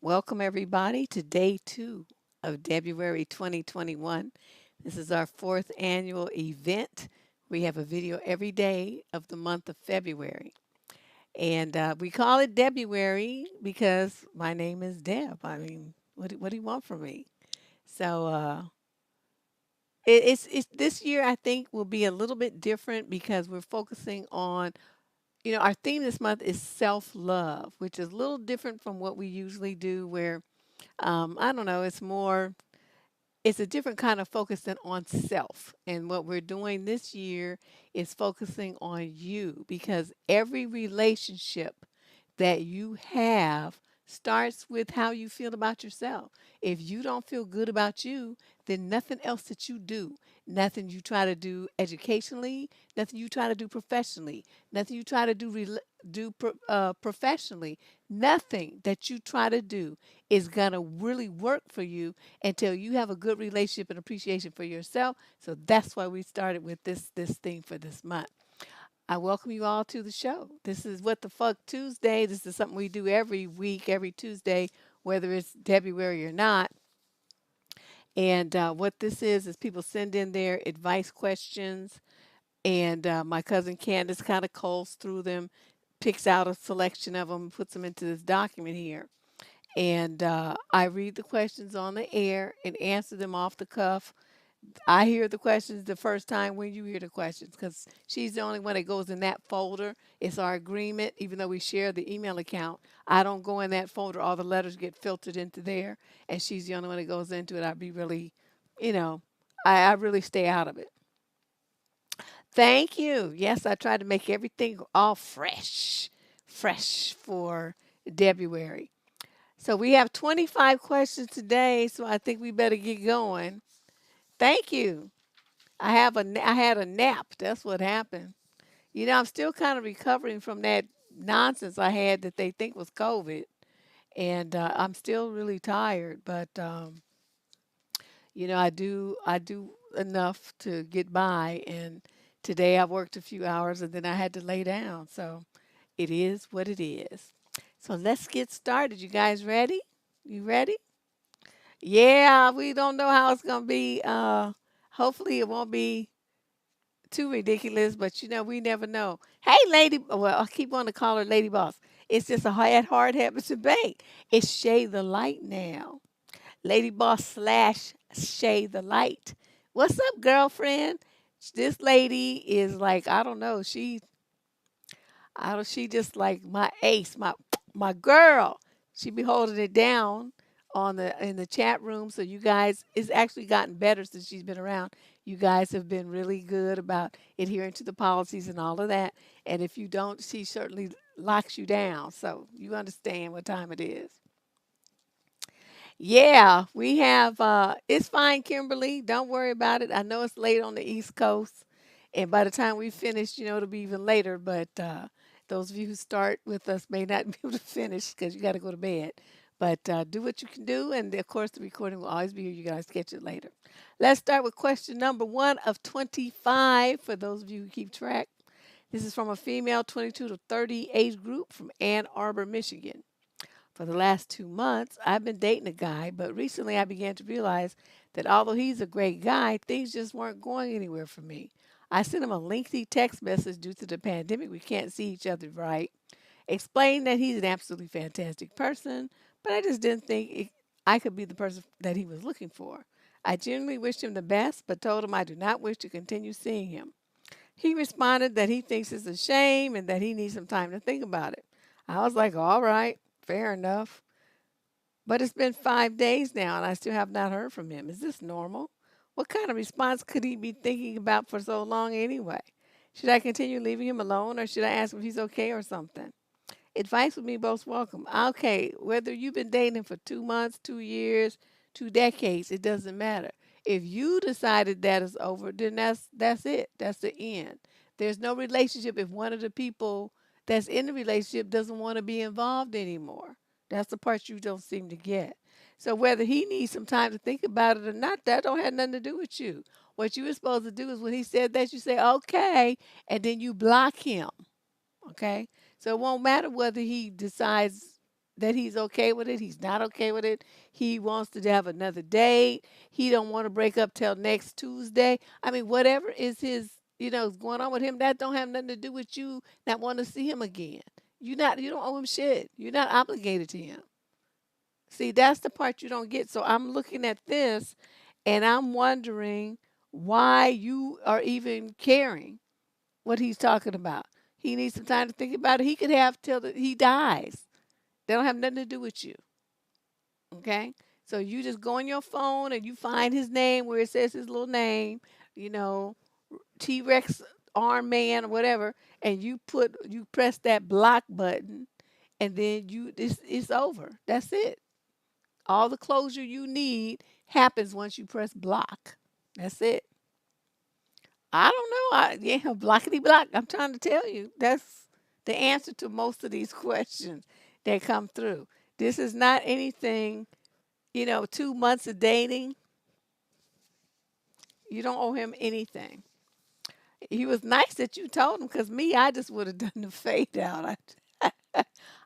Welcome, everybody, to day 2 of February 2021. This is our fourth annual event. We have a video every day of the month of February. And we call it February because my name is Deb. I mean, what do you want from me? So it's this year, I think, will be a little bit different because we're focusing on, our theme this month is self love, which is a little different from what we usually do, where I don't know, it's a different kind of focus than on self. And what we're doing this year is focusing on you because every relationship that you have starts with how you feel about yourself. If you don't feel good about you, then nothing else that you do, nothing you try to do educationally, nothing you try to do professionally, nothing you try to professionally, nothing that you try to do is going to really work for you until you have a good relationship and appreciation for yourself. So that's why we started with this thing for this month. I welcome you all to the show. This is What the Fuck Tuesday. This is something we do every week, every Tuesday, whether it's February or not. And what this is people send in their advice questions, and my cousin Candace kind of culls through them, picks out a selection of them, puts them into this document here. And I read the questions on the air and answer them off the cuff. I hear the questions the first time when you hear the questions because she's the only one that goes in that folder. It's our agreement, even though we share the email account. I don't go in that folder. All the letters get filtered into there, and she's the only one that goes into it. I'd be really, you know, I really stay out of it. Thank you. Yes, I try to make everything all fresh for February. So we have 25 questions today, so I think we better get going. Thank you. I had a nap. That's what happened. I'm still kind of recovering from that nonsense I had that they think was COVID, and I'm still really tired. But I do enough to get by. And today I worked a few hours, and then I had to lay down. So it is what it is. So let's get started. You guys ready? You ready? Yeah, we don't know how it's gonna be. Hopefully it won't be too ridiculous, but we never know. Hey, lady, well, I keep wanting to call her Lady Boss. It's just a hard habits debate. It's Shay the Light now. Lady Boss slash Shay the Light. What's up, girlfriend? This lady is like, I don't know. She just like my ace, my girl. She be holding it down in the chat room. So you guys, it's actually gotten better since she's been around. You guys have been really good about adhering to the policies and all of that. And if you don't, she certainly locks you down. So you understand what time it is. Yeah, we have it's fine, Kimberly. Don't worry about it. I know it's late on the East Coast. And by the time we finish, it'll be even later. But those of you who start with us may not be able to finish because you got to go to bed. But do what you can do. And of course, the recording will always be here. You guys catch it later. Let's start with question number 1 of 25 for those of you who keep track. This is from a female 22 to 30 age group from Ann Arbor, Michigan. For the last 2 months, I've been dating a guy, but recently I began to realize that although he's a great guy, things just weren't going anywhere for me. I sent him a lengthy text message due to the pandemic. We can't see each other right. Explained that he's an absolutely fantastic person, but I just didn't think I could be the person that he was looking for. I genuinely wished him the best, but told him I do not wish to continue seeing him. He responded that he thinks it's a shame and that he needs some time to think about it. I was like, all right, fair enough. But it's been 5 days now and I still have not heard from him. Is this normal? What kind of response could he be thinking about for so long anyway? Should I continue leaving him alone or should I ask if he's okay or something? Advice would be most welcome. Okay, whether you've been dating him for 2 months, 2 years, 2 decades, it doesn't matter. If you decided that is over, then that's it. That's the end. There's no relationship if one of the people that's in the relationship doesn't want to be involved anymore. That's the part you don't seem to get. So whether he needs some time to think about it or not, that don't have nothing to do with you. What you were supposed to do is when he said that, you say, okay, and then you block him. Okay? So it won't matter whether he decides that he's okay with it. He's not okay with it. He wants to have another date. He don't want to break up till next Tuesday. I mean, whatever is his, is going on with him, that don't have nothing to do with you not wanting to see him again. You don't owe him shit. You're not obligated to him. See, that's the part you don't get. So I'm looking at this and I'm wondering why you are even caring what he's talking about. He needs some time to think about it. He could have till he dies. They don't have nothing to do with you. Okay? So you just go on your phone and you find his name where it says his little name, you know, T Rex arm man or whatever, and you press that block button and then it's over. That's it. All the closure you need happens once you press block. That's it. I don't know. Yeah, blockety block. I'm trying to tell you. That's the answer to most of these questions that come through. This is not anything, 2 months of dating. You don't owe him anything. He was nice that you told him because me, I just would have done the fade out.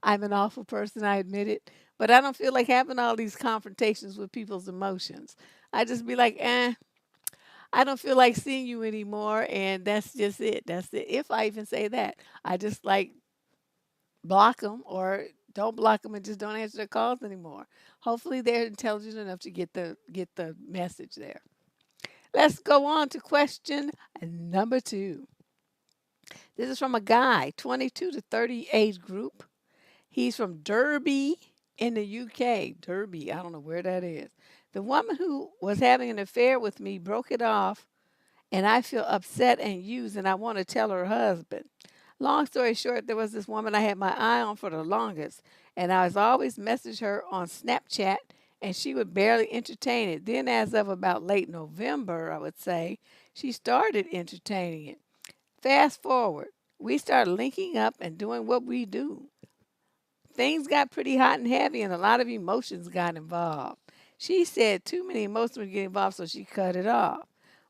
I'm an awful person, I admit it. But I don't feel like having all these confrontations with people's emotions. I just be like, I don't feel like seeing you anymore, and that's just it. That's it. If I even say that, I just like block them or don't block them and just don't answer their calls anymore. Hopefully, they're intelligent enough to get the message there. Let's go on to question number 2. This is from a guy, 22 to 30 age group. He's from Derby in the UK. Derby, I don't know where that is. The woman who was having an affair with me broke it off and I feel upset and used, and I want to tell her husband. Long story short, there was this woman I had my eye on for the longest, and I was always message her on Snapchat, and she would barely entertain it. Then, as of about late November, I would say, she started entertaining it. Fast forward, we started linking up and doing what we do. Things got pretty hot and heavy, and a lot of emotions got involved. She said too many emotions would get involved, so she cut it off.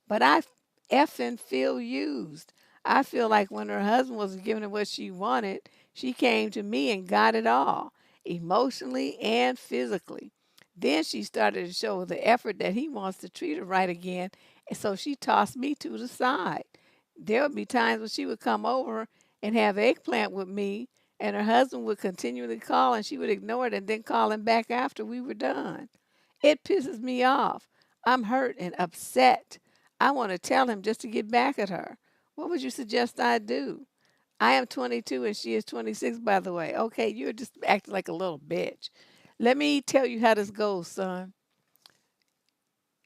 But I effing feel used. I feel like when her husband was giving her what she wanted, she came to me and got it all, emotionally and physically. Then she started to show the effort that he wants to treat her right again, and so she tossed me to the side. There would be times when she would come over and have eggplant with me, and her husband would continually call, and she would ignore it and then call him back after we were done. It pisses me off. I'm hurt and upset. I want to tell him just to get back at her. What would you suggest I do? I am 22 and she is 26, by the way. Okay, you're just acting like a little bitch. Let me tell you how this goes, son.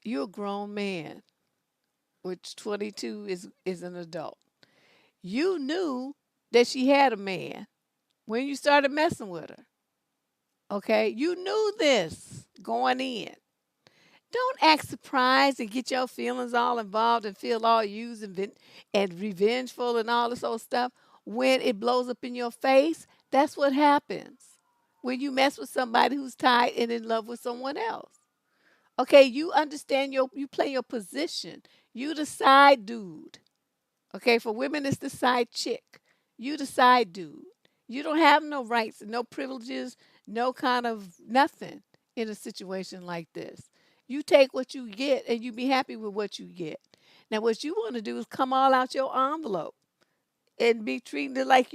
You're a grown man, which 22 is an adult. You knew that she had a man when you started messing with her. Okay, you knew this going in. Don't act surprised and get your feelings all involved and feel all used and revengeful and all this old stuff when it blows up in your face. That's what happens when you mess with somebody who's tied and in love with someone else. Okay, you understand you play your position. You the side dude. Okay, for women it's the side chick. You the side dude. You don't have no rights, no privileges, no kind of nothing in a situation like this. You take what you get and you be happy with what you get. Now what you want to do is come all out your envelope and be treated like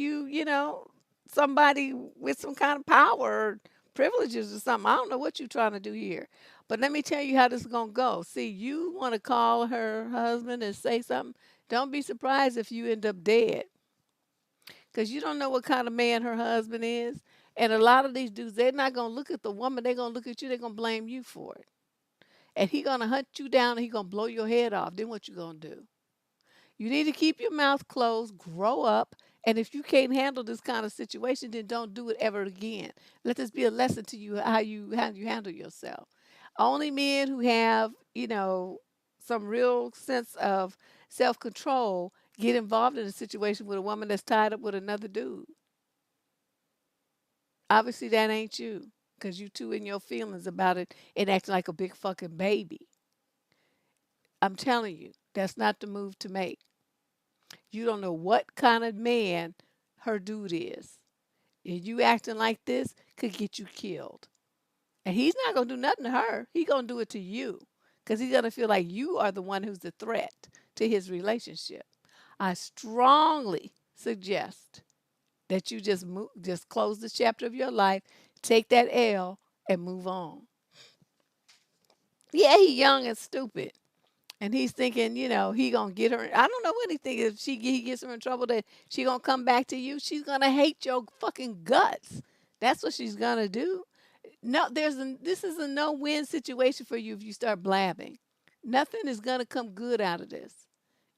somebody with some kind of power or privileges or something. I don't know what you're trying to do here. But let me tell you how this is going to go. See, you want to call her husband and say something. Don't be surprised if you end up dead because you don't know what kind of man her husband is. And a lot of these dudes, they're not going to look at the woman. They're going to look at you. They're going to blame you for it. And he going to hunt you down and he going to blow your head off. Then what you going to do? You need to keep your mouth closed, grow up, and if you can't handle this kind of situation, then don't do it ever again. Let this be a lesson to you how you handle yourself. Only men who have, some real sense of self-control get involved in a situation with a woman that's tied up with another dude. Obviously that ain't you, because you too in your feelings about it and acting like a big fucking baby. I'm telling you, that's not the move to make. You don't know what kind of man her dude is. And you acting like this, could get you killed. And he's not going to do nothing to her. He's going to do it to you because he's going to feel like you are the one who's the threat to his relationship. I strongly suggest that you just close the chapter of your life, take that L, and move on. Yeah, he's young and stupid. And he's thinking, he gonna get her. I don't know what he thinks. If he gets her in trouble, that she gonna come back to you. She's gonna hate your fucking guts. That's what she's gonna do. No, this is a no-win situation for you if you start blabbing. Nothing is gonna come good out of this,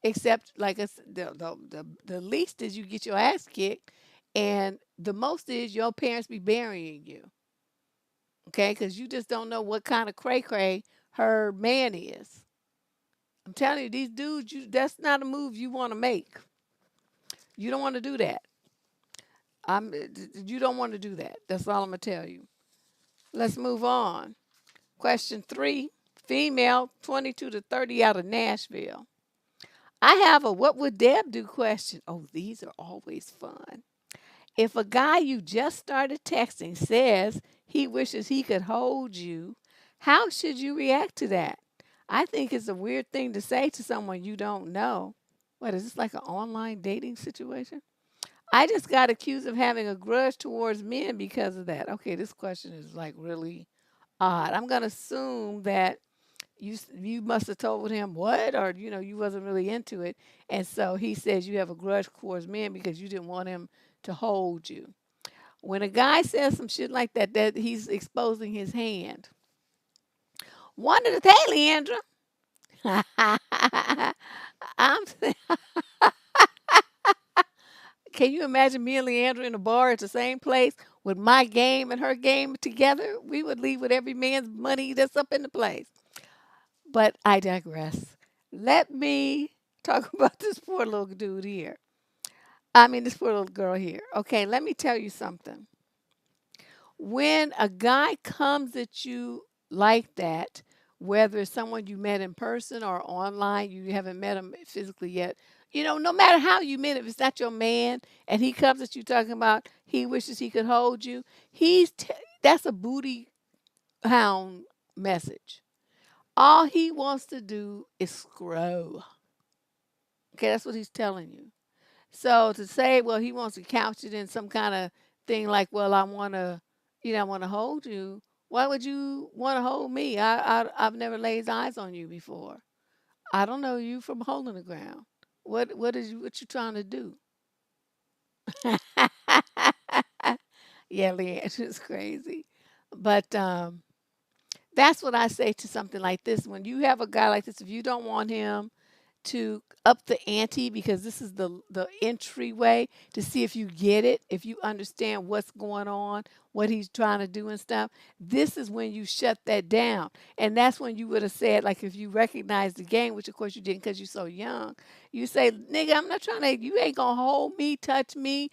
except like I said, the least is you get your ass kicked, and the most is your parents be burying you. Okay, because you just don't know what kind of cray cray her man is. I'm telling you, these dudes, that's not a move you want to make. You don't want to do that. You don't want to do that. That's all I'm gonna tell you. Let's move on. Question 3, female, 22 to 30 out of Nashville. I have a what would Deb do question. Oh, these are always fun. If a guy you just started texting says he wishes he could hold you, how should you react to that? I think it's a weird thing to say to someone you don't know. What is this, like an online dating situation? I just got accused of having a grudge towards men because of that. Okay, this question is like really odd. I'm gonna assume that you must have told him what, or you wasn't really into it, and so he says you have a grudge towards men because you didn't want him to hold you. When a guy says some shit like that, that he's exposing his hand. One of the hey, Leandra. I'm Can you imagine me and Leandra in a bar at the same place with my game and her game together? We would leave with every man's money that's up in the place. But I digress. Let me talk about this poor little dude here. I mean, this poor little girl here. Okay, let me tell you something. When a guy comes at you like that, whether it's someone you met in person or online, you haven't met him physically yet, no matter how you met him, if it's not your man and he comes at you talking about he wishes he could hold you, that's a booty hound message. All he wants to do is scroll. Okay, that's what he's telling you. So to say, well, he wants to couch it in some kind of thing like, well, I want to hold you. Why would you want to hold me? I've never laid eyes on you before. I don't know you from a hole in the ground. What you trying to do? Yeah, Leanne is crazy. But that's what I say to something like this. When you have a guy like this, if you don't want him to up the ante, because this is the entryway to see if you get it, if you understand what's going on, what he's trying to do and stuff. This is when you shut that down. And that's when you would have said, like, if you recognize the game, which of course you didn't because you're so young, you say, nigga, I'm not trying to, you ain't gonna hold me, touch me,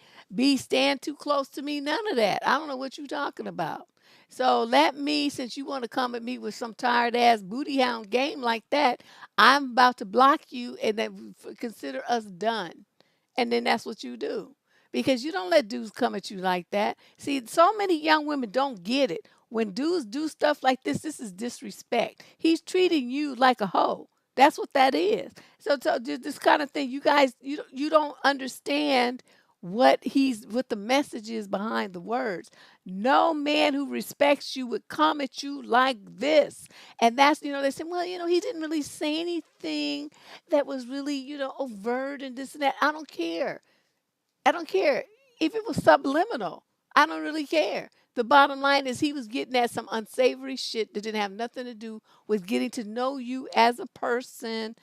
stand too close to me, none of that. I don't know what you're talking about. So let me, since you want to come at me with some tired ass booty hound game like that, I'm about to block you and then consider us done. And then that's what you do. Because you don't let dudes come at you like that. See, so many young women don't get it. When dudes do stuff like this is disrespect. He's treating you like a hoe. That's what that is. So this kind of thing, you guys, you don't understand what the message is behind the words. No man who respects you would come at you like this. And that's, they say, well, he didn't really say anything that was really, overt and this and that. I don't care. I don't care if it was subliminal. I don't really care. The bottom line is he was getting at some unsavory shit that didn't have nothing to do with getting to know you as a person,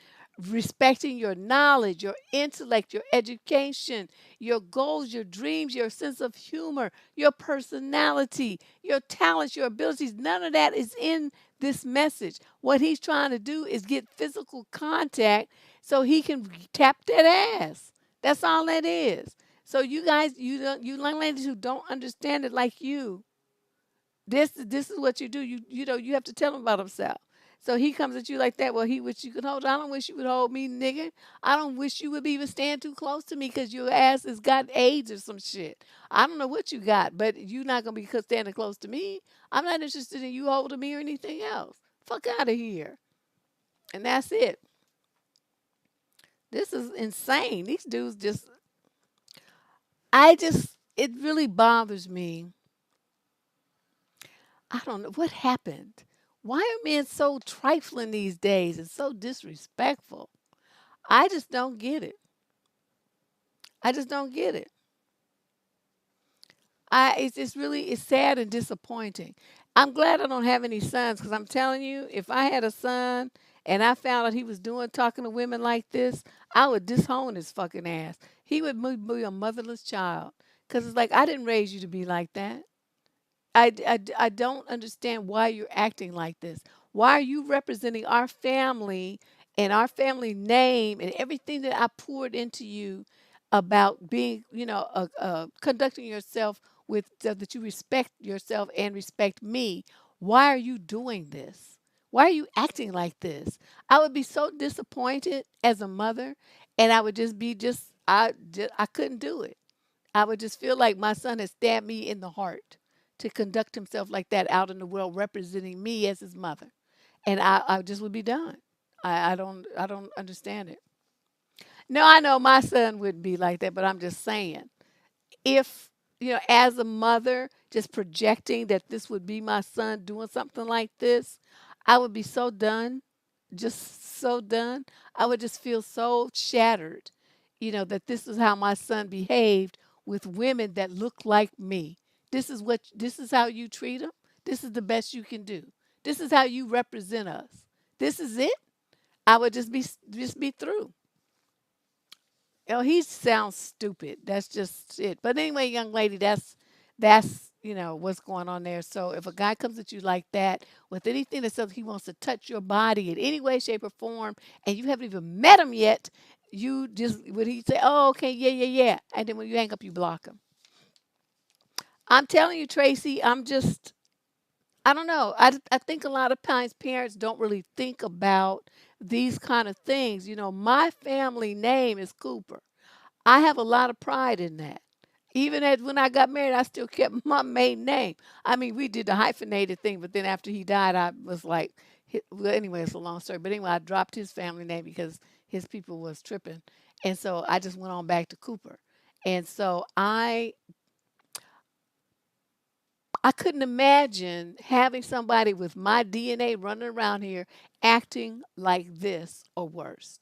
respecting your knowledge, your intellect, your education, your goals, your dreams, your sense of humor, your personality, your talents, your abilities. None of that is in this message. What he's trying to do is get physical contact so he can tap that ass. That's all that is. So you guys, you young ladies who don't understand it like this is what you do. You have to tell him about himself. So he comes at you like that. Well, he wish you could hold. I don't wish you would hold me, nigga. I don't wish you would be even stand too close to me because your ass has got AIDS or some shit. I don't know what you got, but you're not gonna be standing close to me. I'm not interested in you holding me or anything else. Fuck out of here. And that's it. This is insane. These dudes just, it really bothers me. I don't know what happened. Why are men so trifling these days and so disrespectful? I just don't get it. I just don't get it. It's really it's sad and disappointing. I'm glad I don't have any sons because I'm telling you, if I had a son and I found out he was doing talking to women like this, I would disown his fucking ass. He would be a motherless child because it's like I didn't raise you to be like that. I don't understand why you're acting like this. Why are you representing our family and our family name and everything that I poured into you about being, conducting yourself with so that you respect yourself and respect me? Why are you doing this? Why are you acting like this? I would be so disappointed as a mother, and I would just be I couldn't do it. I would just feel like my son has stabbed me in the heart to conduct himself like that out in the world, representing me as his mother, and I just would be done. I don't understand it. No, I know my son wouldn't be like that, but I'm just saying if as a mother just projecting that this would be my son doing something like this, I would be so done, just so done. I would just feel so shattered, that this is how my son behaved with women that look like me. This is how you treat them. This is the best you can do. This is how you represent us. This is it. I would just be through. He sounds stupid. That's just it. But anyway, young lady, that's what's going on there. So if a guy comes at you like that with anything that says he wants to touch your body in any way, shape, or form, and you haven't even met him yet, you just would he say, "Oh, okay, yeah, yeah, yeah," and then when you hang up, you block him. I'm telling you, Tracy. I don't know. I think a lot of times parents don't really think about these kind of things. My family name is Cooper. I have a lot of pride in that. Even as when I got married, I still kept my maiden name. I mean, we did the hyphenated thing, but then after he died, I was like, well, anyway, it's a long story. But anyway, I dropped his family name because his people was tripping, and so I just went on back to Cooper. And so I couldn't imagine having somebody with my DNA running around here acting like this or worse.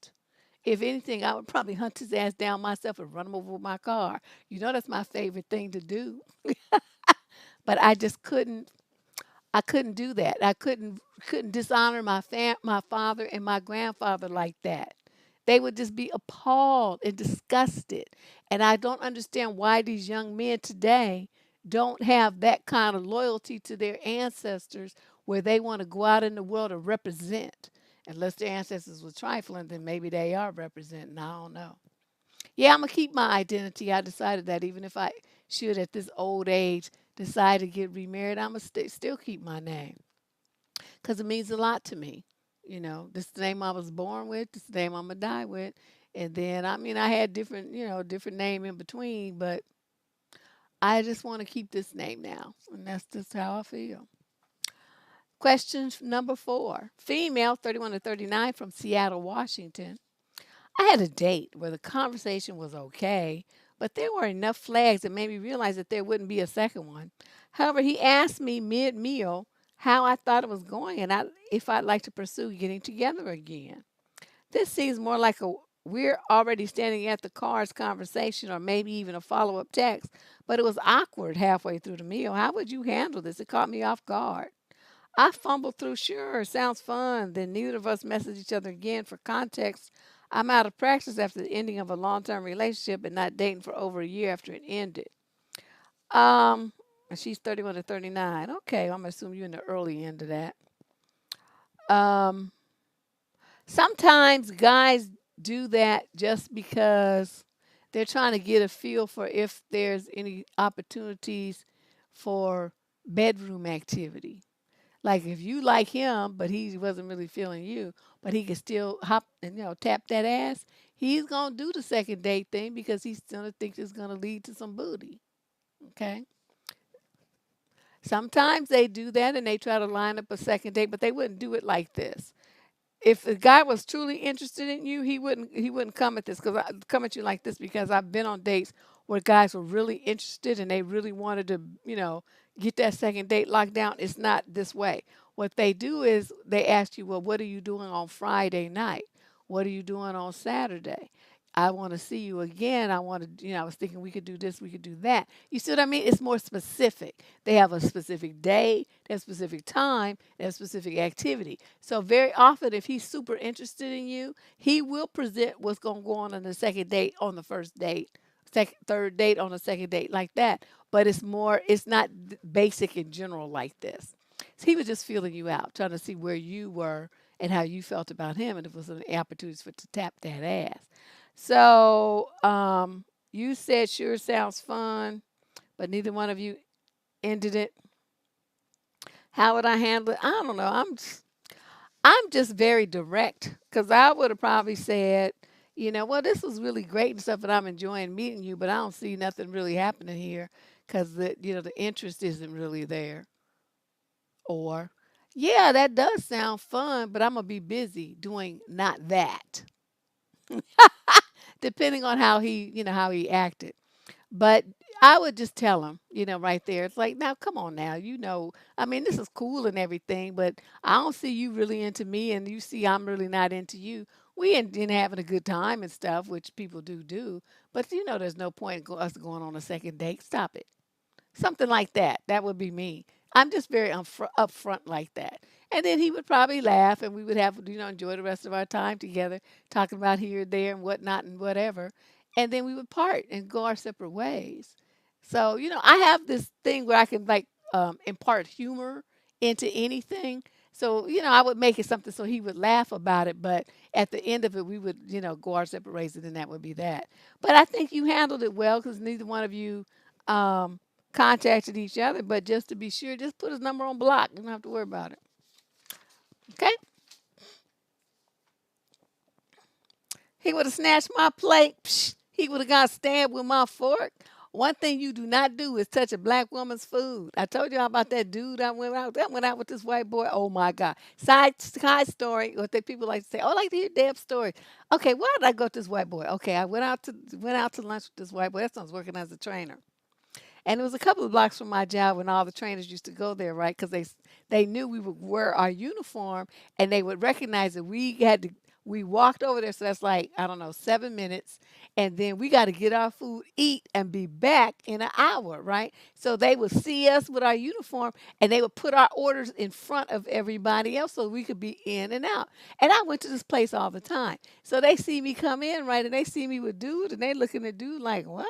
If anything, I would probably hunt his ass down myself and run him over with my car. That's my favorite thing to do. But I just couldn't. I couldn't do that. I couldn't dishonor my father and my grandfather like that. They would just be appalled and disgusted. And I don't understand why these young men today don't have that kind of loyalty to their ancestors where they want to go out in the world and represent. Unless their ancestors were trifling, then maybe they are representing. I don't know. Yeah, I'm gonna keep my identity. I decided that even if I should at this old age decide to get remarried, I'm gonna still keep my name because it means a lot to me. This is the name I was born with. This is the name I'm gonna die with. And then I mean, I had different name in between, but I just want to keep this name now, and that's just how I feel. Question number 4. Female, 31 to 39, from Seattle, Washington. I had a date where the conversation was okay, but there were enough flags that made me realize that there wouldn't be a second one. However, he asked me mid meal how I thought it was going and if I'd like to pursue getting together again. This seems more like a we're already standing at the car's conversation or maybe even a follow up text, but it was awkward halfway through the meal. How would you handle this? It caught me off guard. I fumbled through, sure, sounds fun. Then neither of us messaged each other again. For context, I'm out of practice after the ending of a long term relationship and not dating for over a year after it ended. And she's 31 to 39. Okay, I'm gonna assume you're in the early end of that. Um, Sometimes guys do that just because they're trying to get a feel for if there's any opportunities for bedroom activity. Like if you like him, but he wasn't really feeling you, but he could still hop and tap that ass, he's gonna do the second date thing because he's gonna think it's gonna lead to some booty. Okay. Sometimes they do that and they try to line up a second date, but they wouldn't do it like this. If the guy was truly interested in you, he wouldn't come at this because I come at you like this because I've been on dates where guys were really interested and they really wanted to, get that second date locked down. It's not this way. What they do is they ask you, well, what are you doing on Friday night? What are you doing on Saturday? I want to see you again. I want to, I was thinking we could do this, we could do that. You see what I mean? It's more specific. They have a specific day, they have a specific time, they have a specific activity. So very often, if he's super interested in you, he will present what's going to go on the second date on the first date, second, third date on the second date, like that. But it's more, it's not basic in general like this. So he was just feeling you out, trying to see where you were and how you felt about him, and if it was an opportunity for to tap that ass. So you said sure sounds fun, but neither one of you ended it. How would I handle it? I don't know. I'm just very direct because I would have probably said, well, this was really great and stuff, and I'm enjoying meeting you, but I don't see nothing really happening here because the interest isn't really there. Or, yeah, that does sound fun, but I'm gonna be busy doing not that, depending on how he acted. But I would just tell him, right there. It's like, now, come on now, I mean, this is cool and everything, but I don't see you really into me, and you see I'm really not into you. We in having a good time and stuff, which people do. But there's no point in us going on a second date. Stop it. Something like that. That would be me. I'm just very upfront like that. And then he would probably laugh and we would have, enjoy the rest of our time together, talking about here, there, and whatnot and whatever. And then we would part and go our separate ways. So, I have this thing where I can like impart humor into anything. So, I would make it something so he would laugh about it. But at the end of it, we would, go our separate ways and then that would be that. But I think you handled it well because neither one of you um, contacted each other, but just to be sure, just put his number on block. You don't have to worry about it. Okay? He would have snatched my plate. Psh, he would have got stabbed with my fork. One thing you do not do is touch a black woman's food. I told you about that dude I went out. That went out with this white boy. Oh my God! Side story. What they people like to say. Oh, I like to hear Deb's story. Okay, why did I go with this white boy? Okay, I went out to lunch with this white boy. That sounds working as a trainer. And it was a couple of blocks from my job when all the trainers used to go there, right? Because they knew we would wear our uniform and they would recognize that we walked over there. So that's like, I don't know, 7 minutes. And then we got to get our food, eat, and be back in an hour, right? So they would see us with our uniform and they would put our orders in front of everybody else so we could be in and out. And I went to this place all the time. So they see me come in, right? And they see me with dude and they looking at dude like, what?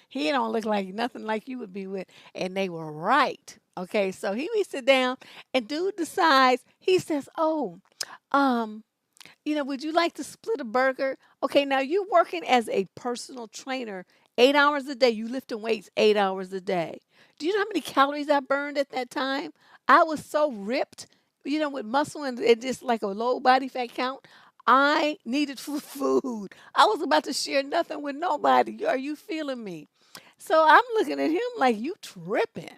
He don't look like nothing like you would be with. And they were right. Okay, so we sit down and dude decides, he says, oh, um, would you like to split a burger? Okay, now you're working as a personal trainer 8 hours a day. You lifting weights 8 hours a day. Do you know how many calories I burned at that time? I was so ripped, with muscle and just like a low body fat count. I needed food. I was about to share nothing with nobody. Are you feeling me? So I'm looking at him like you tripping.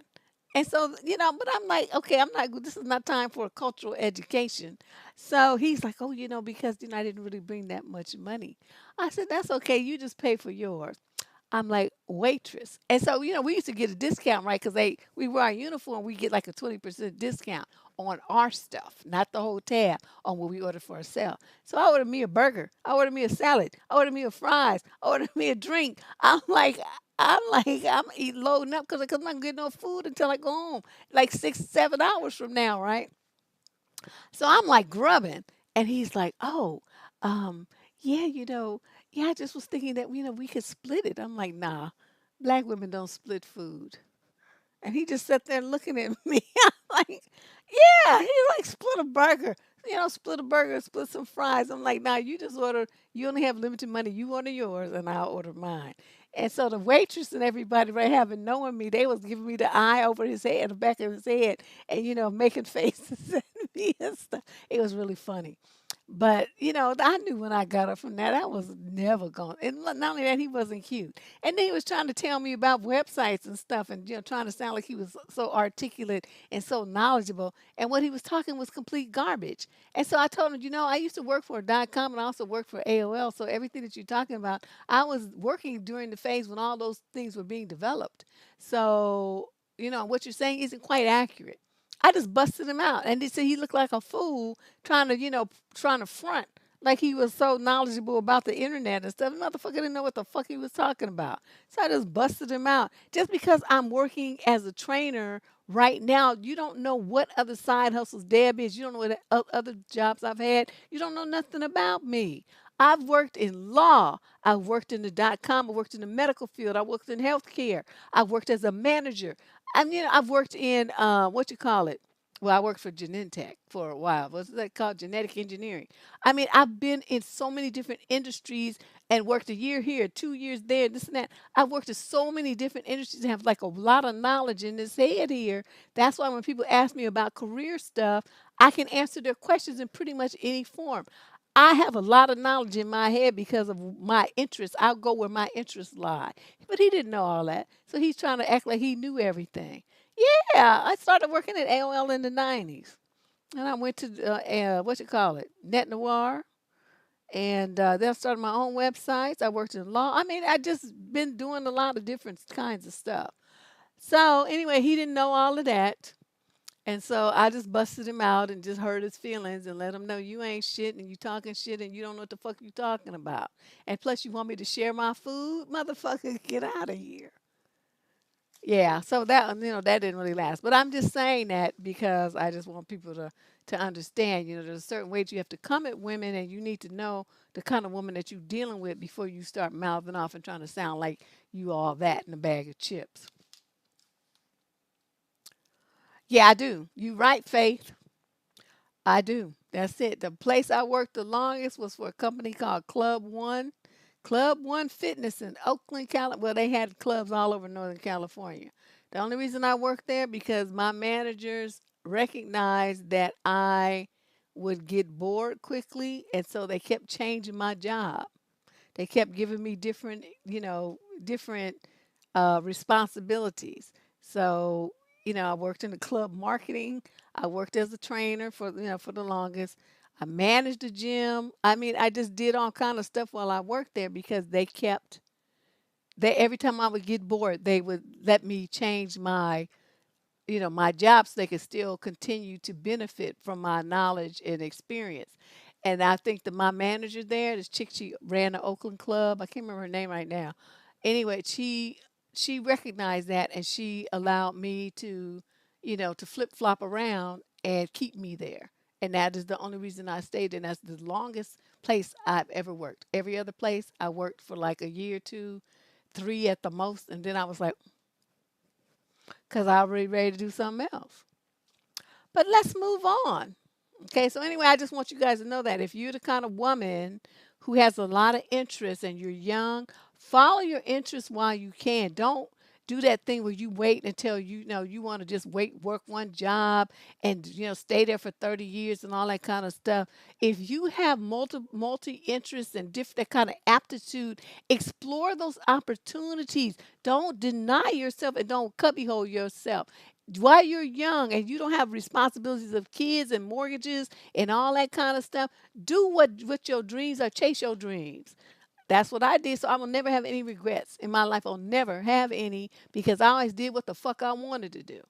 And so, but I'm like, okay, I'm not, this is not time for a cultural education. So he's like, oh, because, I didn't really bring that much money. I said, that's okay. You just pay for yours. I'm like, waitress. And so, we used to get a discount, right? Because we wear our uniform, we get like a 20% discount on our stuff, not the whole tab on what we order for ourselves. So I ordered me a burger. I ordered me a salad. I ordered me a fries. I ordered me a drink. I'm eating loading up because I'm not getting no food until I go home, like 6, 7 hours from now, right? So I'm like grubbing, and he's like, "Oh, um, yeah, yeah, I just was thinking that we could split it." I'm like, "Nah, black women don't split food." And he just sat there looking at me. I'm like, "Yeah." He like split a burger, split a burger, split some fries. I'm like, "Nah, you just order. You only have limited money. You order yours, and I'll order mine." And so the waitress and everybody right having knowing me, they was giving me the eye over his head, the back of his head, and making faces at me and stuff. It was really funny. But I knew when I got up from that, I was never going. And not only that, he wasn't cute. And then he was trying to tell me about websites and stuff, and trying to sound like he was so articulate and so knowledgeable. And what he was talking was complete garbage. And so I told him, I used to work for .com and I also worked for AOL. So everything that you're talking about, I was working during the phase when all those things were being developed. So what you're saying isn't quite accurate. I just busted him out, and they said he looked like a fool trying to front like he was so knowledgeable about the internet and stuff. The motherfucker didn't know what the fuck he was talking about. So I just busted him out. Just because I'm working as a trainer right now, you don't know what other side hustles Deb is. You don't know what other jobs I've had. You don't know nothing about me. I've worked in law. I've worked in the .com. I worked in the medical field. I worked in healthcare. I've worked as a manager. I've worked in what you call it. Well, I worked for Genentech for a while. What's that called? Genetic engineering. I mean, I've been in so many different industries and worked a year here, 2 years there, this and that. I've worked in so many different industries and have like a lot of knowledge in this head here. That's why when people ask me about career stuff, I can answer their questions in pretty much any form. I have a lot of knowledge in my head because of my interests. I'll go where my interests lie. But he didn't know all that. So he's trying to act like he knew everything. Yeah, I started working at AOL in the 90s. And I went to, what you call it, Net Noir. And then I started my own websites. I worked in law. I mean, I just been doing a lot of different kinds of stuff. So anyway, he didn't know all of that. And so I just busted him out and just hurt his feelings and let him know you ain't shit and you talking shit and you don't know what the fuck you talking about. And plus you want me to share my food? Motherfucker, get out of here. Yeah, so that didn't really last. But I'm just saying that because I just want people to understand, there's certain ways you have to come at women and you need to know the kind of woman that you're dealing with before you start mouthing off and trying to sound like you all that in a bag of chips. Yeah, I do. You right, Faith. I do. That's it. The place I worked the longest was for a company called Club One. Club One Fitness in Oakland, California. Well, they had clubs all over Northern California. The only reason I worked there because my managers recognized that I would get bored quickly, and so they kept changing my job. They kept giving me different responsibilities. So, I worked in the club marketing. I worked as a trainer for the longest. I managed the gym. I mean, I just did all kind of stuff while I worked there because they every time I would get bored, they would let me change my job so they could still continue to benefit from my knowledge and experience. And I think that my manager there, this chick, she ran the Oakland Club. I can't remember her name right now. Anyway, she recognized that and she allowed me to flip flop around and keep me there. And that is the only reason I stayed. And that's the longest place I've ever worked. Every other place I worked for like a year, two, three at the most. And then I was like, because I already ready to do something else. But let's move on. Okay, so anyway, I just want you guys to know that if you're the kind of woman who has a lot of interest and you're young, follow your interests while you can. Don't do that thing where you wait until you want to just work one job and stay there for 30 years and all that kind of stuff. If you have multi interests and different that kind of aptitude, explore those opportunities. Don't deny yourself and don't cubbyhole yourself while you're young and you don't have responsibilities of kids and mortgages and all that kind of stuff. Do what your dreams are. Chase your dreams. That's what I did. So I will never have any regrets in my life. I'll never have any because I always did what the fuck I wanted to do.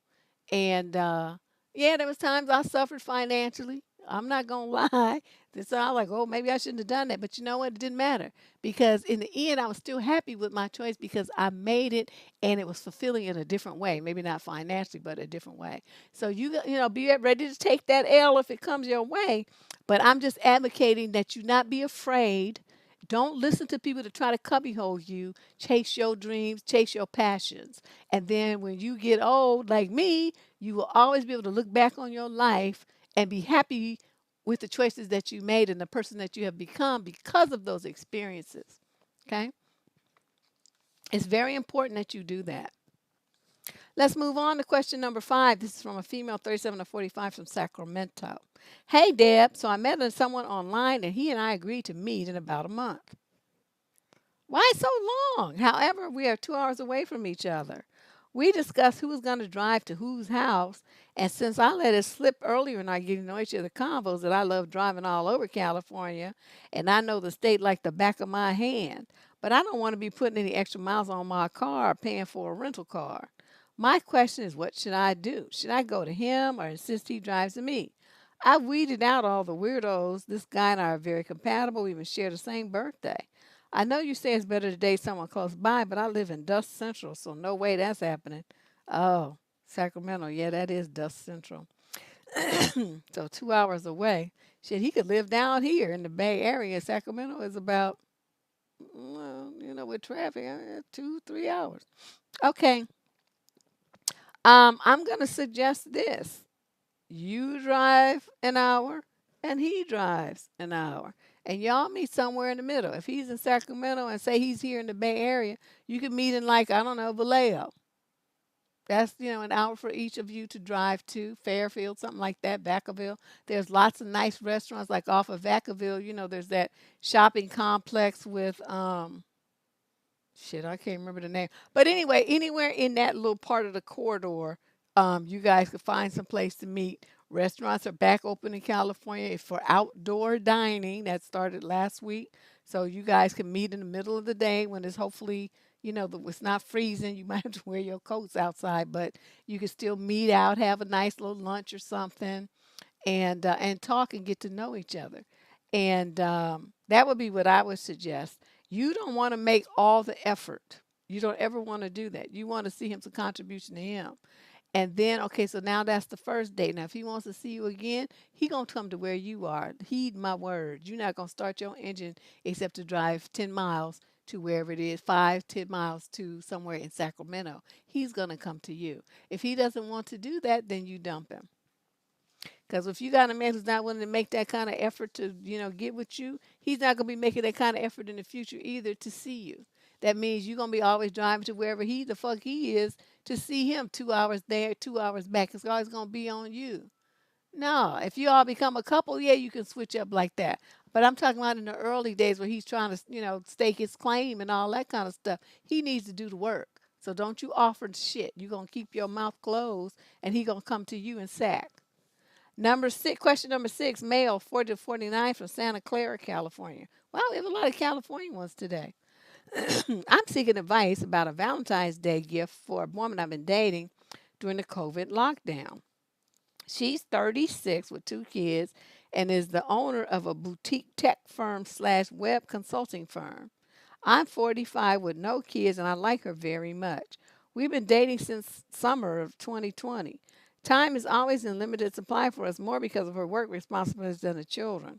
And yeah, there was times I suffered financially. I'm not gonna lie. So I was like, oh, maybe I shouldn't have done that. But you know what? It didn't matter because in the end, I was still happy with my choice because I made it and it was fulfilling in a different way. Maybe not financially, but a different way. So be ready to take that L if it comes your way. But I'm just advocating that you not be afraid. Don't listen to people to try to cubbyhole you. Chase your dreams, chase your passions. And then when you get old, like me, you will always be able to look back on your life and be happy with the choices that you made and the person that you have become because of those experiences. Okay? It's very important that you do that. Let's move on to question number 5. This is from a female 37 to 45 from Sacramento. Hey, Deb. So I met someone online and he and I agreed to meet in about a month. Why so long? However, we are 2 hours away from each other. We discussed who was going to drive to whose house, and since I let it slip earlier in our getting to know each other convos that I love driving all over California, and I know the state like the back of my hand, but I don't want to be putting any extra miles on my car or paying for a rental car. My question is, what should I do? Should I go to him or insist he drives to me? I weeded out all the weirdos. This guy and I are very compatible. We even share the same birthday. I know you say it's better to date someone close by, but I live in Dust Central, so no way that's happening. Oh, Sacramento. Yeah, that is Dust Central. So 2 hours away. Shit, he could live down here in the Bay Area. Sacramento is about, well, with traffic, 2, 3 hours. Okay. I'm gonna suggest this. You drive an hour and he drives an hour. And y'all meet somewhere in the middle. If he's in Sacramento and say he's here in the Bay Area, you can meet in like, I don't know, Vallejo. That's, an hour for each of you to drive to Fairfield, something like that, Vacaville. There's lots of nice restaurants like off of Vacaville. There's that shopping complex with shit, I can't remember the name. But anyway, anywhere in that little part of the corridor, you guys could find some place to meet. Restaurants are back open in California for outdoor dining. That started last week. So you guys can meet in the middle of the day when it's hopefully, it's not freezing. You might have to wear your coats outside, but you can still meet out, have a nice little lunch or something, and talk and get to know each other. And that would be what I would suggest. You don't want to make all the effort. You don't ever want to do that. You want to see him some contribution to him. And then, okay, so now that's the first date. Now, if he wants to see you again, he gonna come to where you are. Heed my word. You're not gonna start your engine except to drive 10 miles to wherever it is, 5, 10 miles to somewhere in Sacramento. He's gonna come to you. If he doesn't want to do that, then you dump him. Because if you got a man who's not willing to make that kind of effort to, get with you, he's not going to be making that kind of effort in the future either to see you. That means you're going to be always driving to wherever the fuck he is to see him 2 hours there, 2 hours back. It's always going to be on you. No, if you all become a couple, yeah, you can switch up like that. But I'm talking about in the early days where he's trying to, stake his claim and all that kind of stuff. He needs to do the work. So don't you offer shit. You're going to keep your mouth closed and he going to come to you and sack. Number 6, question number 6, male, 40 to 49 from Santa Clara, California. Wow, we have a lot of California ones today. I'm seeking advice about a Valentine's Day gift for a woman I've been dating during the COVID lockdown. She's 36 with 2 kids and is the owner of a boutique tech firm slash web consulting firm. I'm 45 with no kids and I like her very much. We've been dating since summer of 2020. Time is always in limited supply for us, more because of her work responsibilities than the children.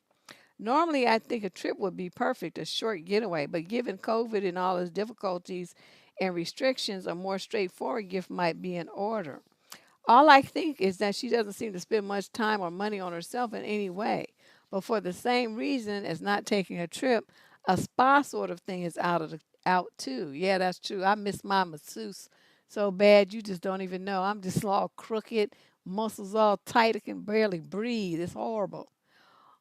Normally, I think a trip would be perfect, a short getaway, but given COVID and all its difficulties and restrictions, a more straightforward gift might be in order. All I think is that she doesn't seem to spend much time or money on herself in any way. But for the same reason as not taking a trip, a spa sort of thing is out too. Yeah, that's true. I miss my masseuse so bad you just don't even know. I'm just all crooked, muscles all tight, I can barely breathe. It's horrible.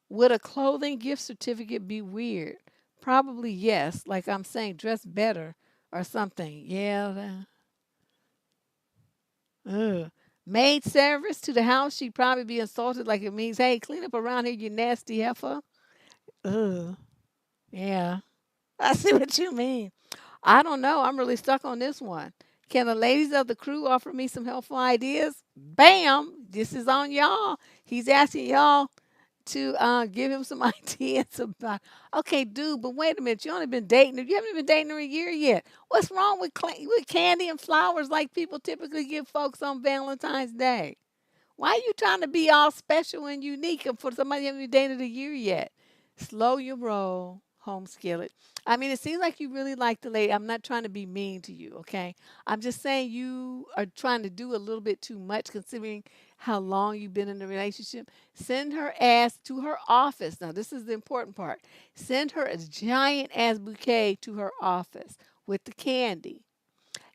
Would a clothing gift certificate be weird? Probably yes. Like I'm saying, dress better or something. Yeah. Ugh. Maid service to the house, she'd probably be insulted like it means, hey, clean up around here, you nasty heifer. Ugh. Yeah. I see what you mean. I don't know. I'm really stuck on this one. Can the ladies of the crew offer me some helpful ideas? Bam! This is on y'all. He's asking y'all to give him some ideas about. Okay, dude, but wait a minute. You only been dating her. You haven't been dating her a year yet. What's wrong with candy and flowers like people typically give folks on Valentine's Day? Why are you trying to be all special and unique for somebody you haven't been dated a year yet? Slow your roll, home skillet. I mean, it seems like you really like the lady. I'm not trying to be mean to you, okay? I'm just saying you are trying to do a little bit too much considering how long you've been in the relationship. Send her ass to her office. Now, this is the important part. Send her a giant ass bouquet to her office. with the candy.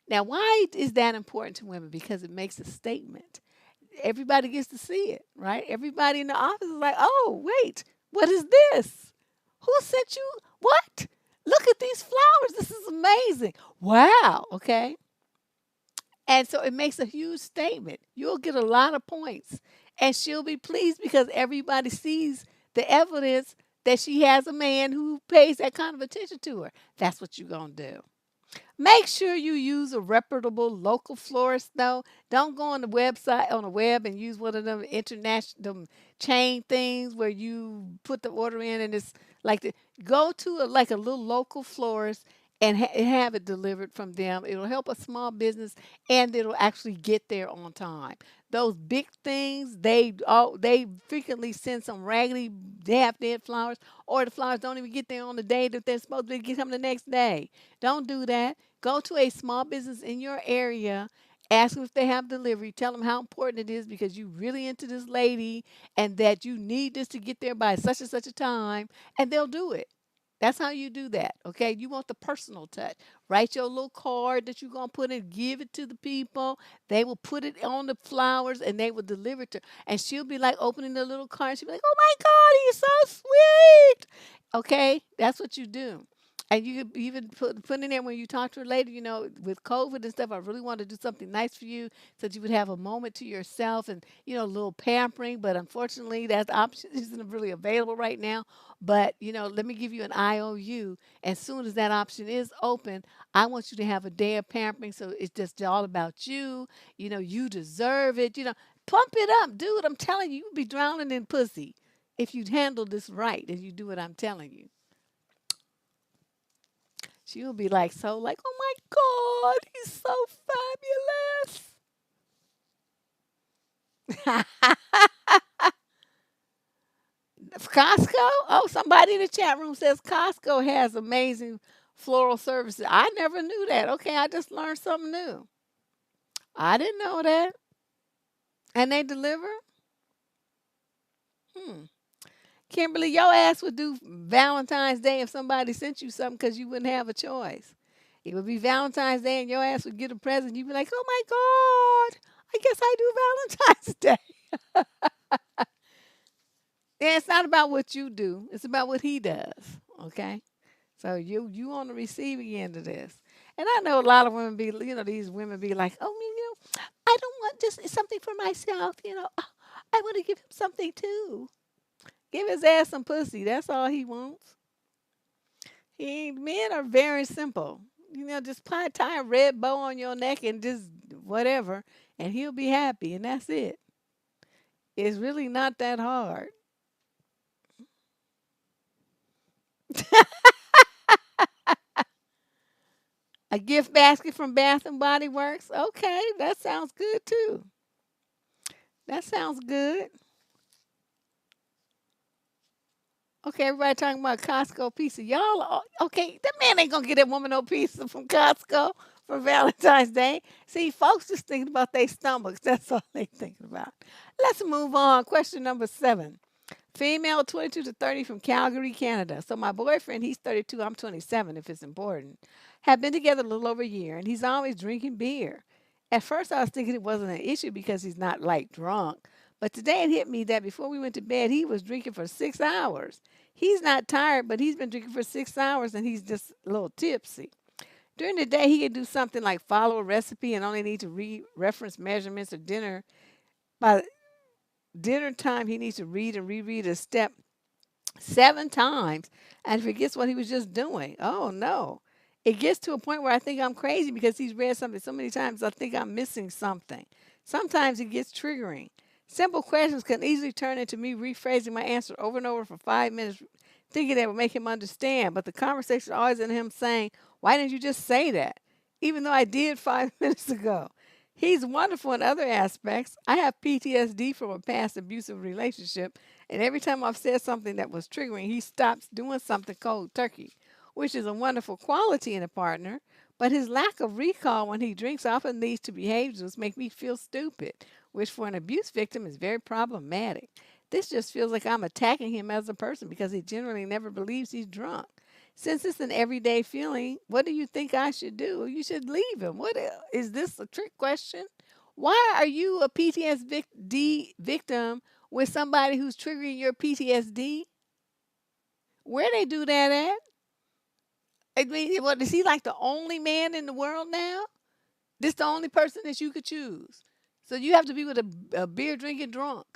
Now, why is that important to women? Because it makes a statement. Everybody gets to see it, right? Everybody in the office is like, oh, wait, what is this? Who sent you? What? Look at these flowers. This is amazing. Wow. Okay. And so it makes a huge statement. You'll get a lot of points. And she'll be pleased because everybody sees the evidence that she has a man who pays that kind of attention to her. That's what you're going to do. Make sure you use a reputable local florist though. Don't go on the website on the web and use one of them international them chain things where you put the order in and it's like go to like a little local florist and have it delivered from them. It'll help a small business and it'll actually get there on time. Those big things, they frequently send some raggedy half dead flowers, or the flowers don't even get there on the day that they're supposed to get them the next day. Don't do that. Go to a small business in your area, ask them if they have delivery, tell them how important it is because you really into this lady and that you need this to get there by such and such a time, and they'll do it. That's how you do that. Okay. You want the personal touch. Write your little card that you're going to put in, give it to the people. They will put it on the flowers and they will deliver it to her. And she'll be like opening the little card. She'll be like, oh my God, he's so sweet. Okay. That's what you do. And you could even put in there when you talk to her later, with COVID and stuff, I really want to do something nice for you so that you would have a moment to yourself and, a little pampering. But unfortunately, that option isn't really available right now. But, let me give you an IOU. As soon as that option is open, I want you to have a day of pampering. So it's just all about you. You deserve it. Pump it up, dude. I'm telling you, you'd be drowning in pussy if you'd handle this right and you do what I'm telling you. She'll be like, so like, oh my God, he's so fabulous. Costco? Oh, somebody in the chat room says Costco has amazing floral services. I never knew that. Okay, I just learned something new. I didn't know that. And they deliver? Hmm. Kimberly, your ass would do Valentine's Day if somebody sent you something because you wouldn't have a choice. It would be Valentine's Day and your ass would get a present. You'd be like, oh my God, I guess I do Valentine's Day. Yeah, it's not about what you do. It's about what he does. Okay. So you on the receiving end of this. And I know a lot of women these women be like, oh, I don't want just something for myself. I want to give him something too. Give his ass some pussy. That's all he wants. Men are very simple. Just tie a red bow on your neck and just whatever, and he'll be happy, and that's it. It's really not that hard. A gift basket from Bath and Body Works. Okay, that sounds good too. That sounds good. Okay, everybody talking about Costco pizza. Y'all, okay, that man ain't gonna get that woman no pizza from Costco for Valentine's Day. See, folks just thinking about their stomachs. That's all they thinking about. Let's move on. Question number 7. Female 22 to 30 from Calgary, Canada. So my boyfriend, he's 32, I'm 27 if it's important. Have been together a little over a year and he's always drinking beer. At first I was thinking it wasn't an issue because he's not like drunk. But today it hit me that before we went to bed, he was drinking for 6 hours. He's not tired, but he's been drinking for 6 hours and he's just a little tipsy. During the day, he can do something like follow a recipe and only need to reference measurements or dinner. By dinner time, he needs to read and reread a step 7 times and forgets what he was just doing. Oh no. It gets to a point where I think I'm crazy because he's read something so many times I think I'm missing something. Sometimes it gets triggering. Simple questions can easily turn into me rephrasing my answer over and over for 5 minutes, thinking that would make him understand. But the conversation always in him saying, why didn't you just say that? Even though I did 5 minutes ago. He's wonderful in other aspects. I have PTSD from a past abusive relationship, and every time I've said something that was triggering, he stops doing something cold turkey, which is a wonderful quality in a partner. But his lack of recall when he drinks often leads to behaviors make me feel stupid, which for an abuse victim is very problematic. This just feels like I'm attacking him as a person because he generally never believes he's drunk. Since it's an everyday feeling, what do you think I should do? You should leave him. Is this a trick question? Why are you a PTSD victim with somebody who's triggering your PTSD? Where they do that at? I mean, what is he like the only man in the world now? This the only person that you could choose. So you have to be with a beer drinking drunk.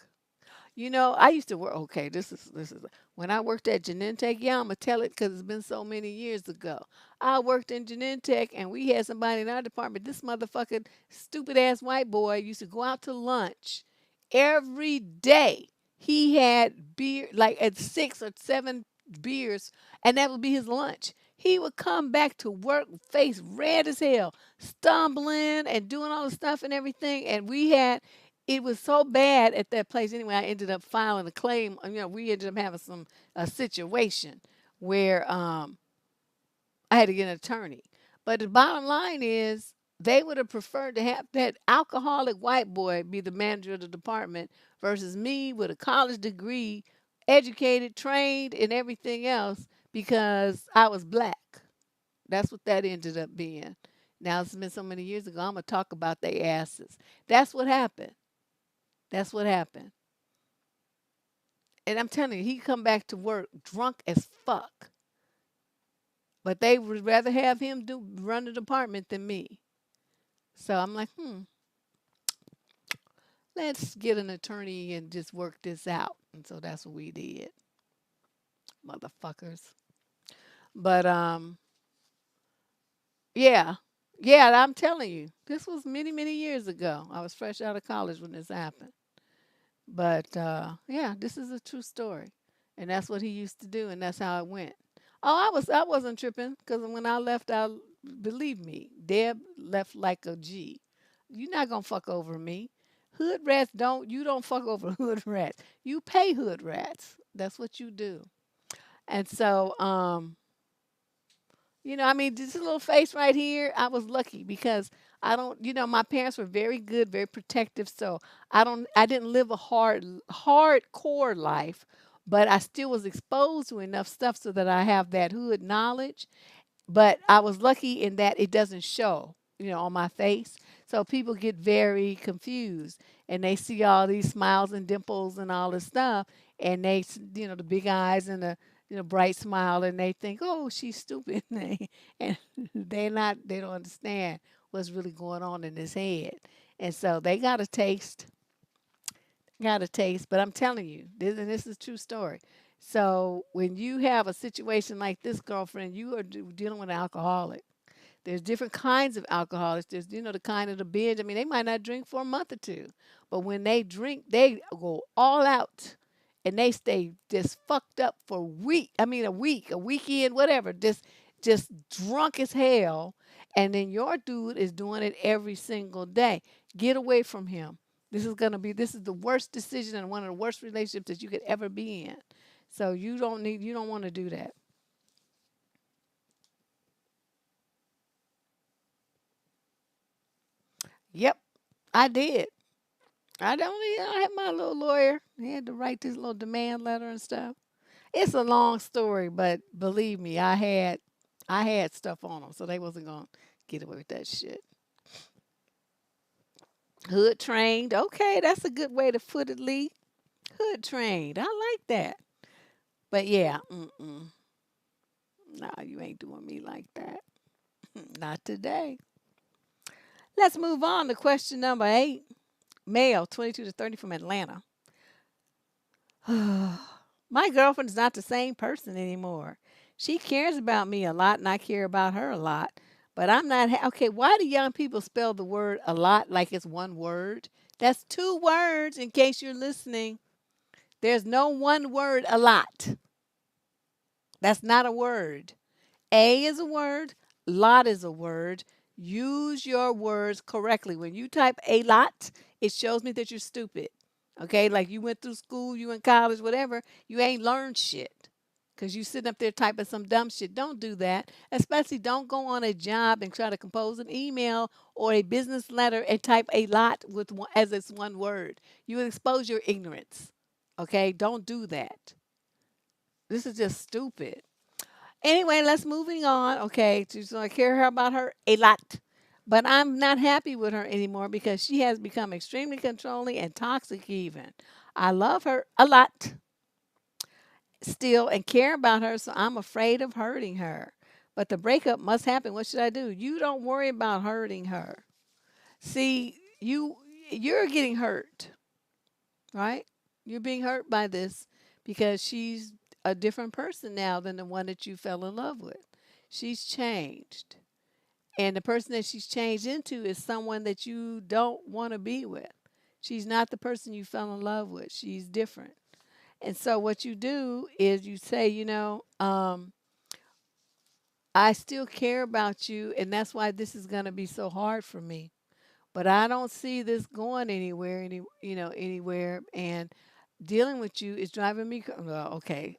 I used to work. Okay, this is when I worked at Genentech. Yeah, I'm gonna tell it because it's been so many years ago. I worked in Genentech, and we had somebody in our department. This motherfucking stupid ass white boy used to go out to lunch every day. He had beer like at 6 or 7 beers, and that would be his lunch. He would come back to work, face red as hell, stumbling and doing all the stuff and everything. And it was so bad at that place anyway. I ended up filing a claim. We ended up having a situation where I had to get an attorney. But the bottom line is they would have preferred to have that alcoholic white boy be the manager of the department versus me with a college degree, educated, trained, and everything else because I was black. That's what that ended up being. Now it's been so many years ago. I'm gonna talk about their asses. That's what happened. That's what happened. And I'm telling you, he come back to work drunk as fuck. But they would rather have him run the department than me. So I'm like, let's get an attorney and just work this out. And so that's what we did, motherfuckers. But yeah, yeah, I'm telling you, this was many, many years ago. I was fresh out of college when this happened. But yeah, this is a true story, and that's what he used to do, and that's how it went. Oh, I wasn't tripping because when I left, I believe me, Deb left like a G. You're not gonna fuck over me. Hood rats don't. You don't fuck over hood rats. You pay hood rats. That's what you do. And so, I mean, this little face right here, I was lucky because my parents were very good, very protective. So I didn't live a hardcore life, but I still was exposed to enough stuff so that I have that hood knowledge. But I was lucky in that it doesn't show, on my face. So people get very confused and they see all these smiles and dimples and all this stuff. And the big eyes and the, bright smile and they think, oh, she's stupid. And they don't understand what's really going on in his head. And so they got a taste, but I'm telling you, this is a true story. So when you have a situation like this, girlfriend, you are dealing with an alcoholic. There's different kinds of alcoholics. There's, the kind of the binge. I mean, they might not drink for a month or two, but when they drink, they go all out and they stay just fucked up for a week. I mean, a weekend, whatever, just drunk as hell. And then your dude is doing it every single day. Get away from him. This is the worst decision and one of the worst relationships that you could ever be in. So you don't want to do that. Yep, I did. I had my little lawyer. He had to write this little demand letter and stuff. It's a long story, but believe me, I had stuff on them, so they wasn't gonna get away with that shit. Hood trained. Okay, that's a good way to put it, Lee. Hood trained. I like that. But yeah, nah, you ain't doing me like that. Not today. Let's move on to question number 8. Male, 22 to 30 from Atlanta. My girlfriend is not the same person anymore. She cares about me a lot and I care about her a lot. But I'm not. Okay, why do young people spell the word a lot like it's one word? That's 2 words in case you're listening. There's no one word a lot. That's not a word. A is a word, lot is a word. Use your words correctly. When you type a lot, it shows me that you're stupid. Okay, like you went through school, you in college, whatever, you ain't learned shit. Because you sitting up there typing some dumb shit. Don't do that. Especially don't go on a job and try to compose an email or a business letter and type a lot as it's one word. You will expose your ignorance. Okay, don't do that. This is just stupid. Anyway, let's moving on. Okay, just I care about her a lot, but I'm not happy with her anymore because she has become extremely controlling and toxic. Even I love her a lot still and care about her, so I'm afraid of hurting her. But the breakup must happen. What should I do? You don't worry about hurting her. See, you're getting hurt, right? You're being hurt by this because she's a different person now than the one that you fell in love with. She's changed. And the person that she's changed into is someone that you don't want to be with. She's not the person you fell in love with. She's different. And so what you do is you say, I still care about you, and that's why this is going to be so hard for me. But I don't see this going anywhere, anywhere. And dealing with you is driving me. Well, okay,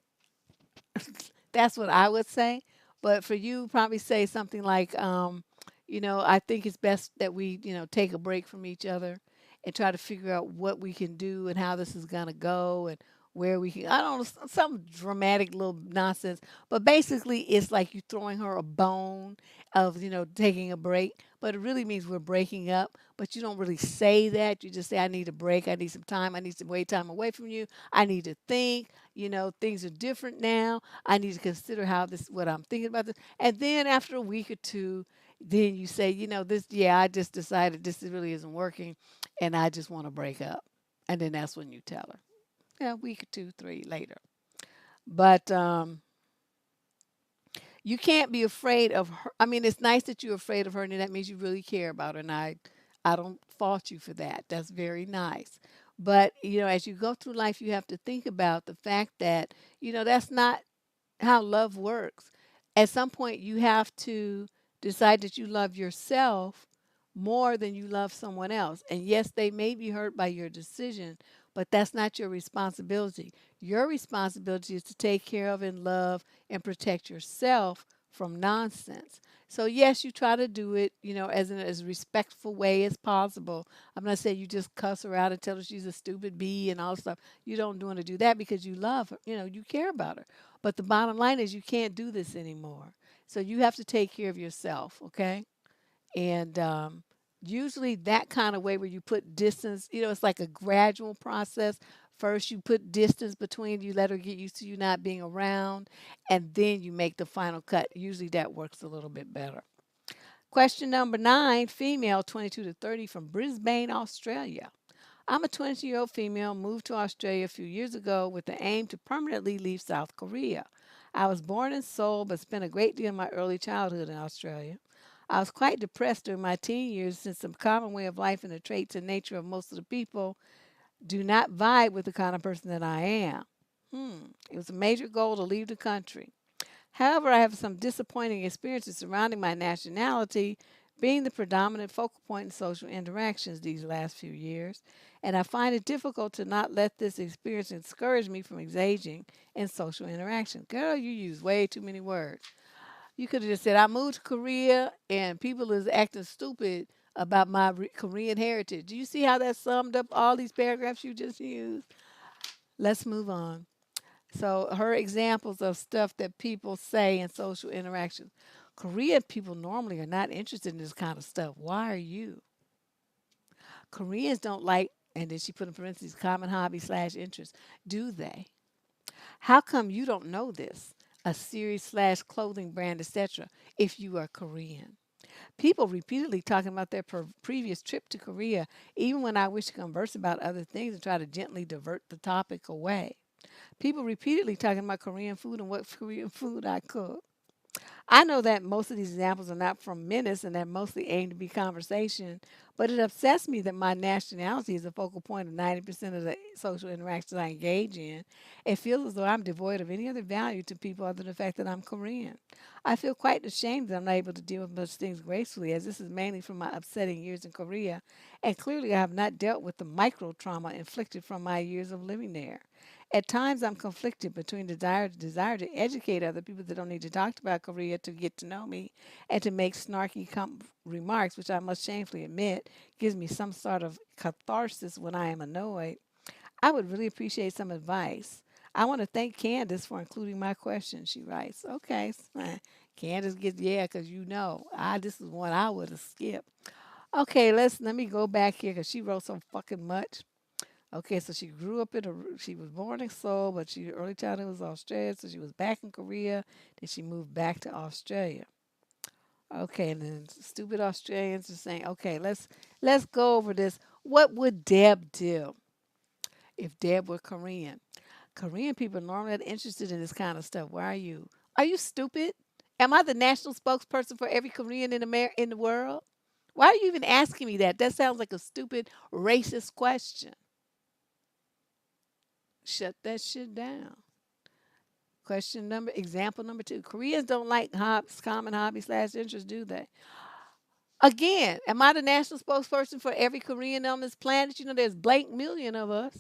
that's what I would say. But for you, probably say something like, I think it's best that we, take a break from each other and try to figure out what we can do and how this is going to go and where we can, I don't know, some dramatic little nonsense. But basically, it's like you throwing her a bone of, taking a break. But it really means we're breaking up. But you don't really say that. You just say, I need a break. I need some time. I need some time away from you. I need to think. Things are different now. I need to consider how this, what I'm thinking about this. And then after a week or two, then you say, this, yeah, I just decided this really isn't working and I just want to break up. And then that's when you tell her. Yeah, a week or two, three later. But you can't be afraid of her. I mean, it's nice that you're afraid of her, and that means you really care about her. And I don't fault you for that. That's very nice. But as you go through life, you have to think about the fact that that's not how love works. At some point, you have to decide that you love yourself more than you love someone else. And yes, they may be hurt by your decision, but that's not your responsibility. Your responsibility is to take care of and love and protect yourself from nonsense. So yes, you try to do it, as in as respectful way as possible. I'm not saying you just cuss her out and tell her she's a stupid bee and all stuff. You don't want to do that because you love her, you care about her. But the bottom line is you can't do this anymore. So you have to take care of yourself, okay? And usually that kind of way where you put distance, it's like a gradual process. First, you put distance between you, let her get used to you not being around, and then you make the final cut. Usually that works a little bit better. Question number 9, female 22 to 30 from Brisbane, Australia. I'm a 20-year-old female, moved to Australia a few years ago with the aim to permanently leave South Korea. I was born in Seoul but spent a great deal of my early childhood in Australia. I was quite depressed during my teen years since the common way of life and the traits and nature of most of the people do not vibe with the kind of person that I am. It was a major goal to leave the country. However, I have some disappointing experiences surrounding my nationality being the predominant focal point in social interactions these last few years, and I find it difficult to not let this experience discourage me from engaging in social interaction. Girl, you use way too many words. You could have just said, I moved to Korea and people is acting stupid about my Korean heritage. Do you see how that summed up all these paragraphs you just used? Let's move on. So her examples of stuff that people say in social interactions. Korean people normally are not interested in this kind of stuff. Why are you? Koreans don't like, and then she put in parentheses, common hobby slash interest. Do they? How come you don't know this? A series slash clothing brand, etc. If you are Korean. People repeatedly talking about their previous trip to Korea, even when I wish to converse about other things and try to gently divert the topic away. People repeatedly talking about Korean food and what Korean food I cook. I know that most of these examples are not from menace and they're mostly aimed to be conversation, but it upsets me that my nationality is a focal point of 90% of the social interactions I engage in. It feels as though I'm devoid of any other value to people other than the fact that I'm Korean. I feel quite ashamed that I'm not able to deal with such things gracefully, as this is mainly from my upsetting years in Korea, and clearly I have not dealt with the micro trauma inflicted from my years of living there. At times, I'm conflicted between desire to educate other people that don't need to talk about Korea to get to know me, and to make snarky remarks, which I must shamefully admit gives me some sort of catharsis when I am annoyed. I would really appreciate some advice. I want to thank Candace for including my question. She writes, okay, it's fine. Candace gets, yeah, because you know, this is one I would have skipped. Okay, let me go back here because she wrote so fucking much. Okay, so she grew up she was born in Seoul, but she early childhood was Australia, so she was back in Korea. Then she moved back to Australia. Okay, and then stupid Australians are saying, okay, let's go over this. What would Deb do if Deb were Korean? Korean people are normally not interested in this kind of stuff. Why are you? Are you stupid? Am I the national spokesperson for every Korean in the world? Why are you even asking me that? That sounds like a stupid racist question. Shut that shit down. Example number two. Koreans don't like common hobby slash interests, do they? Again, am I the national spokesperson for every Korean on this planet? You know, there's blank million of us.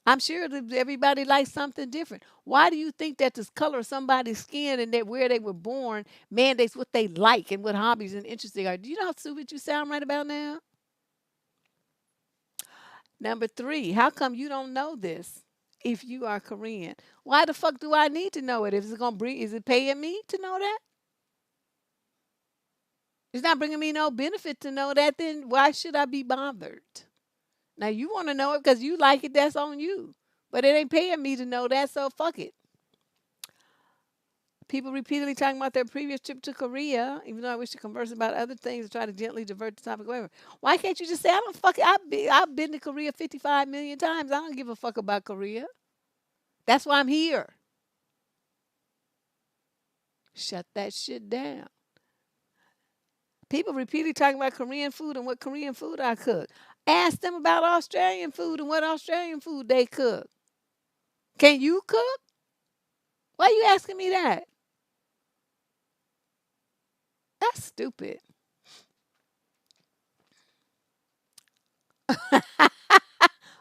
I'm sure that everybody likes something different. Why do you think that the color of somebody's skin and that where they were born mandates what they like and what hobbies and interests they are? Do you know how stupid you sound right about now? Number three, how come you don't know this if you are Korean? Why the fuck do I need to know it? If it's gonna bring, is it paying me to know that? It's not bringing me no benefit to know that. Then why should I be bothered? Now you want to know it because you like it. That's on you. But it ain't paying me to know that. So fuck it. People repeatedly talking about their previous trip to Korea, even though I wish to converse about other things and try to gently divert the topic away. Why can't you just say, I don't fuck it. I've been to Korea 55 million times. I don't give a fuck about Korea. That's why I'm here. Shut that shit down. People repeatedly talking about Korean food and what Korean food I cook. Ask them about Australian food and what Australian food they cook. Can you cook? Why are you asking me that? That's stupid.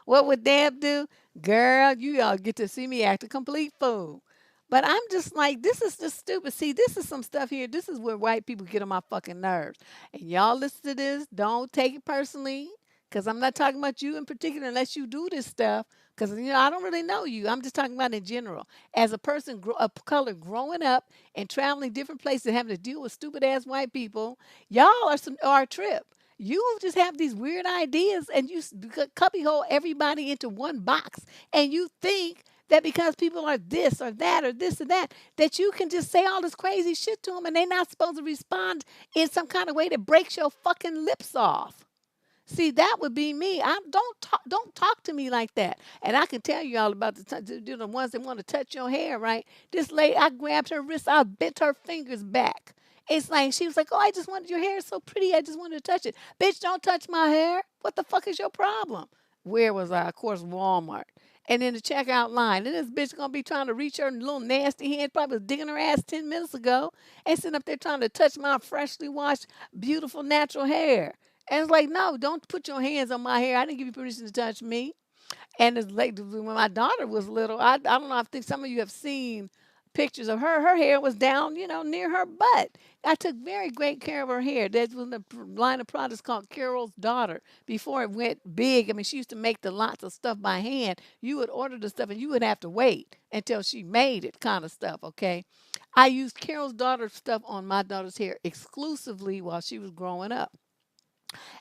What would Deb do? Girl, you all get to see me act a complete fool. But I'm just like, this is just stupid. See, this is some stuff here. This is where white people get on my fucking nerves. And y'all listen to this. Don't take it personally. Because I'm not talking about you in particular unless you do this stuff. Because, I don't really know you. I'm just talking about in general. As a person of color growing up and traveling different places and having to deal with stupid ass white people, y'all are a trip. You just have these weird ideas and you cubbyhole everybody into one box. And you think that because people are this or that or this or that, that you can just say all this crazy shit to them and they're not supposed to respond in some kind of way that breaks your fucking lips off. See, that would be me. Don't talk to me like that. And I can tell you all about the ones that want to touch your hair, right? This lady, I grabbed her wrist, I bent her fingers back. It's like she was like, "Oh, I just wanted your hair so pretty. I just wanted to touch it." Bitch, don't touch my hair. What the fuck is your problem? Where was I? Of course, Walmart. And in the checkout line, and this bitch gonna be trying to reach her little nasty hand, probably was digging her ass 10 minutes ago, and sitting up there trying to touch my freshly washed, beautiful, natural hair. And it's like, no, don't put your hands on my hair. I didn't give you permission to touch me. And it's like when my daughter was little, I don't know, I think some of you have seen pictures of her. Her hair was down, near her butt. I took very great care of her hair. That was the line of products called Carol's Daughter before it went big. I mean, she used to make the lots of stuff by hand. You would order the stuff and you would have to wait until she made it kind of stuff, okay? I used Carol's Daughter stuff on my daughter's hair exclusively while she was growing up.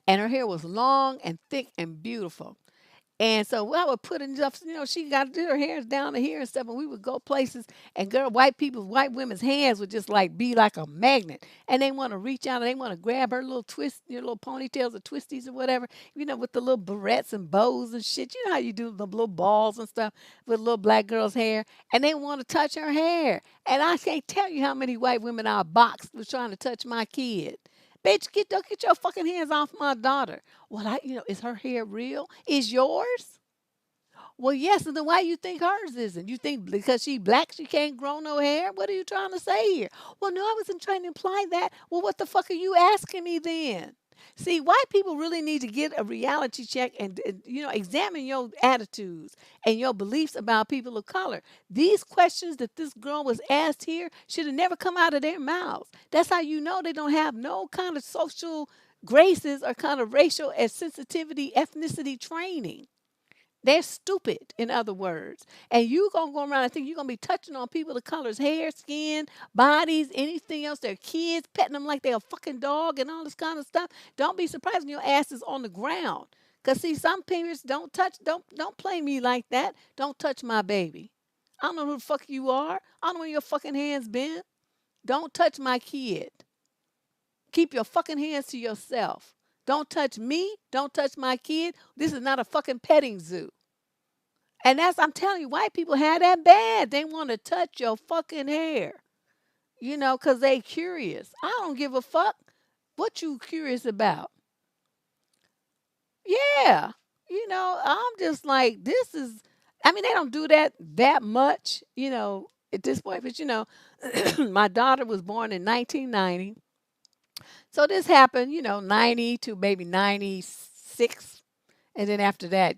And her hair was long and thick and beautiful. And so I would put in stuff, she got her hair down to here and stuff, and we would go places, and girl, white women's hands would just like be like a magnet, and they want to reach out and they want to grab her little twist, your little ponytails or twisties or whatever, with the little barrettes and bows and shit. You know how you do the little balls and stuff with little black girl's hair, and they want to touch her hair, and I can't tell you how many white women I boxed was trying to touch my kid. Bitch, don't get your fucking hands off my daughter. Well, is her hair real? Is yours? Well, yes, and then why you think hers isn't? You think because she black she can't grow no hair? What are you trying to say here? Well, no, I wasn't trying to imply that. Well, what the fuck are you asking me then? See, white people really need to get a reality check and examine your attitudes and your beliefs about people of color. These questions that this girl was asked here should have never come out of their mouths. That's how you know they don't have no kind of social graces or kind of racial and sensitivity, ethnicity training. They're stupid, in other words. And you gonna go around and think you're gonna be touching on people of colors, hair, skin, bodies, anything else, their kids, petting them like they're a fucking dog and all this kind of stuff. Don't be surprised when your ass is on the ground. Cause see, some parents don't play me like that. Don't touch my baby. I don't know who the fuck you are. I don't know where your fucking hands been. Don't touch my kid. Keep your fucking hands to yourself. Don't touch me. Don't touch my kid. This is not a fucking petting zoo. And that's, I'm telling you, white people have that bad. They want to touch your fucking hair, because they curious. I don't give a fuck what you curious about. Yeah. I'm just like, this is, I mean, they don't do that much, at this point. But, my daughter was born in 1990. So this happened, 90 to maybe 96. And then after that,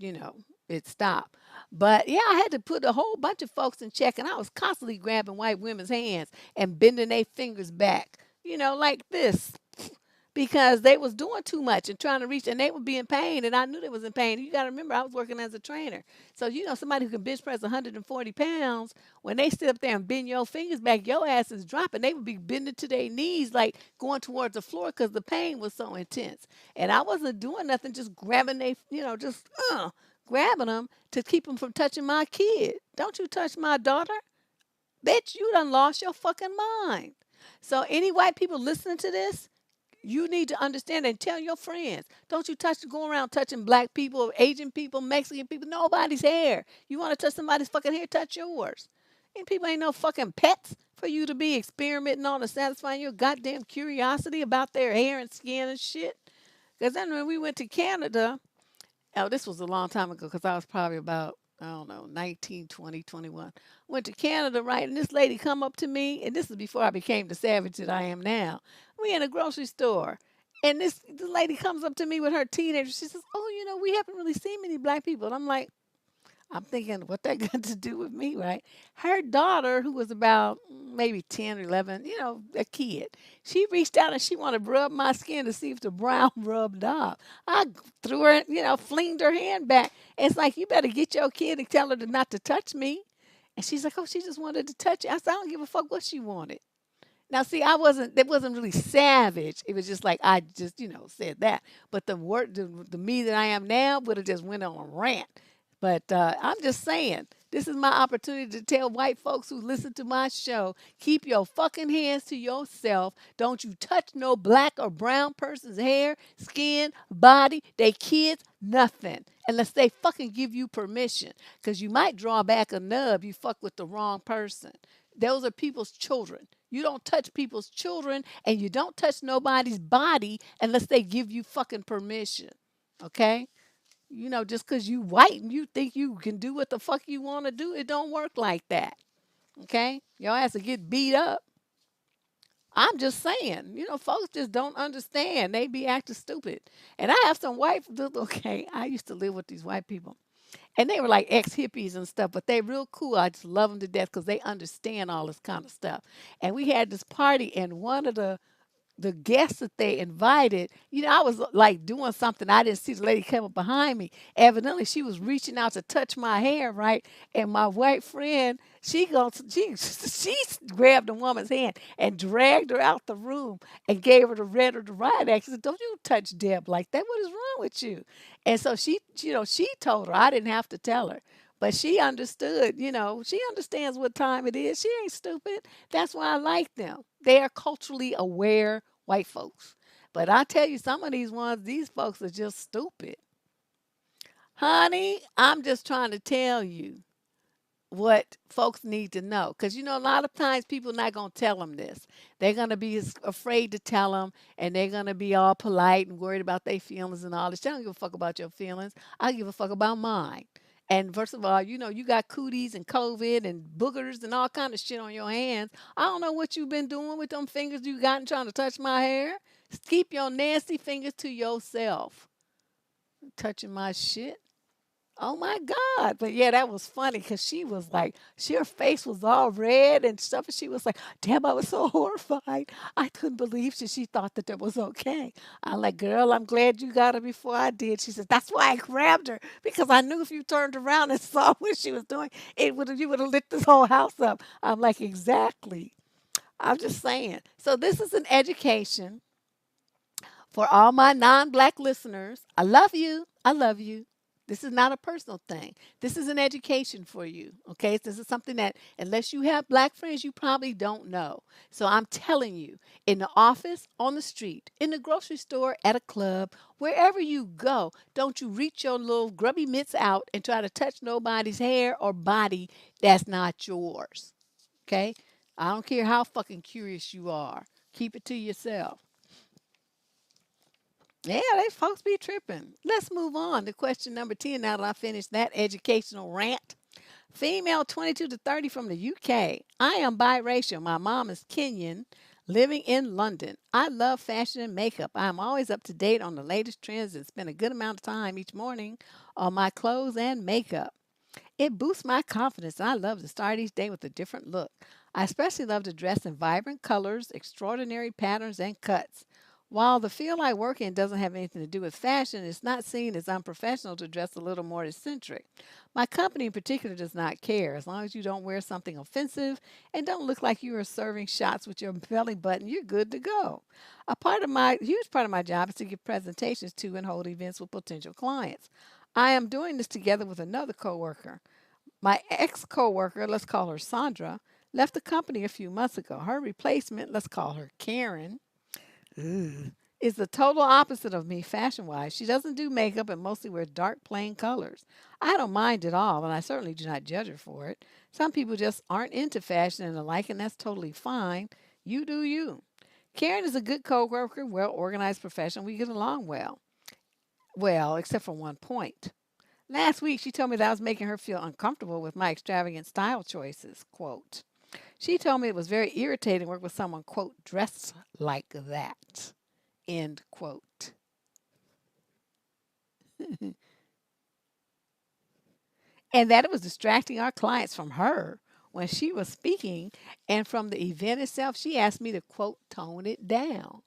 it stopped. But yeah, I had to put a whole bunch of folks in check, and I was constantly grabbing white women's hands and bending their fingers back, like this, because they was doing too much and trying to reach, and they would be in pain, and I knew they was in pain. You got to remember, I was working as a trainer, so somebody who can bench press 140 pounds, when they sit up there and bend your fingers back, your ass is dropping. They would be bending to their knees, like going towards the floor, because the pain was so intense. And I wasn't doing nothing, just grabbing they, just grabbing them to keep them from touching my kid. Don't you touch my daughter, bitch! You done lost your fucking mind. So any white people listening to this, you need to understand and tell your friends. Don't you go around touching black people, Asian people, Mexican people, nobody's hair. You want to touch somebody's fucking hair, touch yours. And people ain't no fucking pets for you to be experimenting on and satisfying your goddamn curiosity about their hair and skin and shit. Because then when we went to Canada, oh, this was a long time ago because I was probably about, I don't know, 19, 20, 21. Went to Canada, right? And this lady come up to me, and this is before I became the savage that I am now. We in a grocery store. And this lady comes up to me with her teenager. She says, "Oh, we haven't really seen many black people." And I'm like, I'm thinking, what that got to do with me, right? Her daughter, who was about maybe 10 or 11, a kid, she reached out and she wanted to rub my skin to see if the brown rubbed off. I threw her, flinged her hand back. It's like, you better get your kid and tell her to not to touch me. And she's like, oh, she just wanted to touch you. I said, I don't give a fuck what she wanted. Now, see, it wasn't really savage. It was just like, I just, said that. But the me that I am now would have just went on a rant. But I'm just saying, this is my opportunity to tell white folks who listen to my show, keep your fucking hands to yourself. Don't you touch no black or brown person's hair, skin, body, they kids, nothing. Unless they fucking give you permission. Because you might draw back a nub, you fuck with the wrong person. Those are people's children. You don't touch people's children, and you don't touch nobody's body unless they give you fucking permission. Okay? Just because you white and you think you can do what the fuck you want to do, it don't work like that. Okay? Your ass to get beat up. I'm just saying, folks just don't understand. They be acting stupid. And I have some white, okay, I used to live with these white people. And they were like ex-hippies and stuff, but they real cool. I just love them to death because they understand all this kind of stuff. And we had this party, and one of the guests that they invited, I was like doing something. I didn't see the lady come up behind me. Evidently, she was reaching out to touch my hair, right? And my white friend, she grabbed the woman's hand and dragged her out the room and gave her the red or the riot act. She said, "Don't you touch Deb like that. What is wrong with you?" And so she told her. I didn't have to tell her. But she understood, she understands what time it is. She ain't stupid. That's why I like them. They are culturally aware white folks. But I tell you, some of these folks are just stupid. Honey, I'm just trying to tell you what folks need to know. Because, a lot of times people not going to tell them this. They're going to be afraid to tell them, and they're going to be all polite and worried about their feelings and all this. I don't give a fuck about your feelings. I give a fuck about mine. And first of all, you got cooties and COVID and boogers and all kind of shit on your hands. I don't know what you've been doing with them fingers you got and trying to touch my hair. Keep your nasty fingers to yourself. Touching my shit. Oh my God. But yeah, that was funny because she was like, her face was all red and stuff. And she was like, damn, I was so horrified. I couldn't believe she thought that that was okay. I'm like, girl, I'm glad you got her before I did. She said, that's why I grabbed her because I knew if you turned around and saw what she was doing, you would have lit this whole house up. I'm like, exactly. I'm just saying. So this is an education for all my non black listeners. I love you. I love you. This is not a personal thing. This is an education for you. Okay. This is something that, unless you have black friends, you probably don't know. So I'm telling you, in the office, on the street, in the grocery store, at a club, wherever you go, don't you reach your little grubby mitts out and try to touch nobody's hair or body that's not yours. Okay. I don't care how fucking curious you are. Keep it to yourself. Yeah, they folks be tripping. Let's move on to question number 10 now that I finished that educational rant. Female 22 to 30 from the UK. I am biracial. My mom is Kenyan, living in London. I love fashion and makeup. I am always up to date on the latest trends and spend a good amount of time each morning on my clothes and makeup. It boosts my confidence, and I love to start each day with a different look. I especially love to dress in vibrant colors, extraordinary patterns, and cuts. While the field I work in doesn't have anything to do with fashion, it's not seen as unprofessional to dress a little more eccentric. My company in particular does not care. As long as you don't wear something offensive and don't look like you are serving shots with your belly button, you're good to go. Huge part of my job is to give presentations to and hold events with potential clients. I am doing this together with another coworker. My ex coworker, let's call her Sandra, left the company a few months ago. Her replacement, let's call her Karen, ugh, is the total opposite of me fashion wise. She doesn't do makeup and mostly wears dark, plain colors. I don't mind at all, and I certainly do not judge her for it. Some people just aren't into fashion and the like, and that's totally fine. You do you. Karen is a good coworker, well organized professional. We get along well. Well, except for one point. Last week, she told me that I was making her feel uncomfortable with my extravagant style choices. Quote. She told me it was very irritating to work with someone, quote, dressed like that. End quote. And that it was distracting our clients from her when she was speaking. And from the event itself, she asked me to, quote, tone it down.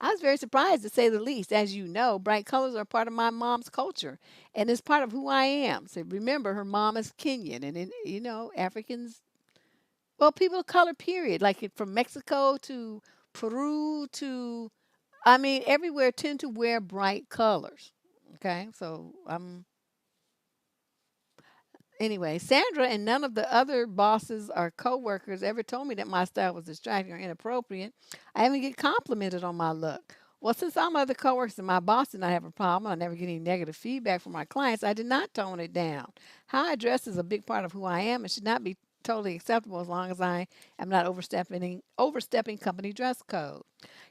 I was very surprised to say the least. As you know, bright colors are part of my mom's culture and it's part of who I am. So remember, her mom is Kenyan and, Africans, well, people of color, period. Like from Mexico to Peru to, I mean, everywhere tend to wear bright colors. Okay. So anyway, Sandra and none of the other bosses or coworkers ever told me that my style was distracting or inappropriate. I even get complimented on my look. Well, since all my other coworkers and my boss did not have a problem, I never get any negative feedback from my clients, I did not tone it down. How I dress is a big part of who I am and should not be totally acceptable as long as I am not overstepping company dress code.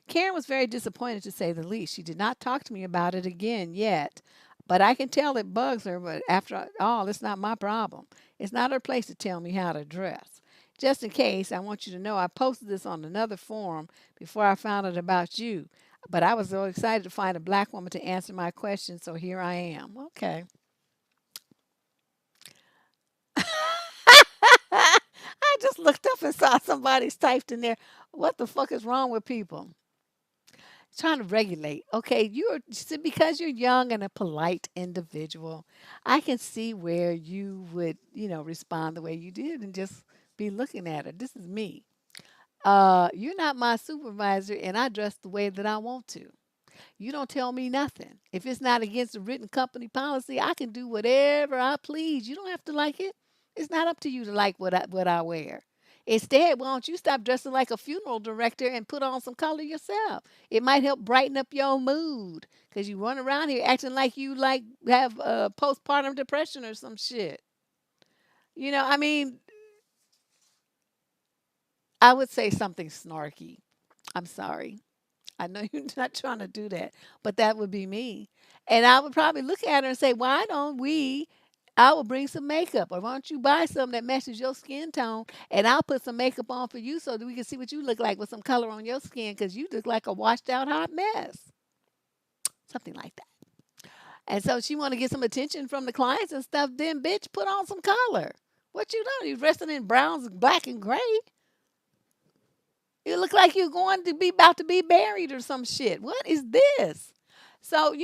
Karen was very disappointed to say the least. She did not talk to me about it again yet. But I can tell it bugs her, but after all, it's not my problem. It's not her place to tell me how to dress. Just in case, I want you to know I posted this on another forum before I found out about you. But I was so excited to find a black woman to answer my question, so here I am. Okay. I just looked up and saw somebody's typed in there. What the fuck is wrong with people? Trying to regulate. Okay, because you're young and a polite individual, I can see where you would, respond the way you did and just be looking at her. This is me. You're not my supervisor, and I dress the way that I want to. You don't tell me nothing. If it's not against the written company policy, I can do whatever I please. You don't have to like it. It's not up to you to like what I wear. Instead, why don't you stop dressing like a funeral director and put on some color yourself? It might help brighten up your mood because you run around here acting like you like have postpartum depression or some shit. I mean, I would say something snarky. I'm sorry. I know you're not trying to do that, but that would be me. And I would probably look at her and say, why don't we? I will bring some makeup, or why don't you buy something that matches your skin tone, and I'll put some makeup on for you so that we can see what you look like with some color on your skin, because you look like a washed out hot mess. Something like that. And so she want to get some attention from the clients and stuff. Then, bitch, put on some color. What you doing? You dressing in browns, black, and gray? You look like you're going to be about to be buried or some shit. What is this? So,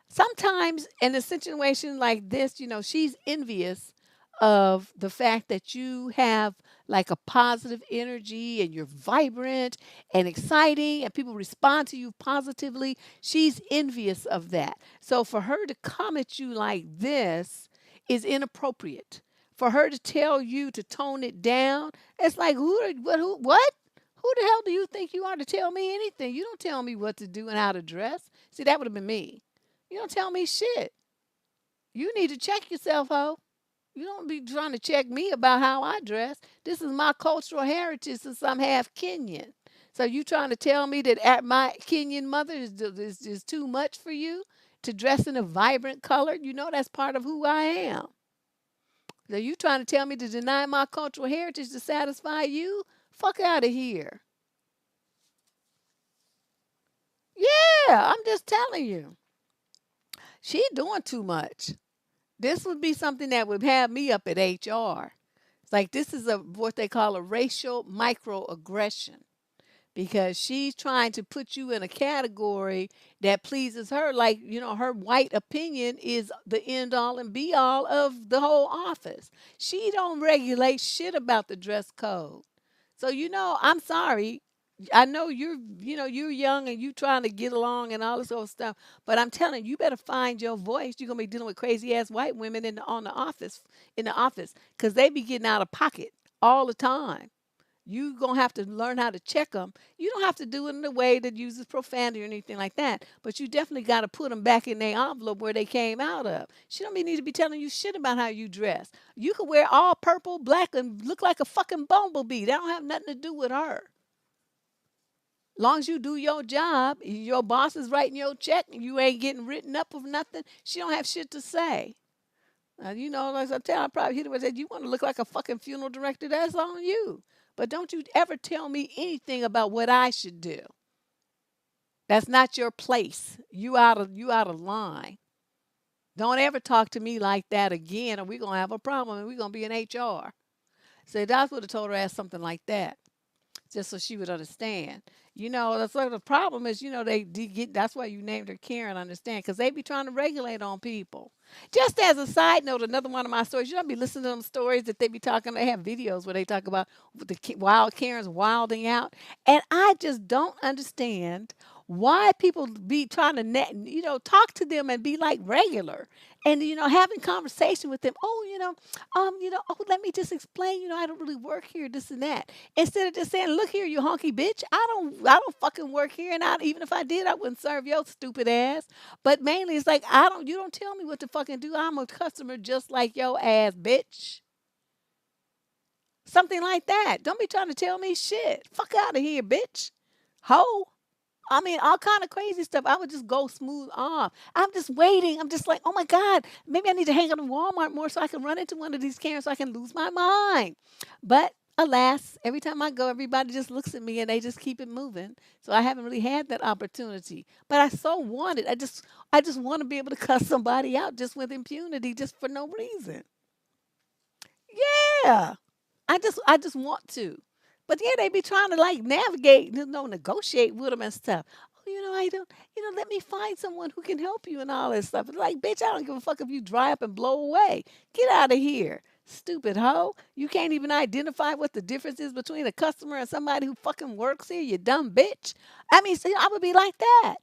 sometimes in a situation like this, she's envious of the fact that you have like a positive energy and you're vibrant and exciting and people respond to you positively. She's envious of that. So for her to come at you like this is inappropriate. For her to tell you to tone it down, it's like what? Who the hell do you think you are to tell me anything? You don't tell me what to do and how to dress. See, that would have been me. You don't tell me shit. You need to check yourself, ho. You don't be trying to check me about how I dress. This is my cultural heritage since I'm half Kenyan. So you trying to tell me that at my Kenyan mother is too much for you to dress in a vibrant color? You know that's part of who I am. So you trying to tell me to deny my cultural heritage to satisfy you? Fuck out of here. Yeah, I'm just telling you. She doing too much. This would be something that would have me up at HR. It's like this is a what they call a racial microaggression because she's trying to put you in a category that pleases her. Like, her white opinion is the end all and be all of the whole office. She don't regulate shit about the dress code. So, I'm sorry. I know you're young and you trying to get along and all this old stuff, but I'm telling you, you better find your voice. You're gonna be dealing with crazy ass white women in the office, because they be getting out of pocket all the time. You gonna have to learn how to check them. You don't have to do it in a way that uses profanity or anything like that, but you definitely got to put them back in their envelope where they came out of. She don't need to be telling you shit about how you dress. You could wear all purple, black, and look like a fucking bumblebee. That don't have nothing to do with her. Long as you do your job, your boss is writing your check, and you ain't getting written up of nothing, she don't have shit to say. As I tell, I probably hit her and said, you want to look like a fucking funeral director, that's on you. But don't you ever tell me anything about what I should do. That's not your place. You out of line. Don't ever talk to me like that again, or we're gonna have a problem and we're gonna be in HR. So that's would have told her ass something like that, just so she would understand. That's like the problem is, they did get. That's why you named her Karen. Understand? Because they be trying to regulate on people. Just as a side note, another one of my stories. Be listening to them stories that they be talking. They have videos where they talk about the wild Karens wilding out, and I just don't understand why people be trying to talk to them and be like regular, and having conversation with them. Oh, let me just explain. I don't really work here, this and that. Instead of just saying, "Look here, you honky bitch. I don't fucking work here, and even if I did, I wouldn't serve your stupid ass." But mainly, it's like you don't tell me what to fucking do. I'm a customer just like your ass, bitch. Something like that. Don't be trying to tell me shit. Fuck out of here, bitch. Ho. I mean, all kind of crazy stuff. I would just go smooth off. I'm just waiting. I'm just like, oh my God, maybe I need to hang out in Walmart more so I can run into one of these Karens so I can lose my mind. But alas, every time I go, everybody just looks at me and they just keep it moving. So I haven't really had that opportunity. But I so want it. I just want to be able to cuss somebody out just with impunity, just for no reason. Yeah. I just want to. But yeah, they be trying to like navigate, negotiate with them and stuff. Oh, I don't, let me find someone who can help you and all that stuff. It's like, bitch, I don't give a fuck if you dry up and blow away. Get out of here. Stupid hoe. You can't even identify what the difference is between a customer and somebody who fucking works here, you dumb bitch. I mean, see, I would be like that.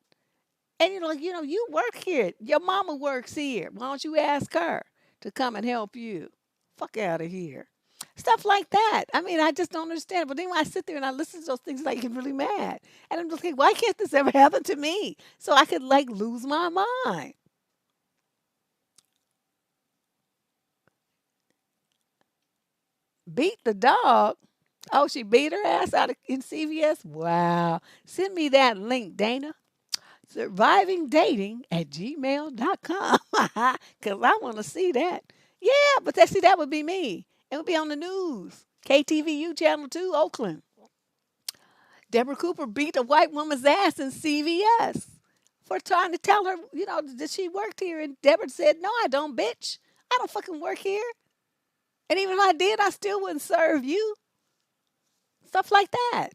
And you work here. Your mama works here. Why don't you ask her to come and help you? Fuck out of here. Stuff like that. I mean, I just don't understand. But then when I sit there and I listen to those things, like, I get really mad. And I'm just like, why can't this ever happen to me? So I could like lose my mind. Beat the dog. Oh, she beat her ass out in CVS. Wow. Send me that link, Dana. Survivingdating@gmail.com. Because I want to see that. Yeah, but that would be me. It would be on the news. KTVU Channel 2, Oakland. Deborah Cooper beat a white woman's ass in CVS. for trying to tell her, that she worked here. And Deborah said, "No, I don't, bitch. I don't fucking work here. And even if I did, I still wouldn't serve you." Stuff like that.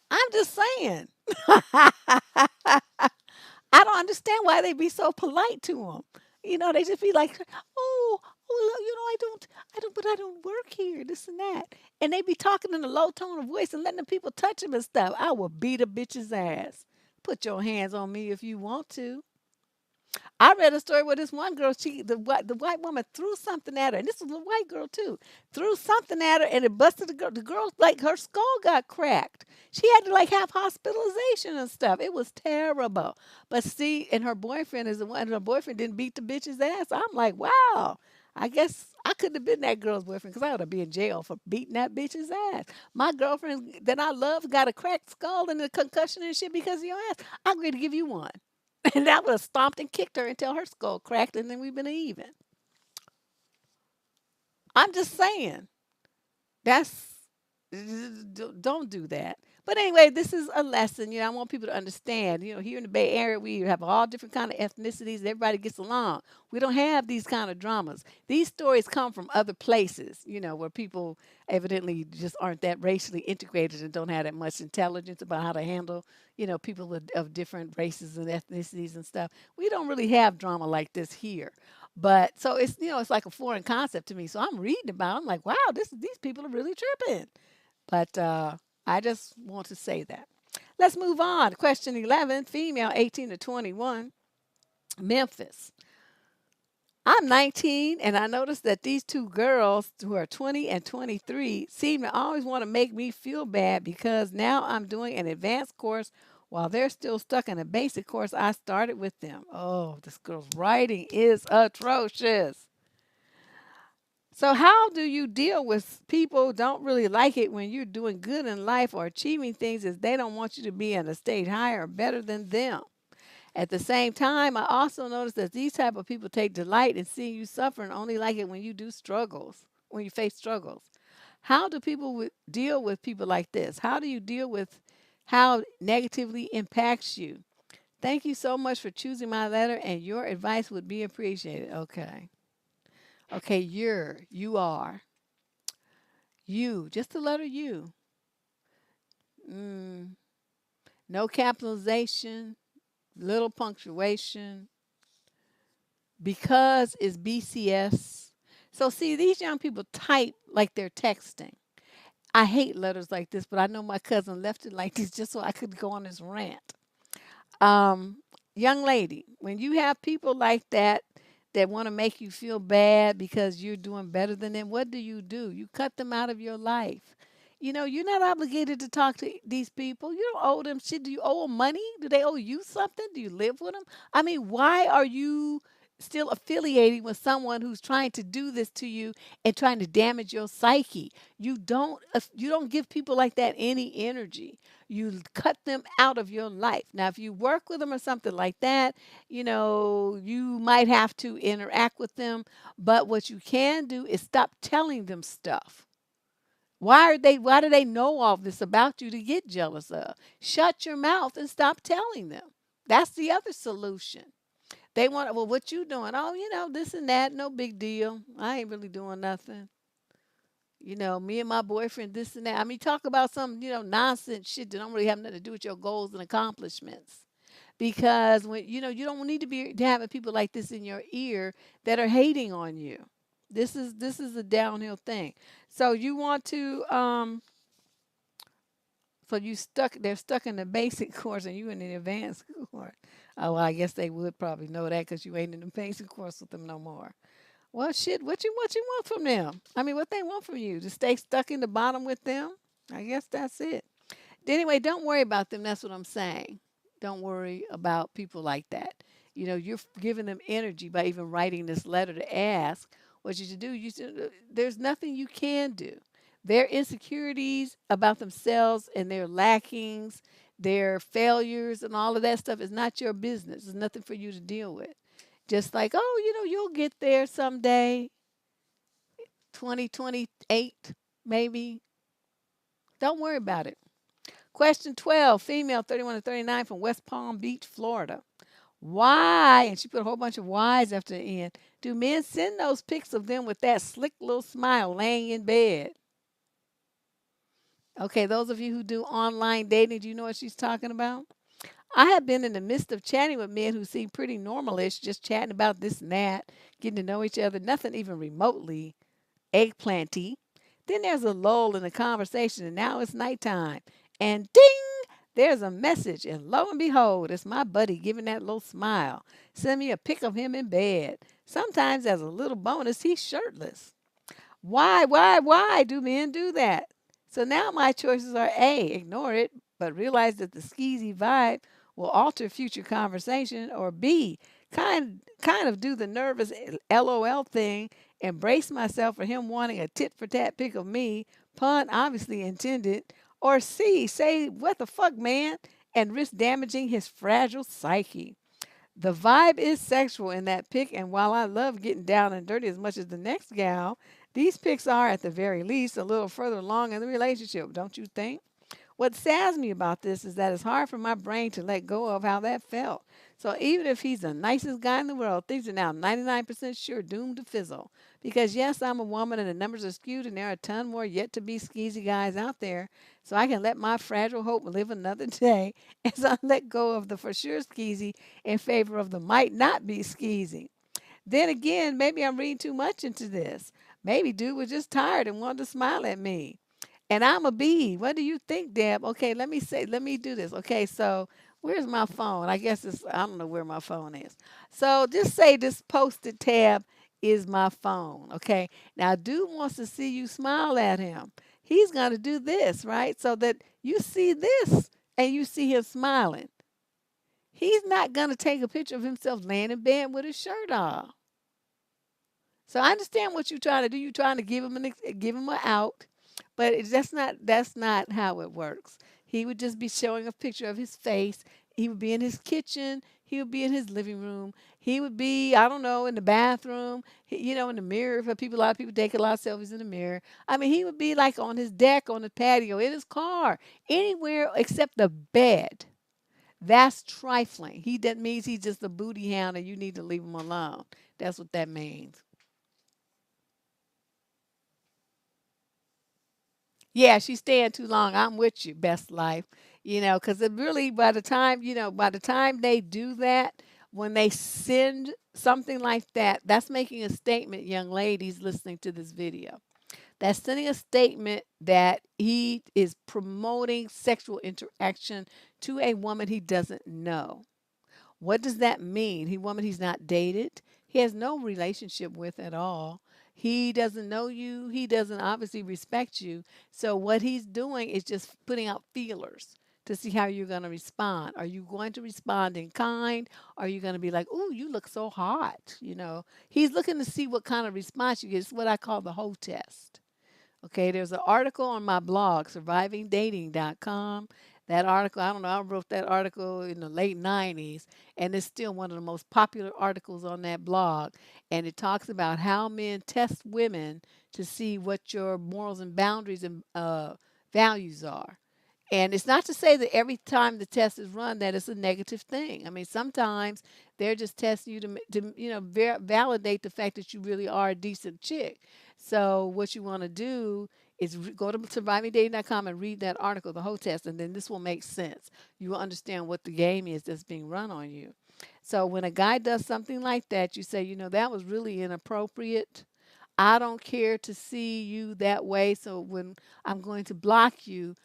I'm just saying. I don't understand why they be so polite to them. They just be like, "Oh, look, but I don't work here, this and that." And they be talking in a low tone of voice and letting the people touch them and stuff. I will beat a bitch's ass. Put your hands on me if you want to. I read a story where this one girl, the white woman threw something at her, and this was a white girl too. Threw something at her, and it busted the girl. The girl, like, her skull got cracked. She had to like have hospitalization and stuff. It was terrible. But see, and her boyfriend is the one. And her boyfriend didn't beat the bitch's ass. I'm like, wow. I guess I couldn't have been that girl's boyfriend because I would have been in jail for beating that bitch's ass. My girlfriend that I love got a cracked skull and a concussion and shit because of your ass. I'm going to give you one. And I would have stomped and kicked her until her skull cracked, and then we've been even. I'm just saying. That's don't do that. But anyway, this is a lesson. I want people to understand. Here in the Bay Area, we have all different kind of ethnicities. Everybody gets along. We don't have these kind of dramas. These stories come from other places. Where people evidently just aren't that racially integrated and don't have that much intelligence about how to handle, people of different races and ethnicities and stuff. We don't really have drama like this here. But so it's like a foreign concept to me. So I'm reading about it. I'm like, wow, these people are really tripping. But I just want to say that. Let's move on. Question 11, female 18 to 21, Memphis. I'm 19, and I noticed that these two girls who are 20 and 23 seem to always want to make me feel bad because now I'm doing an advanced course while they're still stuck in a basic course I started with them. Oh, this girl's writing is atrocious. So, how do you deal with people who don't really like it when you're doing good in life or achieving things as they don't want you to be in a stage higher or better than them? At the same time, I also notice that these type of people take delight in seeing you suffer and only like it when you face struggles. How do people deal with people like this? How do you deal with how it negatively impacts you? Thank you so much for choosing my letter, and your advice would be appreciated. Okay. Okay, you are. You, just the letter U. Mm, no capitalization, little punctuation. Because is BCS. So, see, these young people type like they're texting. I hate letters like this, but I know my cousin left it like this just so I could go on this rant. Um, Young lady, when you have people like that want to make you feel bad because you're doing better than them, what do? You cut them out of your life. You're not obligated to talk to these people. You don't owe them shit. Do you owe them money? Do they owe you something? Do you live with them? I mean, why are you still affiliating with someone who's trying to do this to you and trying to damage your psyche? You don't give people like that any energy. You cut them out of your life. Now, if you work with them or something like that, you might have to interact with them. But what you can do is stop telling them stuff. Why do they know all this about you to get jealous of? Shut your mouth and stop telling them. That's the other solution. They want, well, what you doing? Oh, this and that, no big deal. I ain't really doing nothing. Me and my boyfriend, this and that. I mean, talk about some, nonsense shit that don't really have nothing to do with your goals and accomplishments. Because when you don't need to be having people like this in your ear that are hating on you. This is a downhill thing. So you want to so they're stuck in the basic course and you in the advanced course. Oh, well, I guess they would probably know that because you ain't in the basic course with them no more. Well, shit, what you want from them? I mean, what they want from you? To stay stuck in the bottom with them? I guess that's it. Anyway, don't worry about them. That's what I'm saying. Don't worry about people like that. You're giving them energy by even writing this letter to ask what you should do. There's nothing you can do. Their insecurities about themselves and their lackings, their failures, and all of that stuff is not your business. It's nothing for you to deal with. Just like, oh, you'll get there someday, 2028, maybe. Don't worry about it. Question 12, female 31 to 39 from West Palm Beach, Florida. Why, and she put a whole bunch of whys after the end, do men send those pics of them with that slick little smile laying in bed? Okay, those of you who do online dating, do you know what she's talking about? I have been in the midst of chatting with men who seem pretty normalish, just chatting about this and that, getting to know each other, nothing even remotely eggplanty. Then there's a lull in the conversation, and now it's nighttime. And ding, there's a message, and lo and behold, it's my buddy giving that little smile. Send me a pic of him in bed. Sometimes, as a little bonus, he's shirtless. Why do men do that? So now my choices are A, ignore it, but realize that the skeezy vibe will alter future conversation, or B, kind of do the nervous LOL thing, embrace myself for him wanting a tit for tat pic of me, pun obviously intended, or C, say what the fuck man and risk damaging his fragile psyche. The vibe is sexual in that pic, and while I love getting down and dirty as much as the next gal, these pics are, at the very least, a little further along in the relationship, don't you think? What saddens me about this is that it's hard for my brain to let go of how that felt. So even if he's the nicest guy in the world, things are now 99% sure doomed to fizzle. Because yes, I'm a woman and the numbers are skewed and there are a ton more yet to be skeezy guys out there. So I can let my fragile hope live another day as I let go of the for sure skeezy in favor of the might not be skeezy. Then again, maybe I'm reading too much into this. Maybe dude was just tired and wanted to smile at me. And I'm a bee. What do you think, Deb? Okay, let me do this. Okay, so where's my phone? I guess it's, I don't know where my phone is. So just say this posted tab is my phone. Okay, now dude wants to see you smile at him. He's going to do this, right? So that you see this and you see him smiling. He's not going to take a picture of himself laying in bed with his shirt off. So I understand what you're trying to do. You're trying to give him an out, but that's not how it works. He would just be showing a picture of his face. He would be in his kitchen. He would be in his living room. He would be, I don't know, in the bathroom. In the mirror. For people, a lot of people take a lot of selfies in the mirror. I mean, he would be like on his deck, on the patio, in his car, anywhere except the bed. That's trifling. That means he's just a booty hound, and you need to leave him alone. That's what that means. Yeah, she's staying too long. I'm with you, best life. Because it really, by the time they do that, when they send something like that, that's making a statement, young ladies listening to this video. That's sending a statement that he is promoting sexual interaction to a woman he doesn't know. What does that mean? Woman he's not dated. He has no relationship with at all. He doesn't know you. He doesn't obviously respect you. So what he's doing is just putting out feelers to see how you're going to respond. Are you going to respond in kind? Are you going to be like, "Ooh, you look so hot?" He's looking to see what kind of response you get. It's what I call the hoe test. Okay, there's an article on my blog, survivingdating.com. That article, I don't know, I wrote that article in the late 90s, and it's still one of the most popular articles on that blog. And it talks about how men test women to see what your morals and boundaries and values are. And it's not to say that every time the test is run that it's a negative thing. I mean, sometimes they're just testing you to validate the fact that you really are a decent chick. So what you want to do is go to survivingdating.com and read that article, the whole test, and then this will make sense. You will understand what the game is that's being run on you. So when a guy does something like that, you say, that was really inappropriate. I don't care to see you that way. So when I'm going to block you,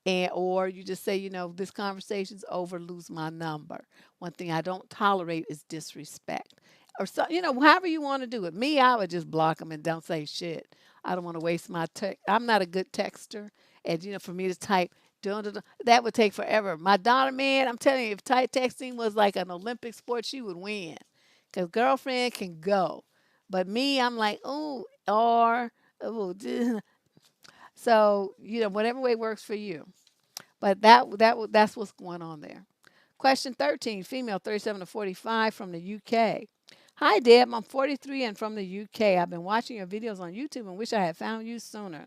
or you just say, this conversation's over, lose my number. One thing I don't tolerate is disrespect. Or so, however you want to do it. Me, I would just block them and don't say shit. I don't want to waste my text. I'm not a good texter. And, for me to type, dun, dun, dun, that would take forever. My daughter, man, I'm telling you, if type texting was like an Olympic sport, she would win. Because girlfriend can go. But me, I'm like, oh, or, oh, so, whatever way works for you. But that's what's going on there. Question 13, female 37 to 45 from the UK. Hi, Deb. I'm 43 and from the UK. I've been watching your videos on YouTube and wish I had found you sooner.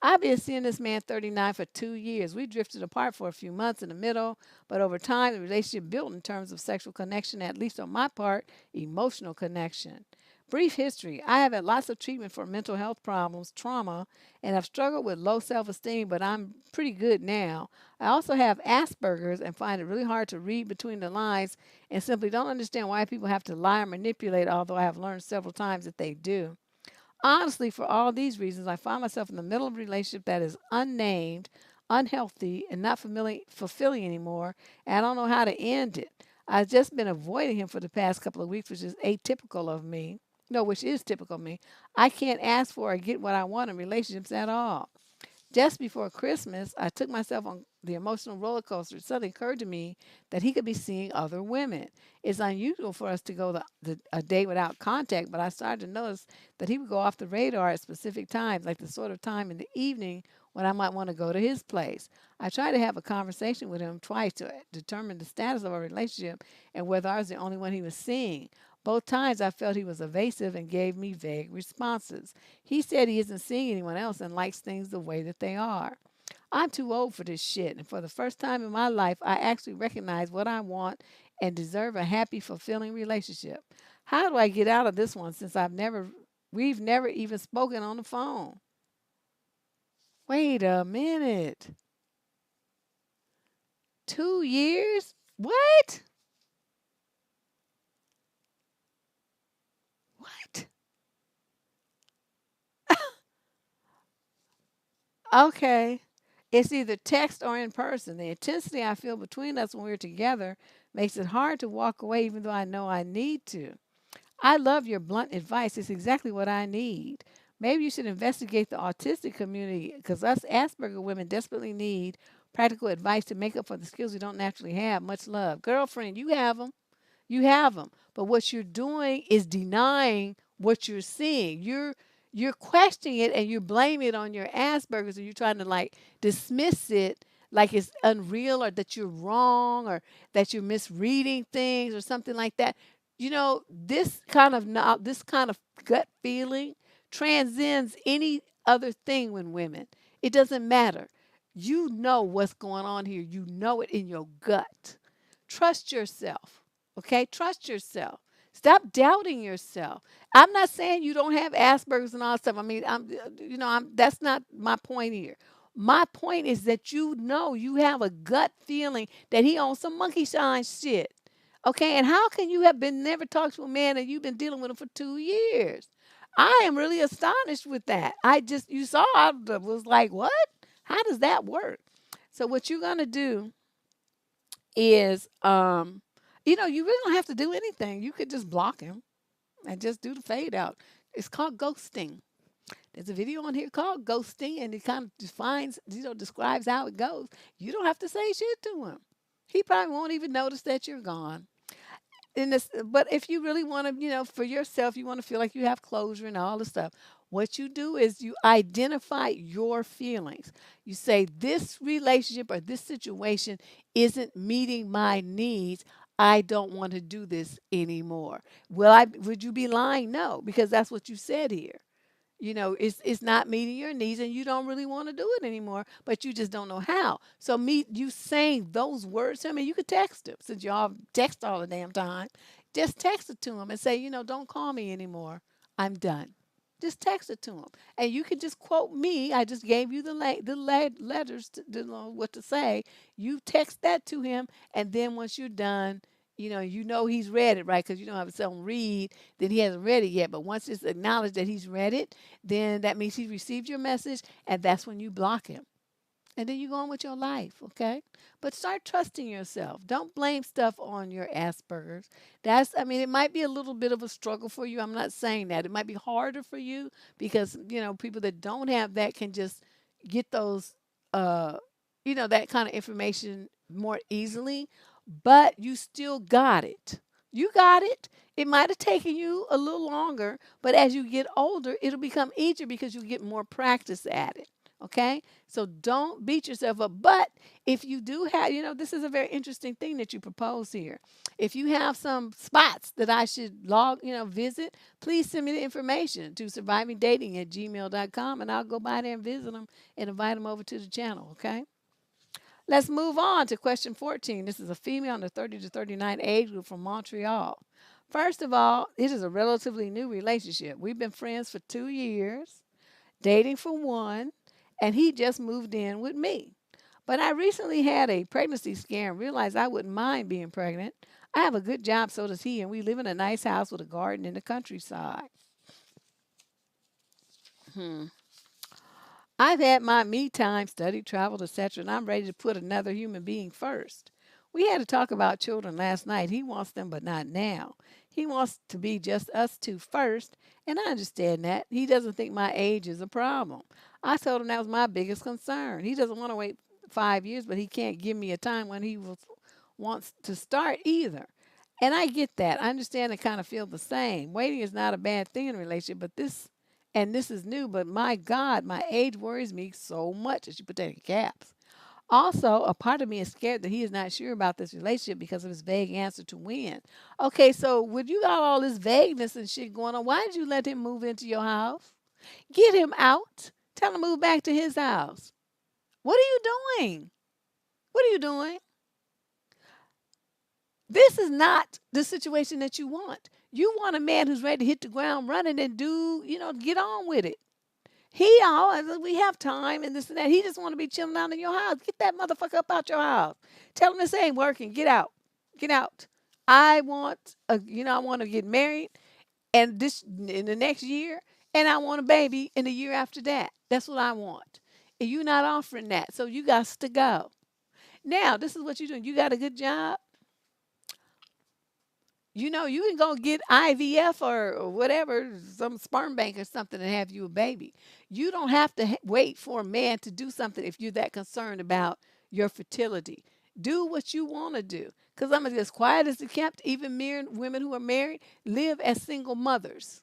I've been seeing this man 39 for 2 years. We drifted apart for a few months in the middle, but over time, the relationship built in terms of sexual connection, at least on my part, emotional connection. Brief history. I have had lots of treatment for mental health problems, trauma, and I've struggled with low self esteem, but I'm pretty good now. I also have Asperger's and find it really hard to read between the lines and simply don't understand why people have to lie or manipulate, although I have learned several times that they do. Honestly, for all these reasons, I find myself in the middle of a relationship that is unnamed, unhealthy, and not fulfilling anymore, and I don't know how to end it. I've just been avoiding him for the past couple of weeks, which is atypical of me. No, which is typical of me. I can't ask for or get what I want in relationships at all. Just before Christmas, I took myself on the emotional roller coaster. It suddenly occurred to me that he could be seeing other women. It's unusual for us to go a day without contact, but I started to notice that he would go off the radar at specific times, like the sort of time in the evening when I might want to go to his place. I tried to have a conversation with him twice to determine the status of our relationship and whether I was the only one he was seeing. Both times I felt he was evasive and gave me vague responses. He said he isn't seeing anyone else and likes things the way that they are. I'm too old for this shit, and for the first time in my life, I actually recognize what I want and deserve a happy, fulfilling relationship. How do I get out of this one since we've never even spoken on the phone? Wait a minute. 2 years? What? What? Okay. It's either text or in person. The intensity I feel between us when we're together makes it hard to walk away, even though I know I need to. I love your blunt advice. It's exactly what I need. Maybe you should investigate the autistic community because us Asperger women desperately need practical advice to make up for the skills we don't naturally have. Much love. Girlfriend, you have them. You have them. But what you're doing is denying what you're seeing. You're questioning it and you're blaming it on your Asperger's and you're trying to like dismiss it like it's unreal or that you're wrong or that you're misreading things or something like that. This kind of gut feeling transcends any other thing when women. It doesn't matter. You know what's going on here. You know it in your gut. Trust yourself. Okay? Trust yourself. Stop doubting yourself. I'm not saying you don't have Asperger's and all that stuff. I mean, that's not my point here. My point is that you know you have a gut feeling that he on some monkey shine shit. Okay, and how can you have been never talked to a man and you've been dealing with him for 2 years? I am really astonished with that. You saw, I was like, what? How does that work? So what you're gonna do is, you really don't have to do anything. You could just block him and just do the fade out. It's called ghosting. There's a video on here called ghosting, and it kind of describes how it goes. You don't have to say shit to him. He probably won't even notice that you're gone. But if you really want to, for yourself, you want to feel like you have closure and all the stuff. What you do is you identify your feelings. You say, this relationship or this situation isn't meeting my needs. I don't want to do this anymore. Would you be lying? No, because that's what you said here. It's not meeting your needs and you don't really want to do it anymore, but you just don't know how. So you saying those words to him, and you could text him since y'all text all the damn time. Just text it to him and say, don't call me anymore. I'm done. Just text it to him, and you can just quote me. I just gave you letters to know what to say. You text that to him, and then once you're done, he's read it, right? Because you don't have someone read, then he hasn't read it yet. But once it's acknowledged that he's read it, then that means he's received your message, and that's when you block him. And then you go on with your life, okay? But start trusting yourself. Don't blame stuff on your Asperger's. It might be a little bit of a struggle for you. I'm not saying that. It might be harder for you because, people that don't have that can just get those, that kind of information more easily. But you still got it. You got it. It might have taken you a little longer, but as you get older, it'll become easier because you get more practice at it. Okay? So don't beat yourself up. But if you do have, this is a very interesting thing that you propose here. If you have some spots that I should visit, please send me the information to survivingdating@gmail.com and I'll go by there and visit them and invite them over to the channel. Okay? Let's move on to question 14. This is a female in the 30 to 39 age group from Montreal. First of all, it is a relatively new relationship. We've been friends for 2 years, dating for one, and he just moved in with me. But I recently had a pregnancy scare and realized I wouldn't mind being pregnant. I have a good job, so does he, and we live in a nice house with a garden in the countryside. Hmm. I've had my me time, studied, traveled, etc., and I'm ready to put another human being first. We had to talk about children last night. He wants them, but not now. He wants to be just us two first, and I understand that. He doesn't think my age is a problem. I told him that was my biggest concern. He doesn't want to wait 5 years, but he can't give me a time when wants to start either. And I get that. I understand and kind of feel the same. Waiting is not a bad thing in a relationship, but this is new, but my God, my age worries me so much. And she put that in caps. Also, a part of me is scared that he is not sure about this relationship because of his vague answer to when. Okay, so when you got all this vagueness and shit going on, why did you let him move into your house? Get him out. Tell him to move back to his house. What are you doing? What are you doing? This is not the situation that you want. You want a man who's ready to hit the ground running and get on with it. We have time and this and that. He just want to be chilling out in your house. Get that motherfucker up out your house. Tell him this ain't working. Get out. Get out. I want to get married and this in the next year, and I want a baby in the year after that. That's what I want. And you're not offering that, so you got to go. Now, this is what you're doing. You got a good job. You can go get IVF or whatever, some sperm bank or something, and have you a baby. You don't have to wait for a man to do something if you're that concerned about your fertility. Do what you want to do. Because I'm as quiet as it kept, even women who are married live as single mothers.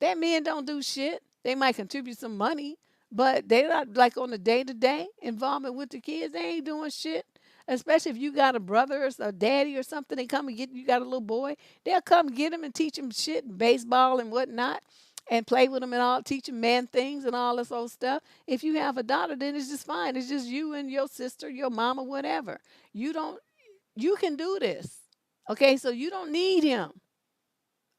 That men don't do shit. They might contribute some money, but they not like on the day to day involvement with the kids. They ain't doing shit. Especially if you got a brother or a daddy or something, they come and get you got a little boy. They'll come get him and teach him shit and baseball and whatnot, and play with him and all, teach him man things and all this old stuff. If you have a daughter, then it's just fine. It's just you and your sister, your mama, whatever. You don't. You can do this. Okay, so you don't need him.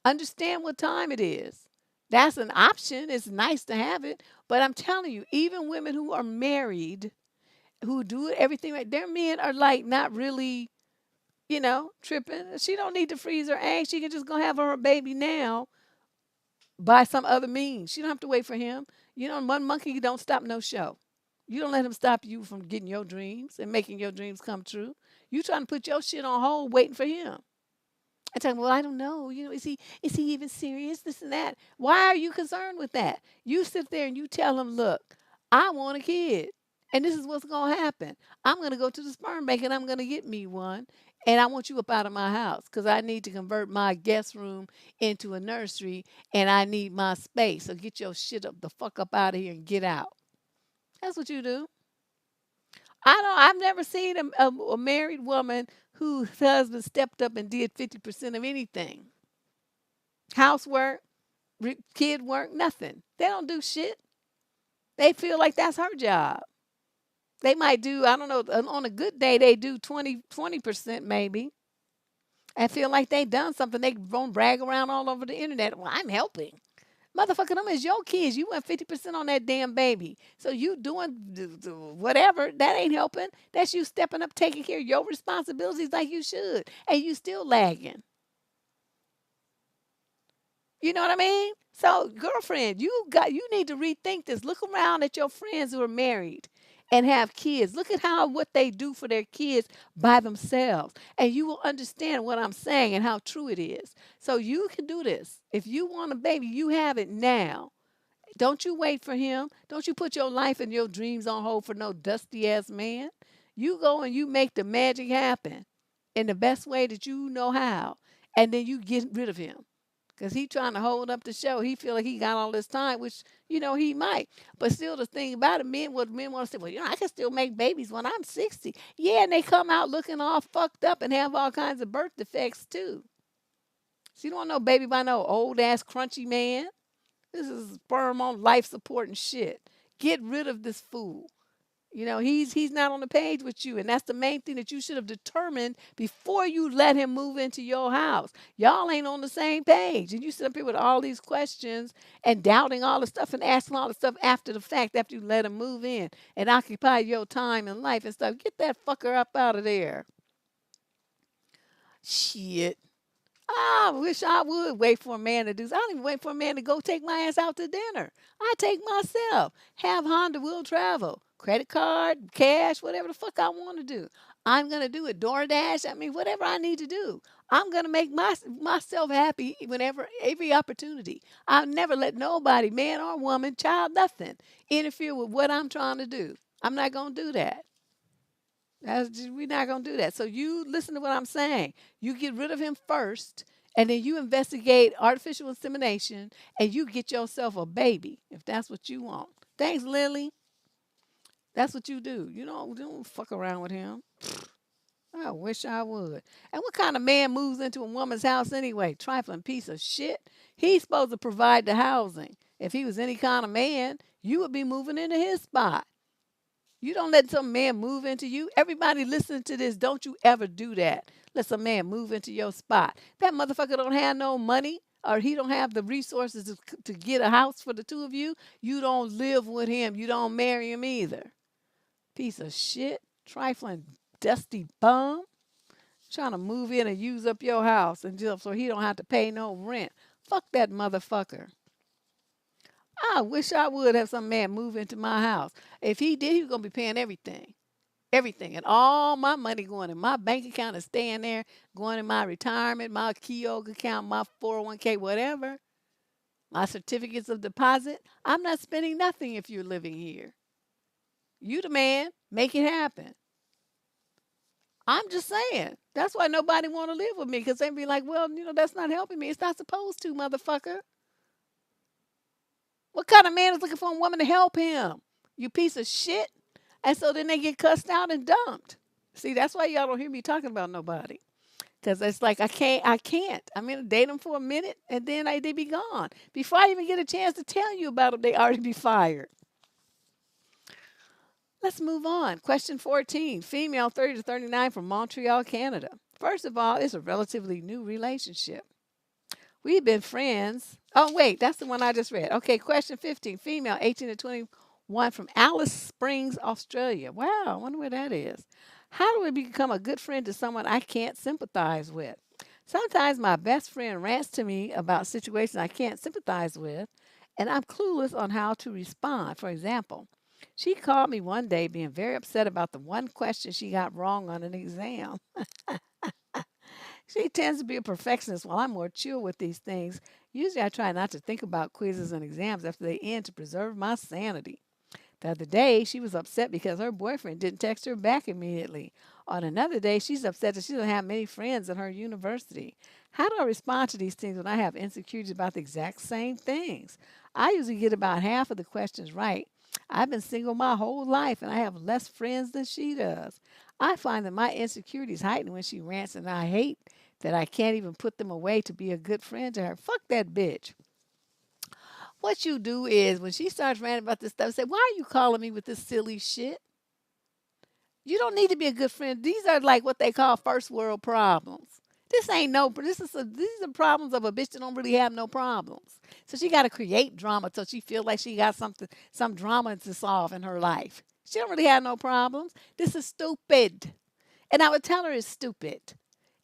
Understand what time it is. That's an option. It's nice to have it. But I'm telling you, even women who are married, who do everything right, their men are like not really, tripping. She don't need to freeze her eggs. She can just go have her baby now by some other means. She don't have to wait for him. One monkey don't stop no show. You don't let him stop you from getting your dreams and making your dreams come true. You trying to put your shit on hold waiting for him. I tell him, well, I don't know. Is he even serious? This and that. Why are you concerned with that? You sit there and you tell him, look, I want a kid. And this is what's gonna happen. I'm gonna go to the sperm bank and I'm gonna get me one. And I want you up out of my house because I need to convert my guest room into a nursery and I need my space. So get your shit up the fuck up out of here and get out. That's what you do. I've never seen a married woman whose husband stepped up and did 50% of anything. Housework, kid work, nothing. They don't do shit. They feel like that's her job. They might do, I don't know, on a good day, they do 20% maybe. And feel like they done something. They won't brag around all over the internet. Well, I'm helping. Motherfucker, them is your kids. You went 50% on that damn baby. So you doing whatever, that ain't helping. That's you stepping up, taking care of your responsibilities like you should. And you still lagging. You know what I mean? So, girlfriend, you need to rethink this. Look around at your friends who are married and have kids. Look at what they do for their kids by themselves. And you will understand what I'm saying and how true it is. So you can do this. If you want a baby, you have it now. Don't you wait for him. Don't you put your life and your dreams on hold for no dusty ass man. You go and you make the magic happen in the best way that you know how. And then you get rid of him. Because he trying to hold up the show. He feel like he got all this time, which, he might. But still, the thing about it, men want to say, well, I can still make babies when I'm 60. Yeah, and they come out looking all fucked up and have all kinds of birth defects, too. So you don't want no baby by no old-ass crunchy man. This is sperm on life support and shit. Get rid of this fool. He's not on the page with you, and that's the main thing that you should have determined before you let him move into your house. Y'all ain't on the same page, and you sit up here with all these questions and doubting all the stuff and asking all the stuff after the fact, after you let him move in and occupy your time and life and stuff. Get that fucker up out of there. Shit. I wish I would wait for a man to do. I don't even wait for a man to go take my ass out to dinner. I take myself. Have Honda will travel. Credit card, cash, whatever the fuck I want to do. I'm gonna do it. DoorDash. I mean, whatever I need to do. I'm gonna make myself happy whenever every opportunity. I'll never let nobody, man or woman, child, nothing, interfere with what I'm trying to do. I'm not gonna do that. We're not going to do that. So you listen to what I'm saying. You get rid of him first, and then you investigate artificial insemination, and you get yourself a baby, if that's what you want. Thanks, Lily. That's what you do. You don't fuck around with him. I wish I would. And what kind of man moves into a woman's house anyway? Trifling piece of shit. He's supposed to provide the housing. If he was any kind of man, you would be moving into his spot. You don't let some man move into you. Everybody listening to this, don't you ever do that. Let some man move into your spot. That motherfucker don't have no money, or he don't have the resources to get a house for the two of you. You don't live with him. You don't marry him either. Piece of shit. Trifling dusty bum. Trying to move in and use up your house and just so he don't have to pay no rent. Fuck that motherfucker. I wish I would have some man move into my house. If he did, he was going to be paying everything. Everything. And all my money going in my bank account and staying there, going in my retirement, my Keyog account, my 401k, whatever, my certificates of deposit. I'm not spending nothing if you're living here. You the man. Make it happen. I'm just saying. That's why nobody want to live with me, because they be like, well, that's not helping me. It's not supposed to, motherfucker. What kind of man is looking for a woman to help him? You piece of shit. And so then they get cussed out and dumped. See, that's why y'all don't hear me talking about nobody. Because it's like, I can't. I'm going to date them for a minute, and then they be gone. Before I even get a chance to tell you about them, they already be fired. Let's move on. Question 14. Female 30 to 39 from Montreal, Canada. First of all, it's a relatively new relationship. We've been friends. Oh, wait, that's the one I just read. Okay, question 15. Female 18 to 21 from Alice Springs, Australia. Wow, I wonder where that is. How do we become a good friend to someone I can't sympathize with? Sometimes my best friend rants to me about situations I can't sympathize with, and I'm clueless on how to respond. For example, she called me one day being very upset about the one question she got wrong on an exam. She tends to be a perfectionist while I'm more chill with these things. Usually I try not to think about quizzes and exams after they end to preserve my sanity. The other day, she was upset because her boyfriend didn't text her back immediately. On another day, she's upset that she doesn't have many friends at her university. How do I respond to these things when I have insecurities about the exact same things? I usually get about half of the questions right. I've been single my whole life, and I have less friends than she does. I find that my insecurities heighten when she rants, and I hate that I can't even put them away to be a good friend to her. Fuck that bitch. What you do is when she starts ranting about this stuff, say, why are you calling me with this silly shit? You don't need to be a good friend. These are like what they call first world problems. These are problems of a bitch that don't really have no problems. So she got to create drama so she feel like she got some drama to solve in her life. She don't really have no problems. This is stupid. And I would tell her it's stupid.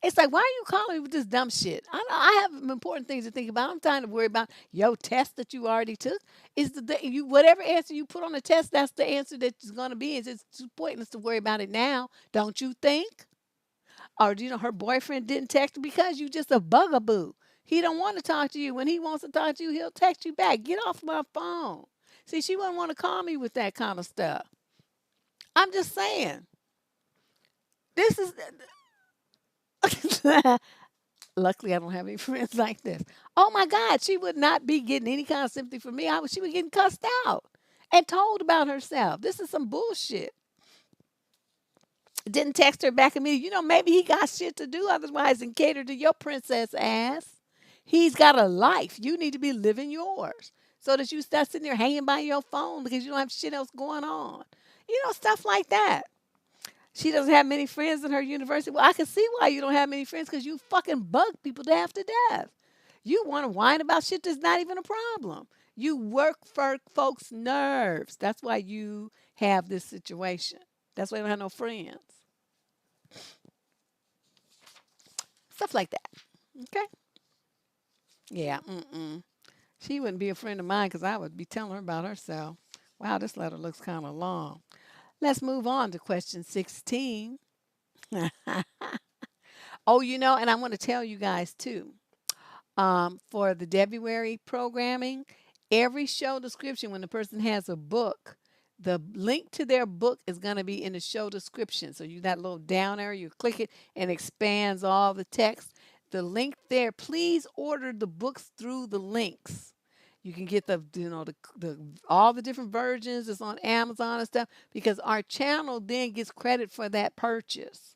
It's like, why are you calling me with this dumb shit? I have important things to think about. I'm trying to worry about your test that you already took. Whatever answer you put on the test, that's the answer that it's going to be. It's pointless to worry about it now, don't you think? Or her boyfriend didn't text her because you just a bugaboo. He don't want to talk to you. When he wants to talk to you, he'll text you back. Get off my phone. See, she wouldn't want to call me with that kind of stuff. I'm just saying. This is Luckily, I don't have any friends like this. Oh my God, she would not be getting any kind of sympathy from me. She was getting cussed out and told about herself. This is some bullshit. Didn't text her back immediately. Maybe he got shit to do otherwise than cater to your princess ass. He's got a life. You need to be living yours so that you start sitting there hanging by your phone because you don't have shit else going on. Stuff like that. She doesn't have many friends in her university. Well, I can see why you don't have many friends because you fucking bug people to half to death. You want to whine about shit that's not even a problem. You work for folks' nerves. That's why you have this situation. That's why you don't have no friends. Stuff like that. Okay? Yeah. She wouldn't be a friend of mine because I would be telling her about herself. Wow, this letter looks kind of long. Let's move on to question 16. Oh, and I want to tell you guys too. For the February programming, every show description, when the person has a book, the link to their book is going to be in the show description. So you that little down arrow, you click it and expands all the text. The link there, please order the books through the links. You can get the all the different versions. It's on Amazon and stuff because our channel then gets credit for that purchase.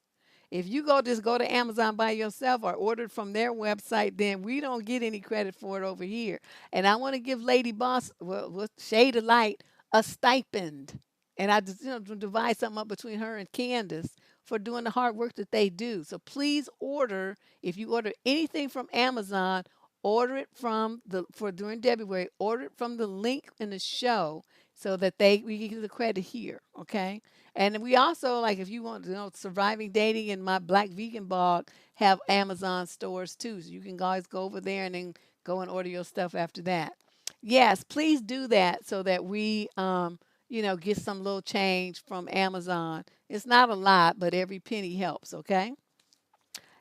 If you just go to Amazon by yourself or order it from their website, then we don't get any credit for it over here. And I want to give Lady Boss, with Shade of Light, a stipend. And I just, divide something up between her and Candace for doing the hard work that they do. So please order, if you order anything from Amazon, order it for during February, order it from the link in the show so that we can get the credit here. Okay. And we also, like, if you want to know, Surviving Dating and my Black Vegan blog have Amazon stores too. So you can always go over there and then go and order your stuff after that. Yes, please do that so that we, get some little change from Amazon. It's not a lot, but every penny helps, okay?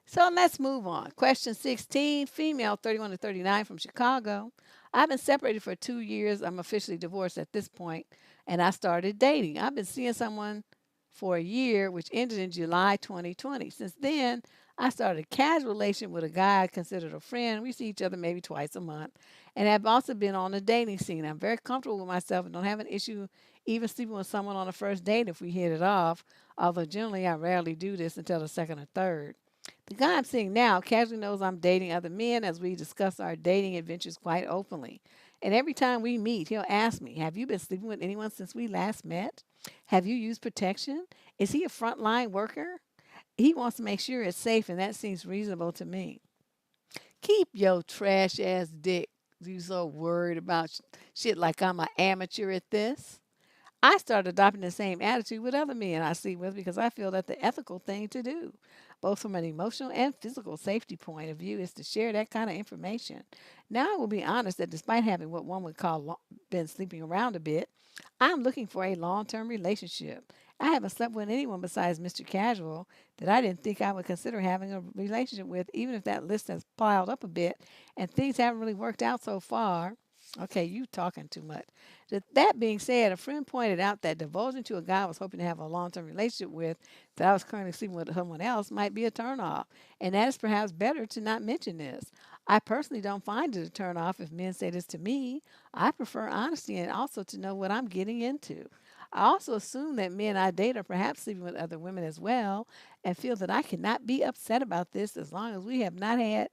So let's move on. Question 16, female 31 to 39 from Chicago. I've been separated for 2 years. I'm officially divorced at this point, and I started dating. I've been seeing someone for a year, which ended in July 2020. Since then, I started a casual relationship with a guy I considered a friend. We see each other maybe twice a month, and have also been on the dating scene. I'm very comfortable with myself and don't have an issue even sleeping with someone on a first date if we hit it off, although generally I rarely do this until the second or third. The guy I'm seeing now casually knows I'm dating other men as we discuss our dating adventures quite openly. And every time we meet, he'll ask me, have you been sleeping with anyone since we last met? Have you used protection? Is he a frontline worker? He wants to make sure it's safe, and that seems reasonable to me. Keep your trash ass dick. You so worried about shit like I'm an amateur at this. I started adopting the same attitude with other men I sleep with because I feel that the ethical thing to do, both from an emotional and physical safety point of view, is to share that kind of information. Now, I will be honest that despite having what one would call been sleeping around a bit, I'm looking for a long term relationship. I haven't slept with anyone besides Mr. Casual that I didn't think I would consider having a relationship with, even if that list has piled up a bit and things haven't really worked out so far. Okay, you talking too much. That being said, a friend pointed out that divulging to a guy I was hoping to have a long-term relationship with that I was currently sleeping with someone else might be a turnoff, and that it's perhaps better to not mention this. I personally don't find it a turnoff if men say this to me. I prefer honesty and also to know what I'm getting into. I also assume that men I date are perhaps sleeping with other women as well and feel that I cannot be upset about this as long as we have not had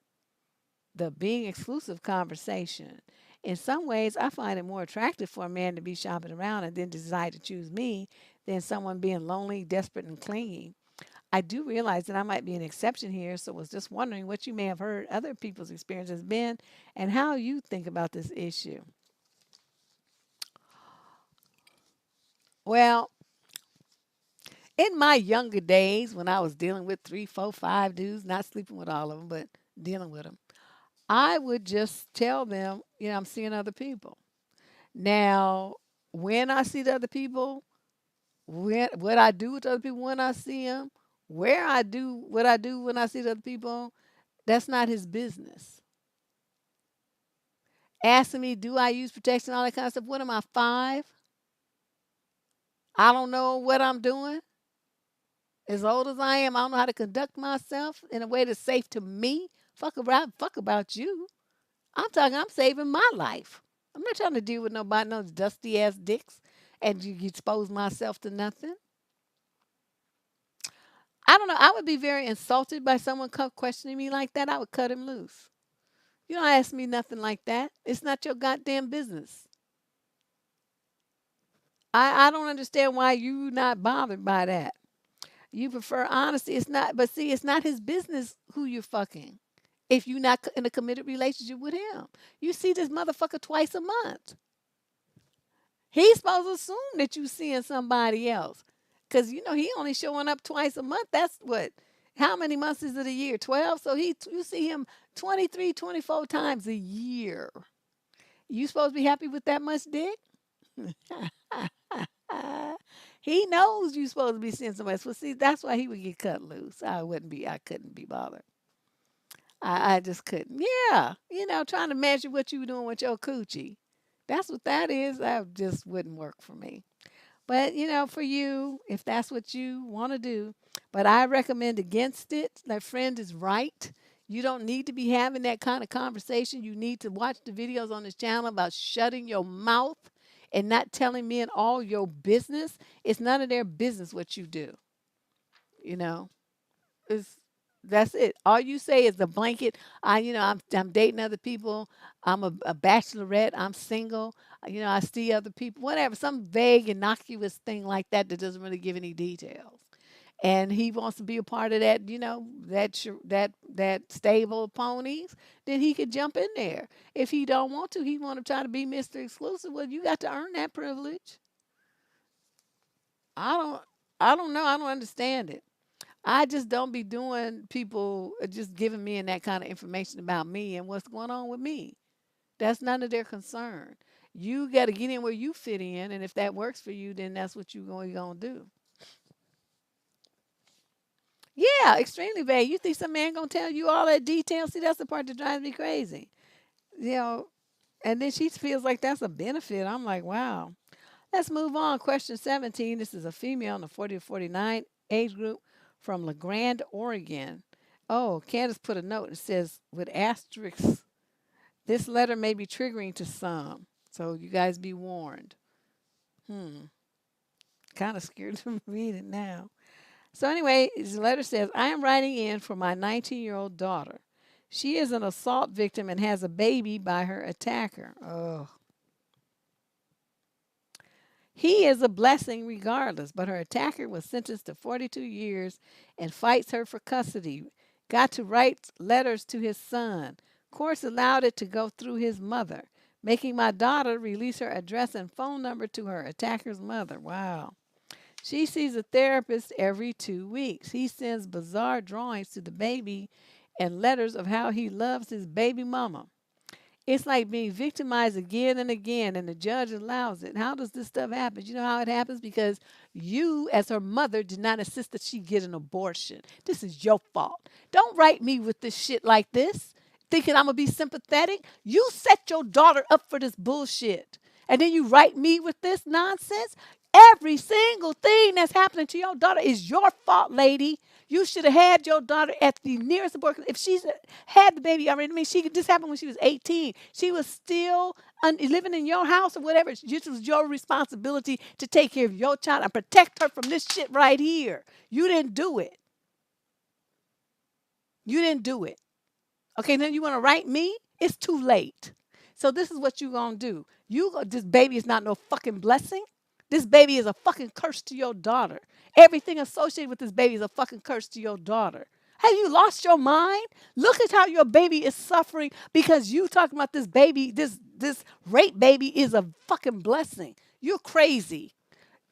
the being exclusive conversation. In some ways, I find it more attractive for a man to be shopping around and then decide to choose me than someone being lonely, desperate, and clingy. I do realize that I might be an exception here, so was just wondering what you may have heard other people's experience has been and how you think about this issue. Well, in my younger days, when I was dealing with three, four, five dudes, not sleeping with all of them, but dealing with them, I would just tell them, I'm seeing other people. Now, when I see the other people, what I do with other people when I see them, where I do what I do when I see the other people, that's not his business. Asking me, do I use protection, all that kind of stuff. What am I, 5? I don't know what I'm doing. As old as I am, I don't know how to conduct myself in a way that's safe to me Fuck about you. I'm talking. I'm saving my life. I'm not trying to deal with nobody, no dusty ass dicks, and you expose myself to nothing. I don't know. I would be very insulted by someone questioning me like that. I would cut him loose. You don't ask me nothing like that. It's not your goddamn business. I don't understand why you not bothered by that. You prefer honesty. It's not, but see, it's not his business who you're fucking. If you're not in a committed relationship with him, you see this motherfucker twice a month. He's supposed to assume that you seeing somebody else, cause he only showing up twice a month. That's what. How many months is it a year? 12. So you see him 23, 24 times a year. You supposed to be happy with that much dick? He knows you supposed to be seeing somebody else. Well, see, that's why he would get cut loose. I wouldn't be. I couldn't be bothered. I just couldn't. Yeah, trying to measure what you were doing with your coochie. That's what that is. That just wouldn't work for me. But for you, if that's what you want to do, but I recommend against it. That friend is right. You don't need to be having that kind of conversation. You need to watch the videos on this channel about shutting your mouth and not telling men all your business. It's none of their business what you do. You know, it's that's it. All you say is the blanket. I'm dating other people. I'm a bachelorette. I'm single. I see other people. Whatever, some vague, innocuous thing like that that doesn't really give any details. And he wants to be a part of that. That stable of ponies. Then he could jump in there. If he don't want to, he want to try to be Mr. Exclusive. Well, you got to earn that privilege. I don't. I don't know. I don't understand it. I just don't be doing people just giving me and that kind of information about me and what's going on with me. That's none of their concern. You got to get in where you fit in, and if that works for you, then that's what you're going to do. Yeah, extremely vague. You think some man gonna tell you all that detail? See, that's the part that drives me crazy. You know, and then she feels like that's a benefit. I'm like, wow. Let's move on. Question 17. This is a female in the 40 to 49 age group from La Grande, Oregon. Oh, Candace put a note. It says, with asterisks, this letter may be triggering to some. So you guys be warned. Hmm. Kind of scared to read it now. So anyway, the letter says, I am writing in for my 19-year-old daughter. She is an assault victim and has a baby by her attacker. Oh. He is a blessing regardless, but her attacker was sentenced to 42 years and fights her for custody. Got to write letters to his son. Courts allowed it to go through his mother, making my daughter release her address and phone number to her attacker's mother. Wow. She sees a therapist every 2 weeks. He sends bizarre drawings to the baby and letters of how he loves his baby mama. It's like being victimized again and again, and the judge allows it. How does this stuff happen? You know how it happens? Because you, as her mother, did not insist that she get an abortion. This is your fault. Don't write me with this shit like this, thinking I'm going to be sympathetic. You set your daughter up for this bullshit. And then you write me with this nonsense. Every single thing that's happening to your daughter is your fault, lady. You should have had your daughter at the nearest abortion. If she's had the baby already, I mean, this happened when she was 18. She was still living in your house or whatever. It was your responsibility to take care of your child and protect her from this shit right here. You didn't do it. You didn't do it. Okay, then you want to write me? It's too late. So this is what you're going to do. This baby is not no fucking blessing. This baby is a fucking curse to your daughter. Everything associated with this baby is a fucking curse to your daughter. Have you lost your mind? Look at how your baby is suffering because you talking about this baby, this rape baby is a fucking blessing. You're crazy.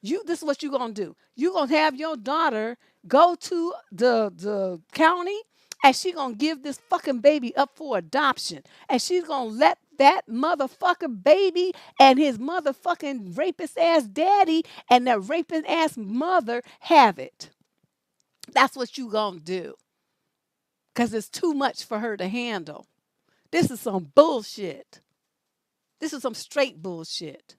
This is what you're gonna do. You're gonna have your daughter go to the county and she's gonna give this fucking baby up for adoption. And she's gonna let that motherfucking baby and his motherfucking rapist ass daddy and that rapist ass mother have it. That's what you gonna do. Cause it's too much for her to handle. This is some bullshit. This is some straight bullshit.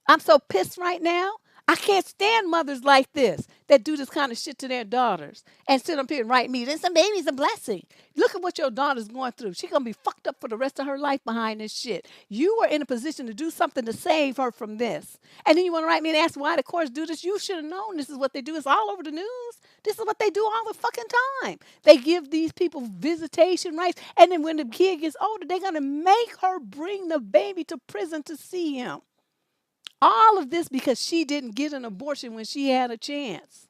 I'm so pissed right now. I can't stand mothers like this that do this kind of shit to their daughters and sit up here and write me. This a baby's a blessing. Look at what your daughter's going through. She's gonna be fucked up for the rest of her life behind this shit. You were in a position to do something to save her from this. And then you want to write me and ask why the courts do this? You should have known this is what they do. It's all over the news. This is what they do all the fucking time. They give these people visitation rights. And then when the kid gets older, they're gonna make her bring the baby to prison to see him. All of this because she didn't get an abortion when she had a chance.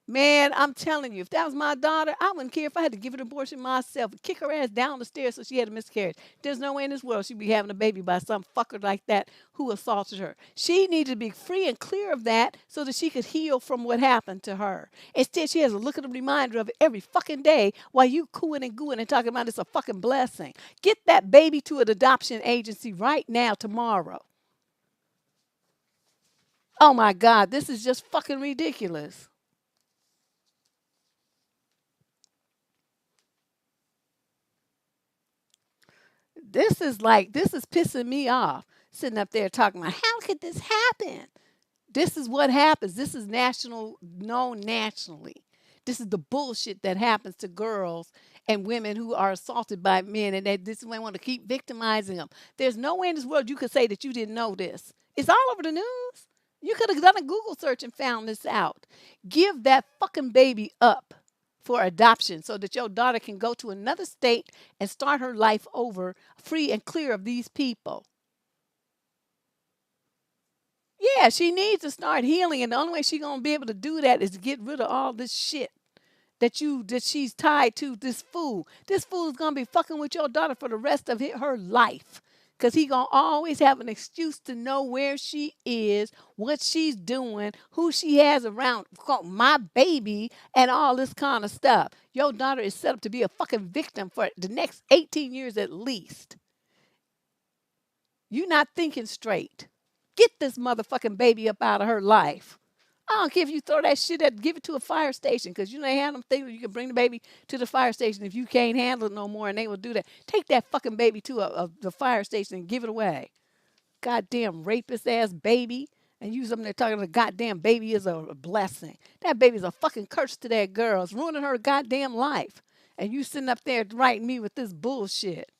Man, I'm telling you, if that was my daughter, I wouldn't care if I had to give an abortion myself and kick her ass down the stairs so she had a miscarriage. There's no way in this world she'd be having a baby by some fucker like that who assaulted her. She needed to be free and clear of that so that she could heal from what happened to her. Instead, she has a look at a reminder of it every fucking day while you cooing and gooing and talking about it's a fucking blessing. Get that baby to an adoption agency right now, tomorrow. Oh my God, this is just fucking ridiculous. This is pissing me off. Sitting up there talking about how could this happen? This is what happens. This is known nationally. This is the bullshit that happens to girls and women who are assaulted by men, and this is why they want to keep victimizing them. There's no way in this world you could say that you didn't know this. It's all over the news. You could have done a Google search and found this out. Give that fucking baby up for adoption so that your daughter can go to another state and start her life over free and clear of these people. Yeah, she needs to start healing, and the only way she's gonna be able to do that is to get rid of all this shit that she's tied to this fool. This fool is gonna be fucking with your daughter for the rest of her life. Cause he gonna always have an excuse to know where she is, what she's doing, who she has around, my baby, and all this kind of stuff. Your daughter is set up to be a fucking victim for the next 18 years at least. You not thinking straight. Get this motherfucking baby up out of her life. I don't care if you throw that shit at, give it to a fire station, because you know they have them things where you can bring the baby to the fire station if you can't handle it no more, and they will do that. Take that fucking baby to the fire station and give it away. Goddamn rapist ass baby. And you something there talking about the goddamn baby is a blessing. That baby's a fucking curse to that girl. It's ruining her goddamn life. And you sitting up there writing me with this bullshit.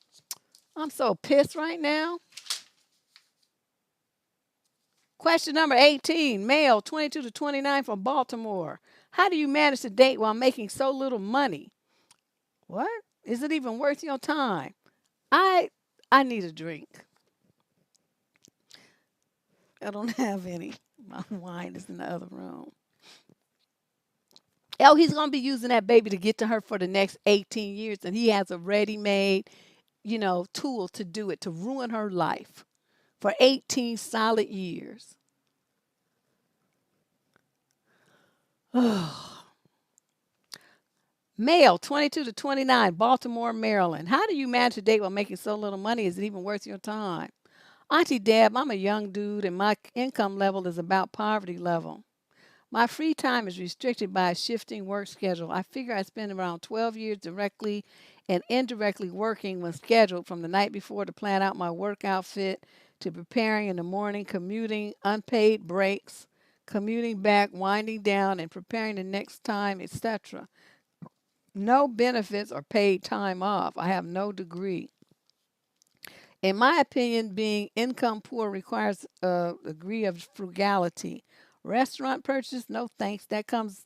I'm so pissed right now. Question number 18, male, 22 to 29 from Baltimore. How do you manage to date while making so little money? What? Is it even worth your time? I I need a drink. I don't have any. My wine is in the other room. Oh, he's going to be using that baby to get to her for the next 18 years, and he has a ready-made, tool to do it, to ruin her life for 18 solid years. Male, 22 to 29, Baltimore, Maryland. How do you manage to date while making so little money? Is it even worth your time? Auntie Deb, I'm a young dude and my income level is about poverty level. My free time is restricted by a shifting work schedule. I figure I spend around 12 years directly and indirectly working when scheduled, from the night before to plan out my work outfit to preparing in the morning, commuting, unpaid breaks, commuting back, winding down, and preparing the next time, etc. No benefits or paid time off. I have no degree. In my opinion, being income poor requires a degree of frugality. Restaurant purchase, no thanks. That costs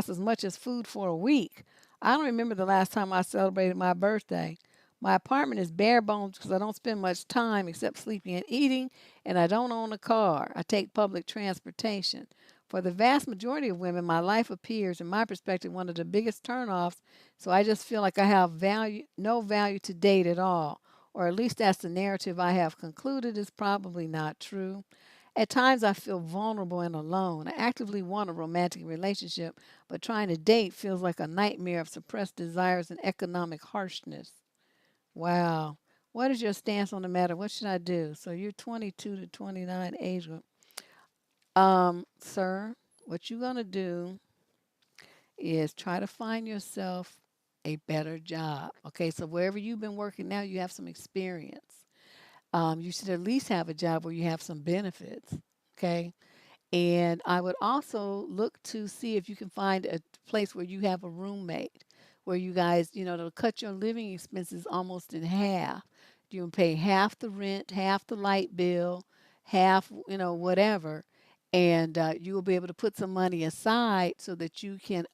as much as food for a week. I don't remember the last time I celebrated my birthday. My apartment is bare bones because I don't spend much time except sleeping and eating, and I don't own a car. I take public transportation. For the vast majority of women, my life appears, in my perspective, one of the biggest turnoffs, so I just feel like I have no value to date at all. Or at least that's the narrative I have concluded is probably not true. At times I feel vulnerable and alone. I actively want a romantic relationship, but trying to date feels like a nightmare of suppressed desires and economic harshness. Wow. What is your stance on the matter? What should I do? So you're 22 to 29 age group. Sir, what you're going to do is try to find yourself a better job. Okay, so wherever you've been working now, you have some experience. You should at least have a job where you have some benefits. Okay. And I would also look to see if you can find a place where you have a roommate, where you guys, to cut your living expenses almost in half. You can pay half the rent, half the light bill, half, whatever. And you will be able to put some money aside so that you can,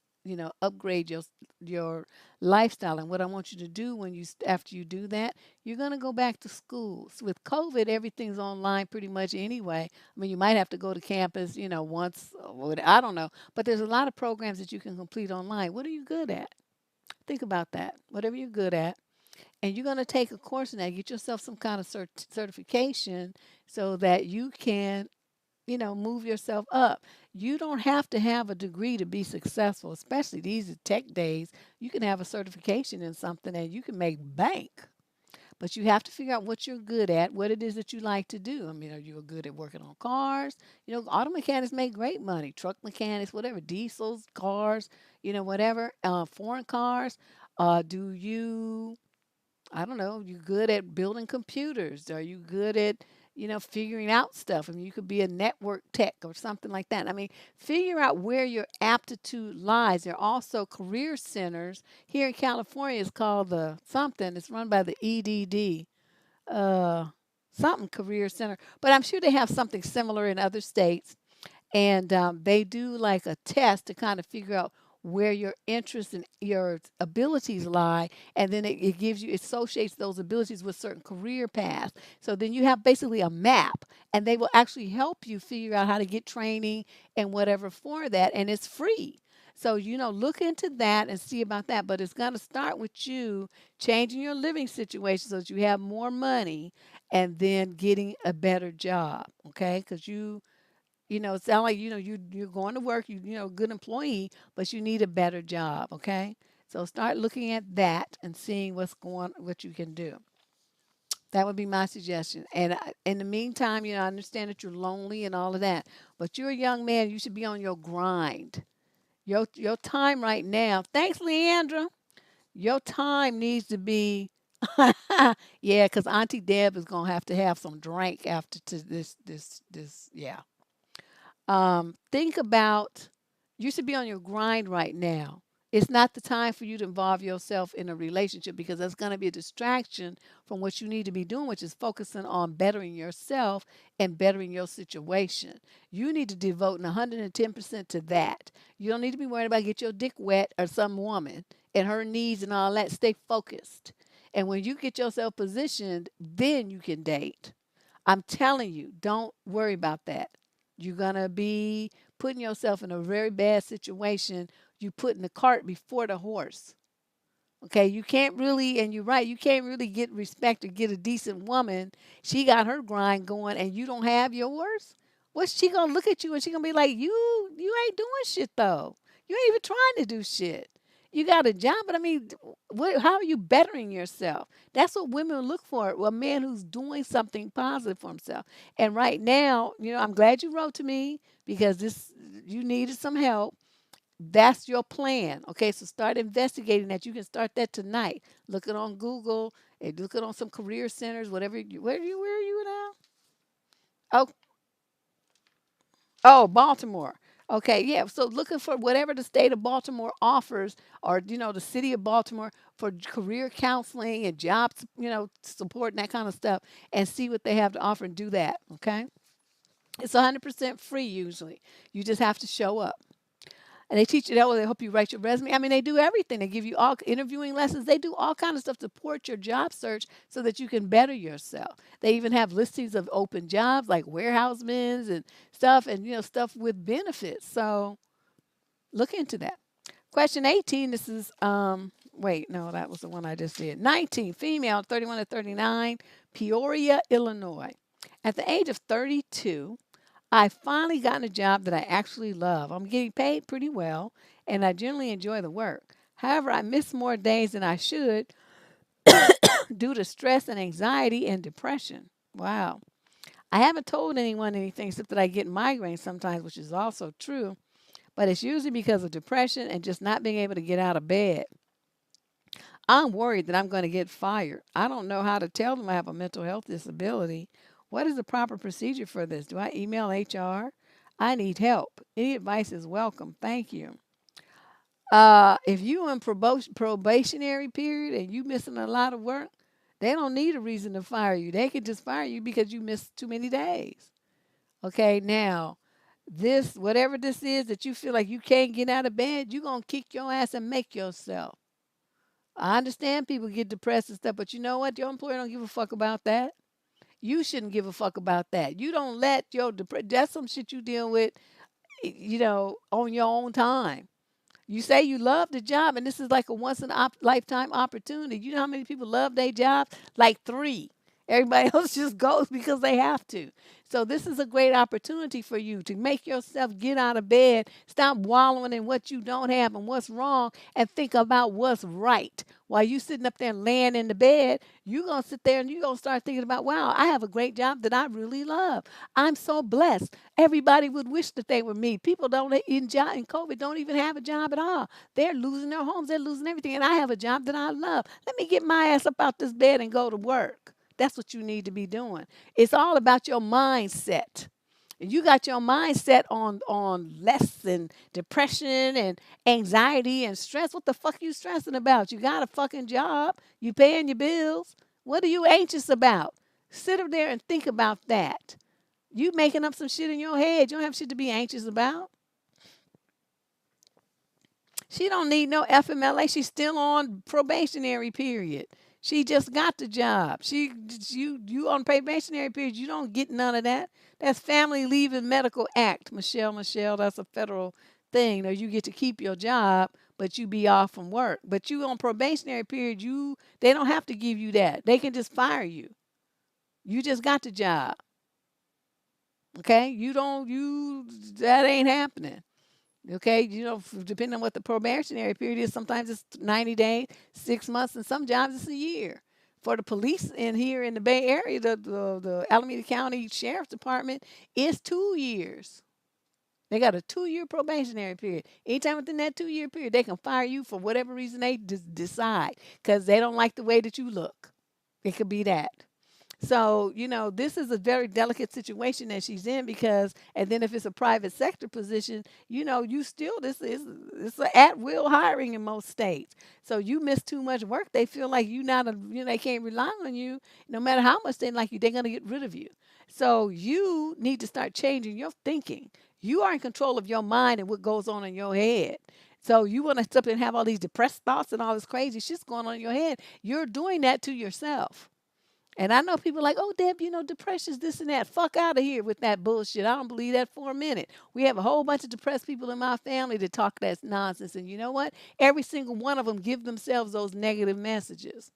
upgrade your lifestyle. And what I want you to do after you do that, you're going to go back to school. So with COVID, everything's online pretty much anyway. I mean, you might have to go to campus, once, I don't know, but there's a lot of programs that you can complete online. What are you good at? Think about that. Whatever you're good at. And you're going to take a course in that, get yourself some kind of certification so that you can, move yourself up. You don't have to have a degree to be successful, especially these tech days. You can have a certification in something and you can make bank. But you have to figure out what you're good at, what it is that you like to do. I mean, are you good at working on cars? Auto mechanics make great money. Truck mechanics, whatever, diesels, cars, whatever, foreign cars. Do you I don't know, you good at building computers? Are you good at, figuring out stuff? I mean, you could be a network tech or something like that. I mean, figure out where your aptitude lies. There are also career centers. Here in California, it's called the something. It's run by the EDD, uh, something career center. But I'm sure they have something similar in other states, and they do like a test to kind of figure out where your interests and your abilities lie, and then it gives you, it associates those abilities with certain career paths. So then you have basically a map, and they will actually help you figure out how to get training and whatever for that, and it's free. So, look into that and see about that. But it's going to start with you changing your living situation so that you have more money and then getting a better job. Okay. Because it sounds like you're going to work, good employee, but you need a better job, okay? So start looking at that and seeing what you can do. That would be my suggestion. And in the meantime, I understand that you're lonely and all of that, but you're a young man. You should be on your grind. Your time right now. Thanks, Leandra. Your time needs to be. Yeah, because Auntie Deb is gonna have some drink after to this. Yeah. Think about, you should be on your grind right now. It's not the time for you to involve yourself in a relationship because that's going to be a distraction from what you need to be doing, which is focusing on bettering yourself and bettering your situation. You need to devote 110% to that. You don't need to be worried about get your dick wet or some woman and her needs and all that. Stay focused. And when you get yourself positioned, then you can date. I'm telling you, don't worry about that. You're going to be putting yourself in a very bad situation. You putting the cart before the horse. Okay, you can't really, and you're right, you can't really get respect or get a decent woman. She got her grind going and you don't have yours. What's she gonna look at you and she gonna be like, you ain't doing shit though. You ain't even trying to do shit. You got a job, but I mean, how are you bettering yourself? That's what women look for. A man who's doing something positive for himself. And right now, I'm glad you wrote to me because you needed some help. That's your plan. Okay, so start investigating that. You can start that tonight. Look it on Google and look it on some career centers, whatever. Where are you now? Oh, oh, Baltimore. Okay, yeah. So looking for whatever the state of Baltimore offers, or the city of Baltimore for career counseling and jobs, support and that kind of stuff, and see what they have to offer and do that. Okay, it's 100% free usually. You just have to show up. And they teach you that way. They help you write your resume. I mean, they do everything. They give you all interviewing lessons. They do all kinds of stuff to support your job search so that you can better yourself. They even have listings of open jobs like warehousemen and stuff, and stuff with benefits. So look into that. Question 18. This is wait, no, that was the one I just did. 19, female, 31 to 39, Peoria, Illinois. At the age of 32, I finally gotten a job that I actually love. I'm getting paid pretty well, and I generally enjoy the work. However, I miss more days than I should due to stress and anxiety and depression. Wow. I haven't told anyone anything except that I get migraines sometimes, which is also true, but it's usually because of depression and just not being able to get out of bed. I'm worried that I'm going to get fired. I don't know how to tell them I have a mental health disability. What is the proper procedure for this? Do I email HR? I need help. Any advice is welcome. Thank you. If you in probationary period and you missing a lot of work, they don't need a reason to fire you. They could just fire you because you missed too many days. Okay, now this whatever this is that you feel like you can't get out of bed, you're gonna kick your ass and make yourself. I understand people get depressed and stuff, but you know what? Your employer don't give a fuck about that. You shouldn't give a fuck about that. You don't let your that's some shit you deal with, on your own time. You say you love the job, and this is like a once in a lifetime opportunity. You know how many people love their jobs? Like three. Everybody else just goes because they have to. So this is a great opportunity for you to make yourself get out of bed, stop wallowing in what you don't have and what's wrong, and think about what's right. While you sitting up there laying in the bed, you're gonna sit there and you're gonna start thinking about, wow, I have a great job that I really love. I'm so blessed. Everybody would wish that they were me. People don't in COVID don't even have a job at all. They're losing their homes, they're losing everything, and I have a job that I love. Let me get my ass up out this bed and go to work. That's what you need to be doing. It's all about your mindset. You got your mindset on less than depression and anxiety and stress. What the fuck you stressing about? You got a fucking job. You paying your bills. What are you anxious about? Sit up there and think about that. You making up some shit in your head. You don't have shit to be anxious about. She don't need no FMLA. She's still on probationary period. She just got the job. You on probationary period. You don't get none of that. That's Family Leave and Medical Act, Michelle. That's a federal thing. Or you get to keep your job, but you be off from work. But you on probationary period. They don't have to give you that. They can just fire you. You just got the job. Okay. That ain't happening. Okay, depending on what the probationary period is, sometimes it's 90 days, 6 months, and some jobs it's a year. For the police in here in the Bay Area, the Alameda County Sheriff's Department is 2 years. They got a 2-year probationary period. Anytime within that 2-year period, they can fire you for whatever reason they decide because they don't like the way that you look. It could be that. So, this is a very delicate situation that she's in because, and then if it's a private sector position, you still, it's an at will hiring in most states. So you miss too much work. They feel like they can't rely on you. No matter how much they like you, they're going to get rid of you. So you need to start changing your thinking. You are in control of your mind and what goes on in your head. So you want to stop and have all these depressed thoughts and all this crazy shit's going on in your head. You're doing that to yourself. And I know people like, oh, Deb, depression's this and that. Fuck out of here with that bullshit. I don't believe that for a minute. We have a whole bunch of depressed people in my family that talk that nonsense. And you know what? Every single one of them give themselves those negative messages.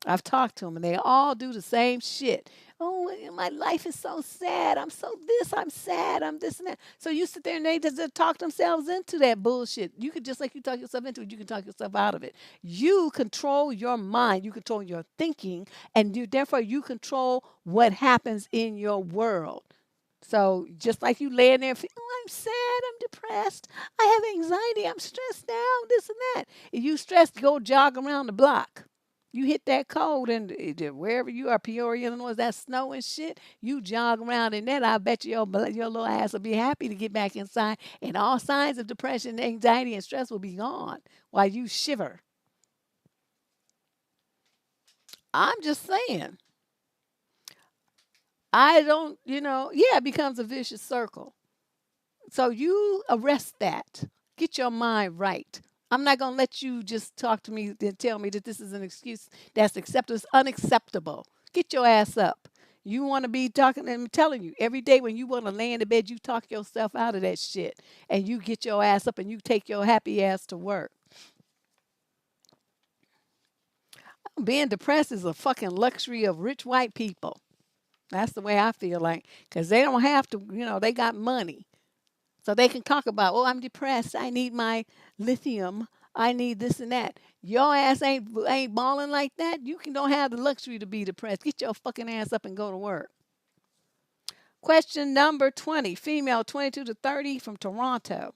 I've talked to them, and they all do the same shit. Oh, my life is so sad. I'm so this. I'm sad. I'm this and that. So you sit there and they just talk themselves into that bullshit. You could just like you talk yourself into it, you can talk yourself out of it. You control your mind. You control your thinking, and therefore you control what happens in your world. So just like you laying there, oh, I'm sad, I'm depressed, I have anxiety, I'm stressed out, this and that. If you stressed, go jog around the block. You hit that cold and wherever you are, Peoria, Illinois, that snow and shit, you jog around in that, I bet you your little ass will be happy to get back inside and all signs of depression, anxiety, and stress will be gone while you shiver. I'm just saying. I don't, yeah, it becomes a vicious circle. So you arrest that. Get your mind right. I'm not going to let you just talk to me and tell me that this is an excuse that's acceptable. It's unacceptable. Get your ass up. You want to be talking, and I'm telling you, every day when you want to lay in the bed, you talk yourself out of that shit. And you get your ass up and you take your happy ass to work. Being depressed is a fucking luxury of rich white people. That's the way I feel like, because they don't have to, they got money. So they can talk about, oh, I'm depressed. I need my lithium. I need this and that. Your ass ain't balling like that. Don't have the luxury to be depressed. Get your fucking ass up and go to work. Question number 20, female 22 to 30 from Toronto.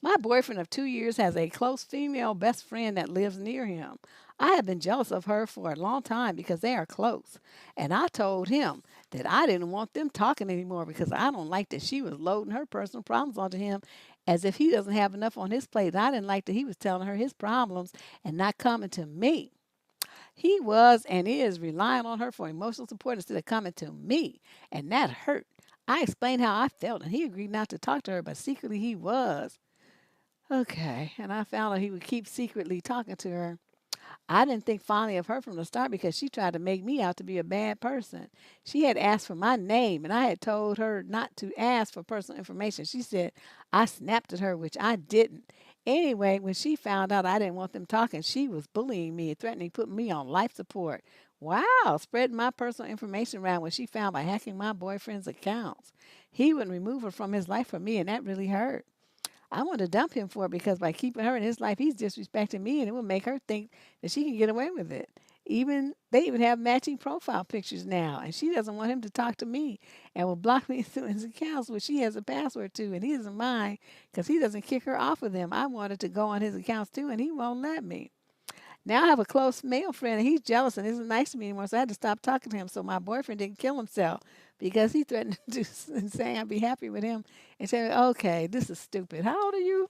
My boyfriend of 2 years has a close female best friend that lives near him. I have been jealous of her for a long time because they are close. And I told him that I didn't want them talking anymore because I don't like that she was loading her personal problems onto him as if he doesn't have enough on his plate. I didn't like that he was telling her his problems and not coming to me. He was and is relying on her for emotional support instead of coming to me, and that hurt. I explained how I felt, and he agreed not to talk to her, but secretly he was. Okay, and I found out he would keep secretly talking to her. I didn't think fondly of her from the start because she tried to make me out to be a bad person. She had asked for my name, and I had told her not to ask for personal information. She said I snapped at her, which I didn't. Anyway, when she found out I didn't want them talking, she was bullying me and threatening to put me on life support. Wow, spreading my personal information around when she found by hacking my boyfriend's accounts. He wouldn't remove her from his life for me, and that really hurt. I want to dump him for it because by keeping her in his life, he's disrespecting me, and it will make her think that she can get away with it. Even they even have matching profile pictures now, and she doesn't want him to talk to me, and will block me through his accounts, which she has a password to, and he doesn't mind because he doesn't kick her off of them. I wanted to go on his accounts too, and he won't let me. Now I have a close male friend, and he's jealous and isn't nice to me anymore. So I had to stop talking to him. So my boyfriend didn't kill himself because he threatened to do and saying I'd be happy with him and say, "Okay, this is stupid. How old are you?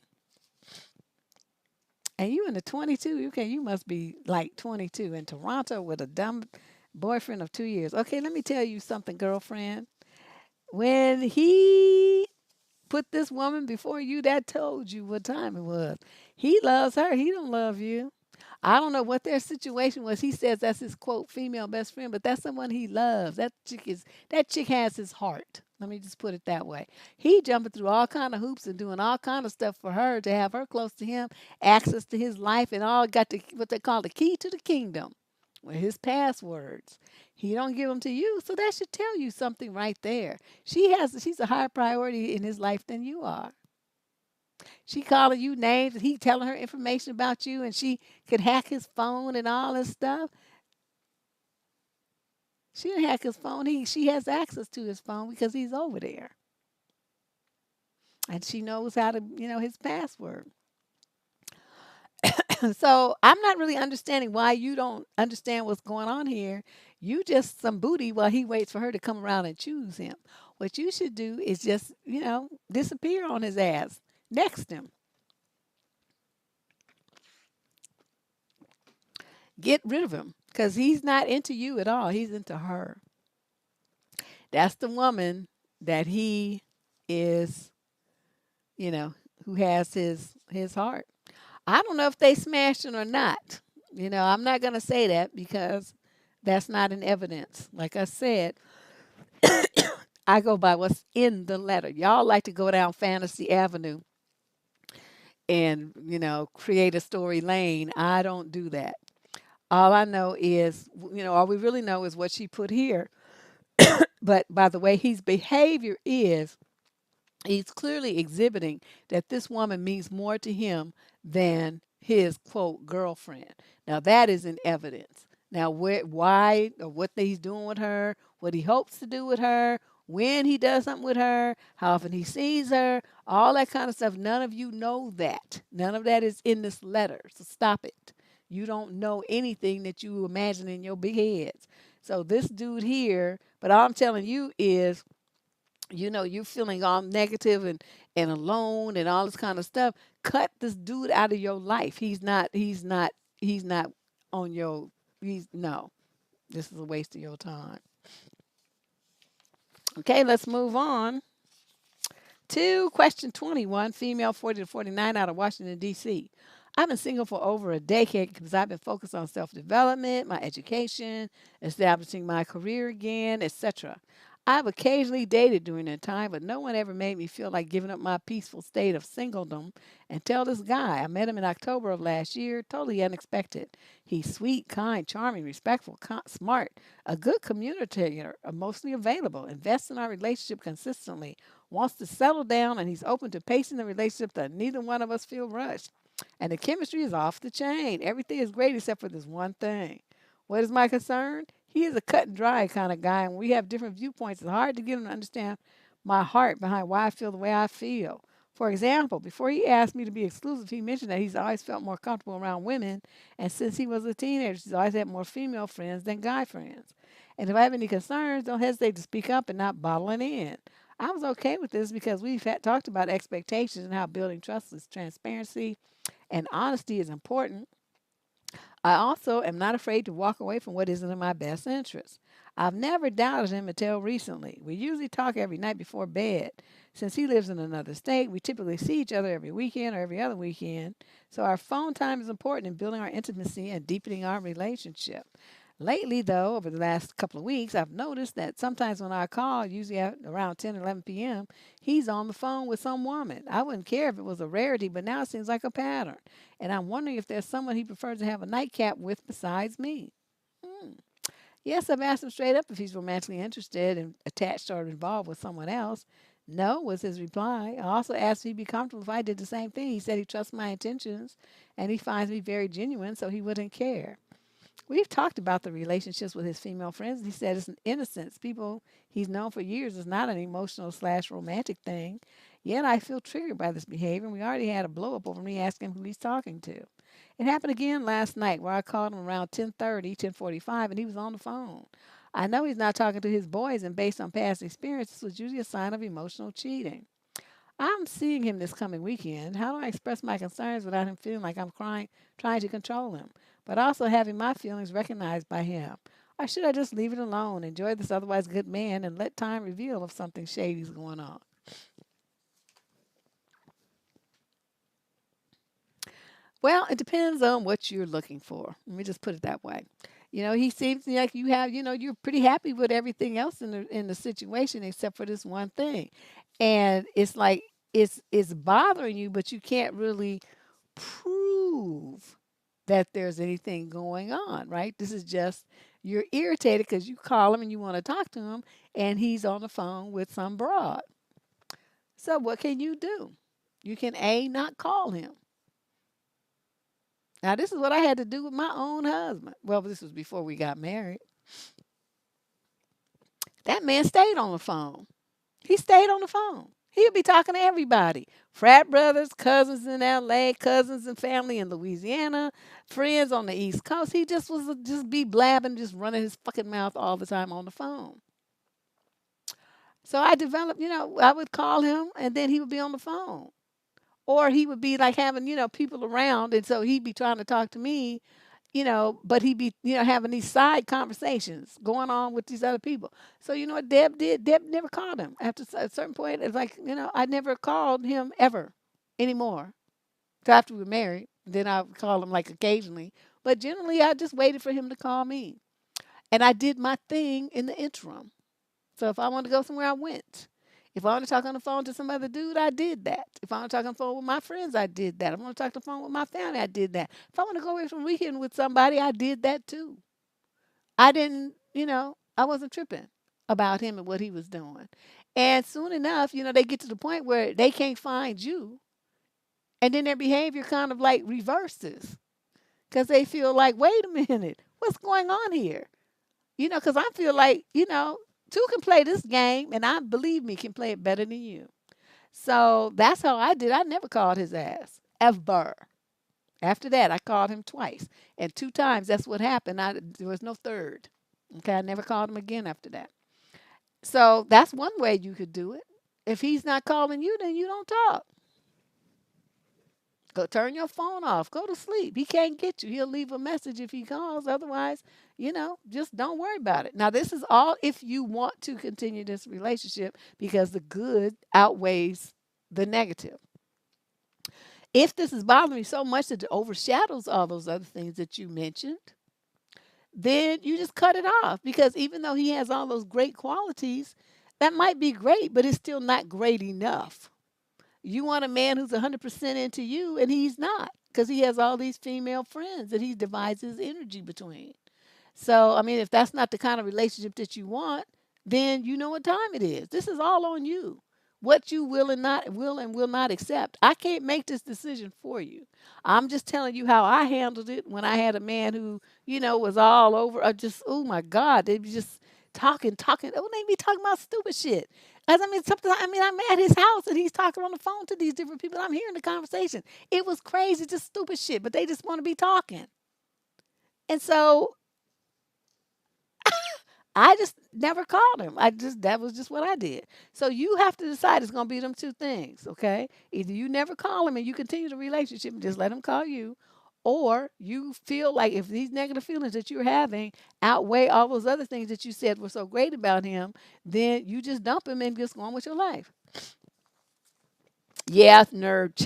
And you in the 22? Okay, you must be like 22 in Toronto with a dumb boyfriend of 2 years. Okay, let me tell you something, girlfriend. When he put this woman before you, that told you what time it was. He loves her. He don't love you. I don't know what their situation was. He says that's his quote female best friend, but that's someone he loves. That chick has his heart. Let me just put it that way. He jumping through all kind of hoops and doing all kind of stuff for her to have her close to him, access to his life, and all got what they call the key to the kingdom, with his passwords. He don't give them to you, so that should tell you something right there. She's a higher priority in his life than you are. She calling you names and he telling her information about you and she could hack his phone and all this stuff. She didn't hack his phone. She has access to his phone because he's over there. And she knows how to, his password. So I'm not really understanding why you don't understand what's going on here. You just some booty while he waits for her to come around and choose him. What you should do is just, disappear on his ass. Next him. Get rid of him because he's not into you at all. He's into her. That's the woman that he is, you know, who has his heart. I don't know if they smashed it or not. I'm not going to say that because that's not in evidence. Like I said, I go by what's in the letter. Y'all like to go down Fantasy Avenue and, create a story lane. I don't do that. All I know is, all we really know is what she put here. But by the way, his behavior is, he's clearly exhibiting that this woman means more to him than his quote girlfriend. Now that is in evidence. Now why or what he's doing with her, what he hopes to do with her, when he does something with her, how often he sees her, all that kind of stuff. None of you know that. None of that is in this letter. So stop it. You don't know anything that you imagine in your big heads. So this dude here, but all I'm telling you is, you're feeling all negative and alone and all this kind of stuff. Cut this dude out of your life. He's not on your, no, this is a waste of your time. Okay, let's move on to question 21, female 40 to 49 out of Washington, D.C. I've been single for over a decade because I've been focused on self-development, my education, establishing my career again, etc. I've occasionally dated during that time, but no one ever made me feel like giving up my peaceful state of singledom until this guy. I met him in October of last year, totally unexpected. He's sweet, kind, charming, respectful, smart, a good communicator, emotionally available, invests in our relationship consistently, wants to settle down, and he's open to pacing the relationship that neither one of us feel rushed. And the chemistry is off the chain. Everything is great except for this one thing. What is my concern? He is a cut and dry kind of guy, and we have different viewpoints. It's hard to get him to understand my heart behind why I feel the way I feel. For example, before he asked me to be exclusive, he mentioned that he's always felt more comfortable around women, and since he was a teenager, he's always had more female friends than guy friends. And if I have any concerns, don't hesitate to speak up and not bottle it in. I was okay with this because we've talked about expectations and how building trust is transparency and honesty is important. I also am not afraid to walk away from what isn't in my best interest. I've never doubted him until recently. We usually talk every night before bed. Since he lives in another state, we typically see each other every weekend or every other weekend. So our phone time is important in building our intimacy and deepening our relationship. Lately, though, over the last couple of weeks, I've noticed that sometimes when I call, usually at around 10 or 11 p.m., he's on the phone with some woman. I wouldn't care if it was a rarity, but now it seems like a pattern. And I'm wondering if there's someone he prefers to have a nightcap with besides me. Hmm. Yes, I've asked him straight up if he's romantically interested and attached or involved with someone else. No, was his reply. I also asked if he'd be comfortable if I did the same thing. He said he trusts my intentions and he finds me very genuine, so he wouldn't care. We've talked about the relationships with his female friends. He said it's an innocence. People he's known for years is not an emotional slash romantic thing. Yet I feel triggered by this behavior, and we already had a blow up over me asking him who he's talking to. It happened again last night where I called him around 10:30, 10:45, and he was on the phone. I know he's not talking to his boys, and based on past experience, this was usually a sign of emotional cheating. I'm seeing him this coming weekend. How do I express my concerns without him feeling like I'm trying to control him, but also having my feelings recognized by him? Or should I just leave it alone, enjoy this otherwise good man, and let time reveal if something shady's going on? Well, it depends on what you're looking for. Let me just put it that way. He seems like you're pretty happy with everything else in the situation except for this one thing. And it's like it's bothering you, but you can't really prove that there's anything going on, right? This is just you're irritated because you call him and you want to talk to him and he's on the phone with some broad. So what can you do? You can not call him. Now, this is what I had to do with my own husband. Well, this was before we got married. That man stayed on the phone. He stayed on the phone. He'd be talking to everybody. Frat brothers, cousins in LA, cousins and family in Louisiana, friends on the East Coast. He just was just be blabbing, just running his fucking mouth all the time on the phone. So I developed, I would call him and then he would be on the phone. Or he would be like having, people around and so he'd be trying to talk to me, but he'd be, having these side conversations going on with these other people. So you know what Deb did? Deb never called him. After a certain point, it's like, I never called him ever anymore. So after we were married, then I would call him like occasionally. But generally, I just waited for him to call me. And I did my thing in the interim. So if I wanted to go somewhere, I went. If I want to talk on the phone to some other dude, I did that. If I want to talk on the phone with my friends, I did that. If I want to talk on the phone with my family, I did that. If I want to go away for a weekend with somebody, I did that too. I didn't, I wasn't tripping about him and what he was doing. And soon enough, they get to the point where they can't find you. And then their behavior kind of like reverses because they feel like, wait a minute, what's going on here? Because I feel like, two can play this game, and I believe me can play it better than you. So that's how I did. I never called his ass ever. After that, I called him twice, and two times that's what happened. There was no third. Okay, I never called him again after that. So that's one way you could do it. If he's not calling you, then you don't talk. Go turn your phone off. Go to sleep. He can't get you. He'll leave a message if he calls. Otherwise, just don't worry about it. Now, this is all if you want to continue this relationship because the good outweighs the negative. If this is bothering you so much that it overshadows all those other things that you mentioned, then you just cut it off because even though he has all those great qualities, that might be great, but it's still not great enough. You want a man who's 100% into you, and he's not because he has all these female friends that he divides his energy between. So, I mean, if that's not the kind of relationship that you want, then you know what time it is. This is all on you. What you will not accept. I can't make this decision for you. I'm just telling you how I handled it when I had a man who, was all over. Oh my God, they be just talking. Oh, they be talking about stupid shit. As I mean, something. I mean, I'm at his house and he's talking on the phone to these different people. I'm hearing the conversation. It was crazy, just stupid shit. But they just want to be talking, and so I just never called him. I just that was just what I did. So you have to decide it's gonna be them two things, okay? Either you never call him and you continue the relationship and just let him call you, or you feel like if these negative feelings that you're having outweigh all those other things that you said were so great about him, then you just dump him and just go on with your life. Yeah, nerd.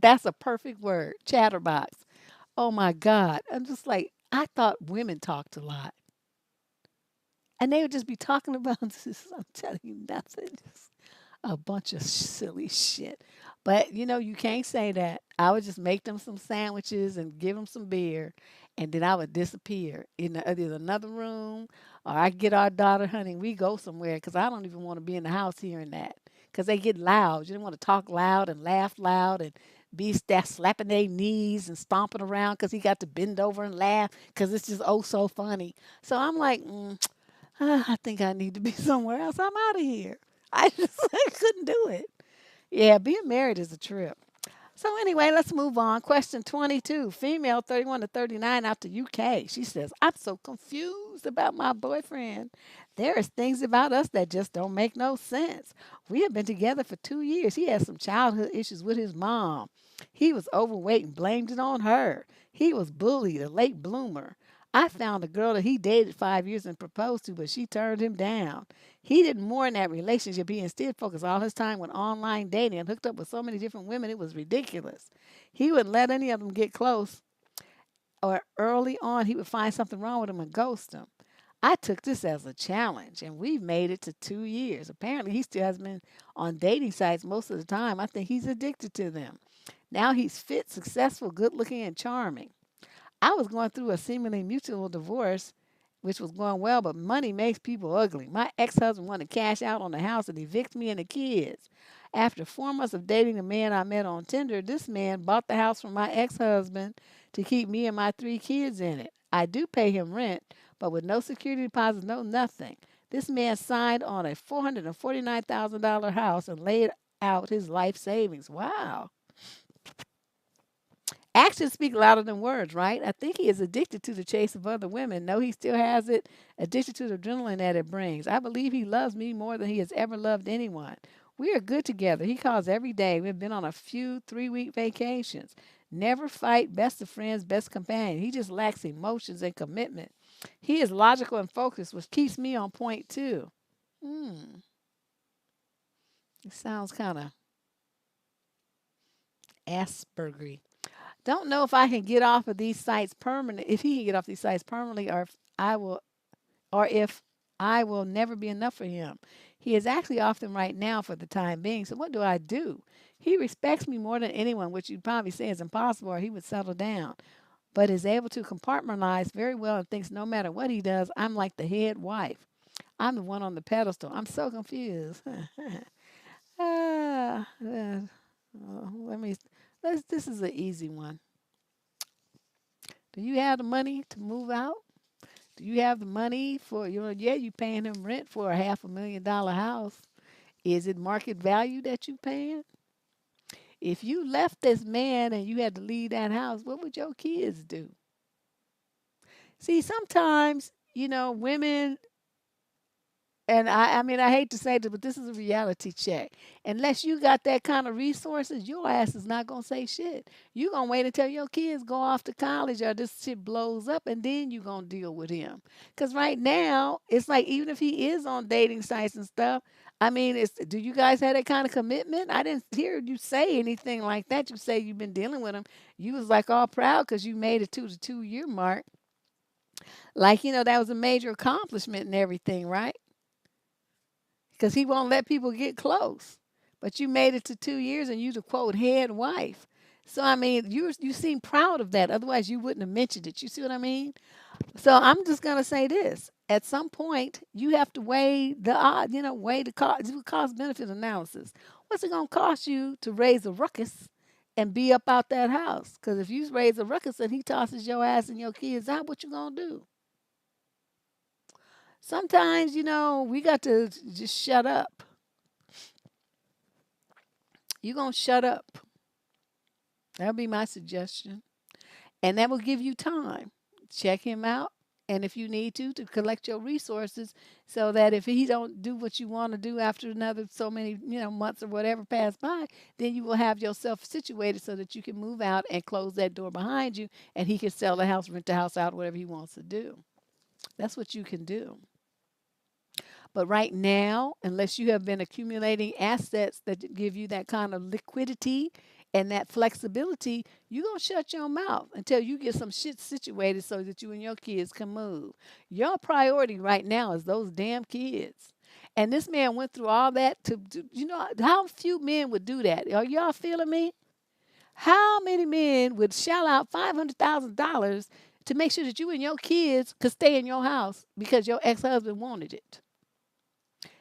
That's a perfect word. Chatterbox. Oh my God. I'm just like, I thought women talked a lot. And they would just be talking about this. I'm telling you nothing. Just a bunch of silly shit. But you can't say that. I would just make them some sandwiches and give them some beer, and then I would disappear in either another room, or I get our daughter, honey, we go somewhere because I don't even want to be in the house hearing that because they get loud. You don't want to talk loud and laugh loud and be slapping their knees and stomping around because he got to bend over and laugh because it's just oh so funny. So I'm like, I think I need to be somewhere else. I'm out of here. I just I couldn't do it. Yeah, being married is a trip. So anyway, let's move on. Question 22. Female 31 to 39 out to UK. She says, I'm so confused about my boyfriend. There is things about us that just don't make no sense. We have been together for 2 years. He has some childhood issues with his mom. He was overweight and blamed it on her. He was bullied, a late bloomer. I found a girl that he dated 5 years and proposed to, but she turned him down. He didn't mourn that relationship. He instead focused all his time with online dating and hooked up with so many different women, it was ridiculous. He wouldn't let any of them get close, or early on, he would find something wrong with them and ghost them. I took this as a challenge, and we've made it to 2 years. Apparently, he still has been on dating sites most of the time. I think he's addicted to them. Now he's fit, successful, good looking, and charming. I was going through a seemingly mutual divorce, which was going well, but money makes people ugly. My ex husband wanted to cash out on the house and evict me and the kids. After 4 months of dating the man I met on Tinder, this man bought the house from my ex husband to keep me and my 3 kids in it. I do pay him rent, but with no security deposit, no nothing. This man signed on a $449,000 house and laid out his life savings. Wow. Actions speak louder than words, right? I think he is addicted to the chase of other women. No, he still has it, addicted to the adrenaline that it brings. I believe he loves me more than he has ever loved anyone. We are good together. He calls every day. We've been on a few 3-week vacations. Never fight, best of friends, best companion. He just lacks emotions and commitment. He is logical and focused, which keeps me on point too. Hmm. It sounds kind of Aspergery. Don't know if I can get off of these sites permanent. If he can get off these sites permanently, I will, or if I will never be enough for him. He is actually off them right now for the time being. So what do I do? He respects me more than anyone, which you'd probably say is impossible, or he would settle down. But is able to compartmentalize very well and thinks no matter what he does, I'm like the head wife. I'm the one on the pedestal. I'm so confused. Let me. This is an easy one. Do you have the money to move out? Do you have the money for, yeah, you paying him rent for a $500,000 house. Is it market value that you paying? If you left this man and you had to leave that house, what would your kids do? See, sometimes, women, and I mean, I hate to say this, but this is a reality check. Unless you got that kind of resources, your ass is not gonna say shit. You gonna wait until your kids go off to college or this shit blows up, and then you gonna deal with him. Cause right now, it's like even if he is on dating sites and stuff, I mean, do you guys have that kind of commitment? I didn't hear you say anything like that. You say you've been dealing with him. You was like all proud because you made it to the 2 year mark. Like that was a major accomplishment and everything, right? Because he won't let people get close. But you made it to 2 years and you the quote head wife. So I mean, you seem proud of that. Otherwise, you wouldn't have mentioned it. You see what I mean? So I'm just gonna say this: at some point, you have to weigh the odd, weigh the cost, do a cost benefit analysis. What's it gonna cost you to raise a ruckus and be up out that house? Because if you raise a ruckus and he tosses your ass and your kids out, what you gonna do? Sometimes, we got to just shut up. You're going to shut up. That'll be my suggestion. And that will give you time. Check him out. And if you need to collect your resources so that if he don't do what you want to do after another so many, months or whatever pass by, then you will have yourself situated so that you can move out and close that door behind you and he can sell the house, rent the house out, whatever he wants to do. That's what you can do. But right now, unless you have been accumulating assets that give you that kind of liquidity and that flexibility, you're going to shut your mouth until you get some shit situated so that you and your kids can move. Your priority right now is those damn kids. And this man went through all that how few men would do that? Are y'all feeling me? How many men would shell out $500,000 to make sure that you and your kids could stay in your house because your ex-husband wanted it?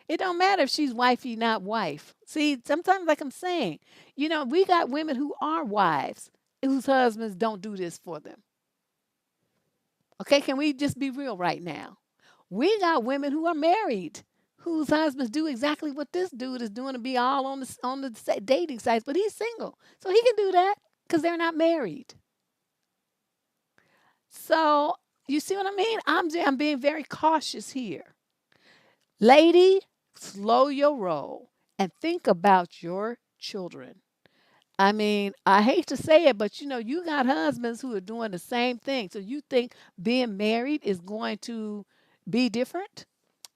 It don't matter if she's wifey, not wife. See, sometimes, like I'm saying, we got women who are wives whose husbands don't do this for them. Okay, can we just be real right now? We got women who are married whose husbands do exactly what this dude is doing to be all on the dating sites, but he's single, so he can do that because they're not married. So you see what I mean? I'm being very cautious here, lady. Slow your roll and think about your children. I mean, I hate to say it, but you got husbands who are doing the same thing. So you think being married is going to be different?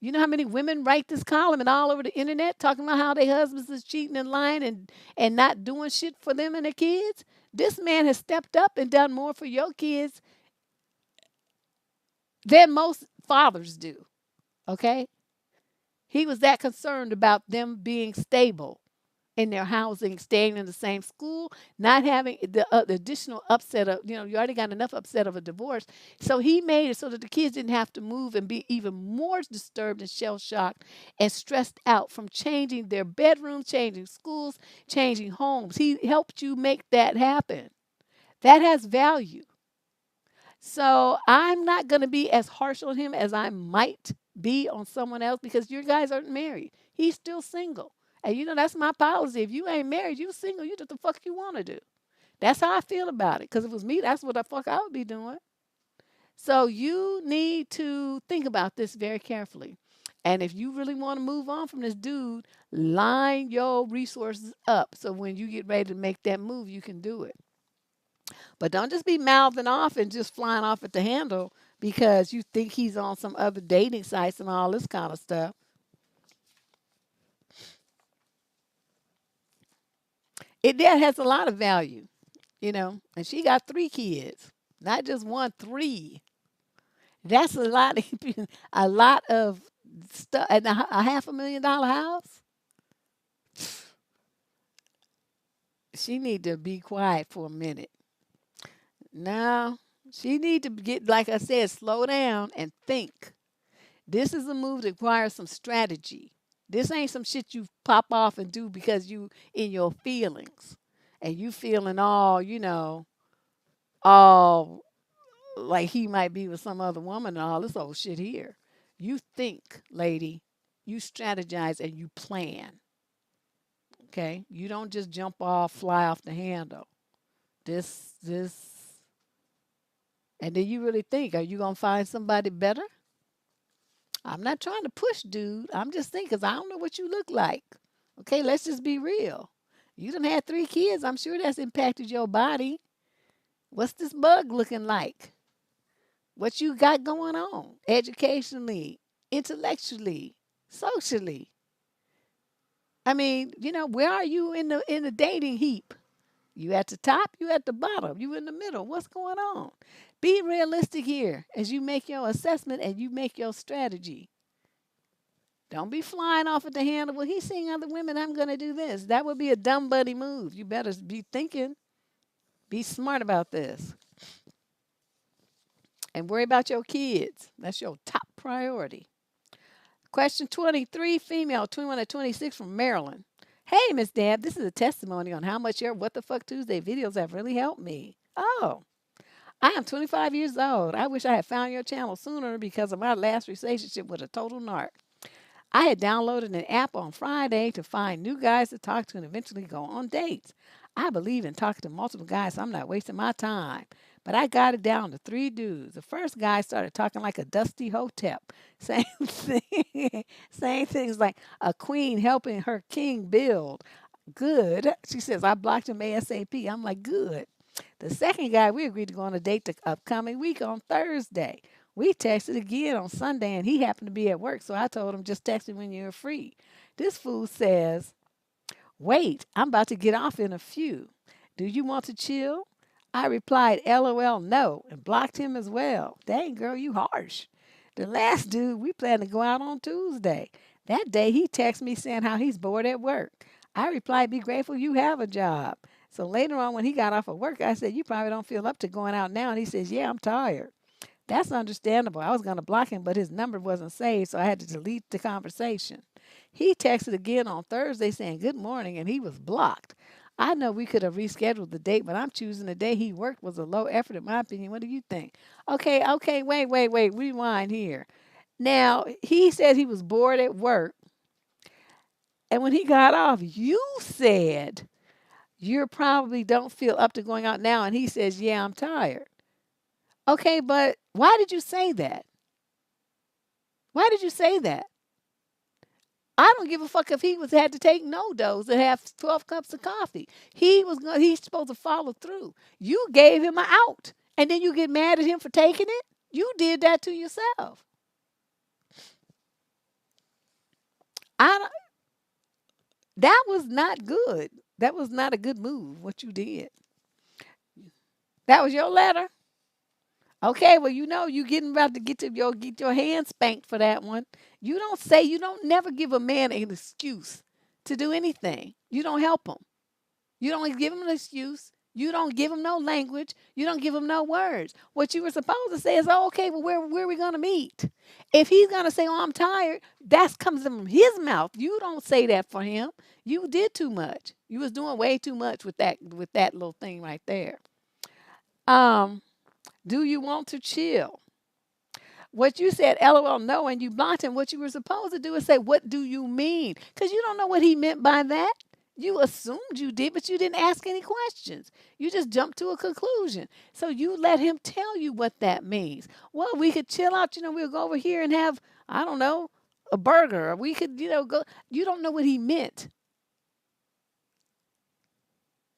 You know how many women write this column and all over the internet talking about how their husbands is cheating and lying and not doing shit for them and their kids? This man has stepped up and done more for your kids than most fathers do. Okay? He was that concerned about them being stable in their housing, staying in the same school, not having the additional upset of, you already got enough upset of a divorce. So he made it so that the kids didn't have to move and be even more disturbed and shell shocked and stressed out from changing their bedrooms, changing schools, changing homes. He helped you make that happen. That has value. So I'm not going to be as harsh on him as I might be on someone else because your guys aren't married. He's still single. And that's my policy. If you ain't married, you single, you do what the fuck you want to do. That's how I feel about it. Because if it was me, that's what the fuck I would be doing. So you need to think about this very carefully. And if you really want to move on from this dude, line your resources up so when you get ready to make that move, you can do it. But don't just be mouthing off and just flying off at the handle because you think he's on some other dating sites and all this kind of stuff. That has a lot of value, and she got 3 kids, not just one, 3. That's a lot of a lot of stuff, and a $500,000 house. She need to be quiet for a minute. Now, she need to get, like I said, slow down and think. This is a move that requires some strategy. This ain't some shit you pop off and do because you in your feelings and you feeling all like he might be with some other woman and all this old shit here. You think, lady, you strategize and you plan. Okay? You don't just jump off, fly off the handle. This and then you really think, are you going to find somebody better? I'm not trying to push, dude. I'm just thinking, 'cause I don't know what you look like. Okay, let's just be real. You done had 3 kids. I'm sure that's impacted your body. What's this bug looking like? What you got going on educationally, intellectually, socially? I mean, where are you in the dating heap? You at the top, you at the bottom, you in the middle. What's going on? Be realistic here as you make your assessment and you make your strategy. Don't be flying off at the handle. Well, he's seeing other women. I'm going to do this. That would be a dumb buddy move. You better be thinking. Be smart about this. And worry about your kids. That's your top priority. Question 23, female, 21 to 26 from Maryland. Hey, Miss Deb, this is a testimony on how much your What the Fuck Tuesday videos have really helped me. Oh, I am 25 years old. I wish I had found your channel sooner because of my last relationship with a total narc. I had downloaded an app on Friday to find new guys to talk to and eventually go on dates. I believe in talking to multiple guys, so I'm not wasting my time. But I got it down to three dudes. The first guy started talking like a dusty hotep, saying, saying things like a queen helping her king build. Good. She says, I blocked him ASAP. I'm like, good. The second guy, we agreed to go on a date the upcoming week on Thursday. We texted again on Sunday, and he happened to be at work, so I told him just text me when you're free. This fool says, wait, I'm about to get off in a few. Do you want to chill? I replied, LOL, no, and blocked him as well. Dang, girl, you harsh. The last dude, we planned to go out on Tuesday. That day, he texted me saying how he's bored at work. I replied, be grateful you have a job. So later on, when he got off of work, I said, you probably don't feel up to going out now. And he says, yeah, I'm tired. That's understandable. I was going to block him, but his number wasn't saved, so I had to delete the conversation. He texted again on Thursday saying good morning, and he was blocked. I know we could have rescheduled the date, but I'm choosing the day he worked was a low effort, in my opinion. What do you think? Okay, wait, rewind here. Now, he said he was bored at work, and when he got off, you said you probably don't feel up to going out now, and he says, yeah, I'm tired. Okay, but why did you say that? Why did you say that? I don't give a fuck if he was had to take no dose and have 12 cups of coffee. He's supposed to follow through. You gave him an out, and then you get mad at him for taking it. You did that to yourself. I don't- that was not good. That was not a good move. What you did. That was your letter. Okay, well, you know you getting about to get your hand spanked for that one. You don't never give a man an excuse to do anything. You don't help him. You don't give him an excuse. You don't give him no language. You don't give him no words. What you were supposed to say is, oh, okay, well, where are we gonna meet? If he's gonna say, oh, I'm tired, that comes from his mouth. You don't say that for him. You did too much. You was doing way too much with that little thing right there. Um, do you want to chill? What you said, LOL, no, and you blocked him. What you were supposed to do is say, what do you mean? Because you don't know what he meant by that. You assumed you did, but you didn't ask any questions. You just jumped to a conclusion. So you let him tell you what that means. Well, we could chill out, we'll go over here and have, I don't know, a burger. Or we could, go. You don't know what he meant,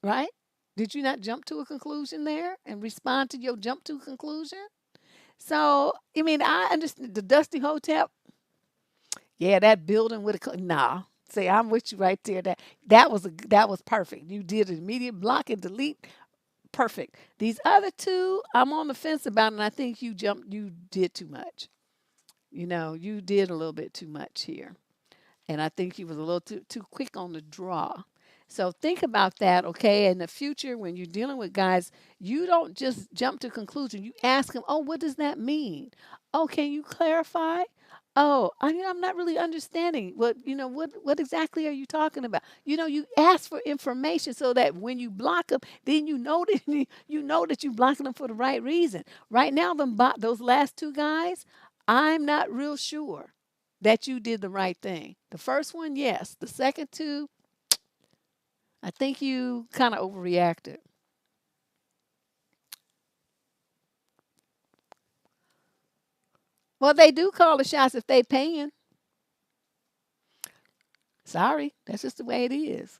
right? Did you not jump to a conclusion there and respond to your jump to conclusion? So, I mean, I understand the Dusty Hotel. Yeah, that building with a nah. Say, I'm with you right there. That was perfect. You did an immediate block and delete. Perfect. These other two, I'm on the fence about, and I think you did too much. You did a little bit too much here. And I think he was a little too quick on the draw. So think about that, okay? In the future, when you're dealing with guys, you don't just jump to conclusion. You ask them, "Oh, what does that mean? Oh, can you clarify? Oh, I'm not really understanding. What exactly are you talking about? You ask for information so that when you block them, then you know that you know that you're blocking them for the right reason. Right now, those last two guys, I'm not real sure that you did the right thing. The first one, yes. The second two, I think you kind of overreacted. Well, they do call the shots if they paying. Sorry, that's just the way it is.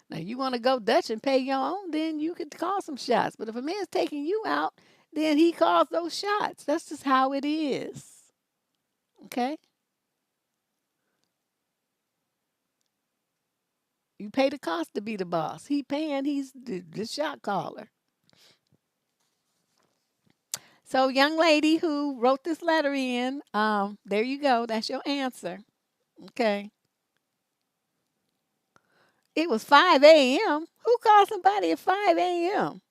Now, you want to go Dutch and pay your own, then you could call some shots. But if a man's taking you out, then he calls those shots. That's just how it is. Okay? You pay the cost to be the boss. He paying, he's the shot caller. So, young lady who wrote this letter in, there you go. That's your answer. Okay. It was 5 a.m. Who called somebody at 5 a.m.?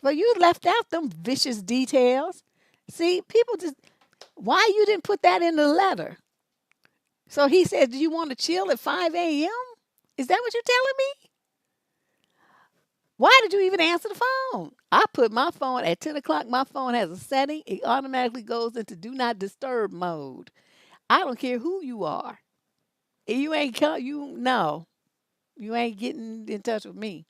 Well, you left out them vicious details. See, people just, why you didn't put that in the letter? So he said, do you want to chill at 5 a.m.? Is that what you're telling me? Why did you even answer the phone? I put my phone at 10 o'clock. My phone has a setting. It automatically goes into do not disturb mode. I don't care who you are. You ain't you no. You ain't getting in touch with me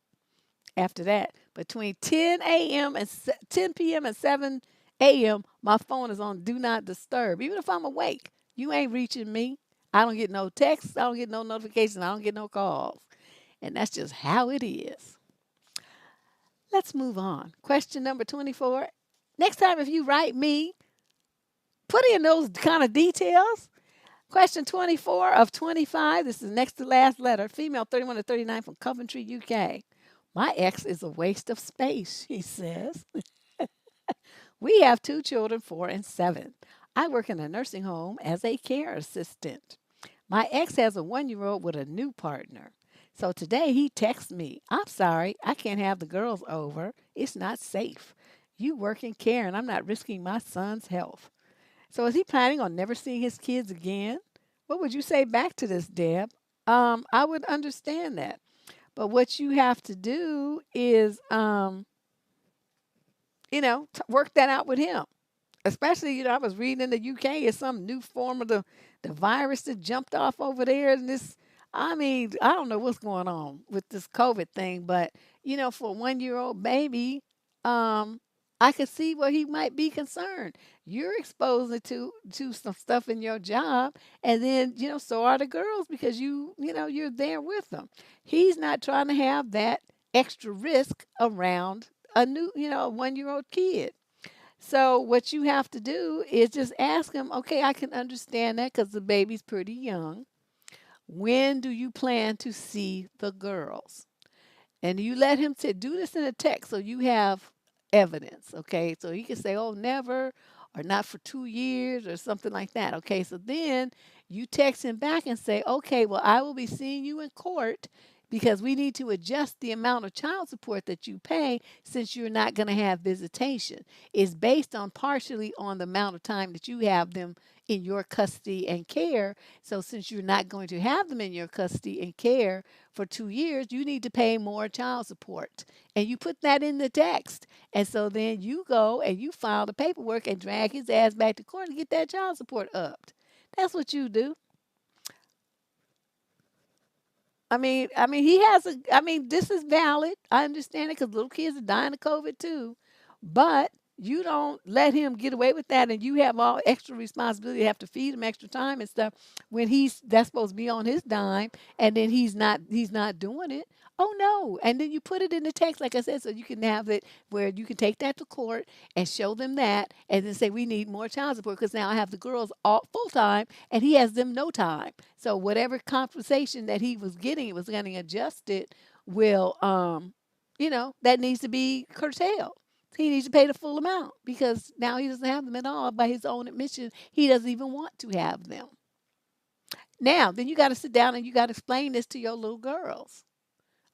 after that. Between 10 a.m. and 10 p.m. and 7 a.m., my phone is on do not disturb. Even if I'm awake, you ain't reaching me. I don't get no texts. I don't get no notifications. I don't get no calls. And that's just how it is. Let's move on. Question number 24. Next time, if you write me, put in those kind of details. Question 24 of 25. This is next to last letter. Female 31 to 39 from Coventry, UK. My ex is a waste of space, she says. We have two children, 4 and 7. I work in a nursing home as a care assistant. My ex has a 1-year-old with a new partner. So today he texts me, I'm sorry, I can't have the girls over. It's not safe. You work in care and I'm not risking my son's health. So is he planning on never seeing his kids again? What would you say back to this, Deb? I would understand that. But what you have to do is, work that out with him. Especially, I was reading in the UK, it's some new form of the virus that jumped off over there. And this, I mean, I don't know what's going on with this COVID thing, but, for a 1-year old baby, um, I could see where he might be concerned. You're exposed to some stuff in your job, and then, so are the girls because you're there with them. He's not trying to have that extra risk around a new, 1-year-old kid. So what you have to do is just ask him, okay, I can understand that because the baby's pretty young. When do you plan to see the girls? And you let him do this in a text so you have evidence, okay? So he can say, oh, never, or not for 2 years, or something like that, okay? So then you text him back and say, okay, well, I will be seeing you in court because we need to adjust the amount of child support that you pay since you're not going to have visitation. It's based on partially on the amount of time that you have them in your custody and care. So since you're not going to have them in your custody and care for 2 years, you need to pay more child support. And you put that in the text. And so then you go and you file the paperwork and drag his ass back to court and get that child support upped. That's what you do. He has this is valid. I understand it because little kids are dying of COVID too. But you don't let him get away with that and you have all extra responsibility, you have to feed him extra time and stuff when that's supposed to be on his dime and then he's not doing it. Oh no. And then you put it in the text, like I said, so you can have it where you can take that to court and show them that and then say we need more child support because now I have the girls all full time and he has them no time. So whatever compensation that he was getting, it was getting adjusted, will that needs to be curtailed. He needs to pay the full amount because now he doesn't have them at all. By his own admission, he doesn't even want to have them. Now, then you got to sit down and you got to explain this to your little girls.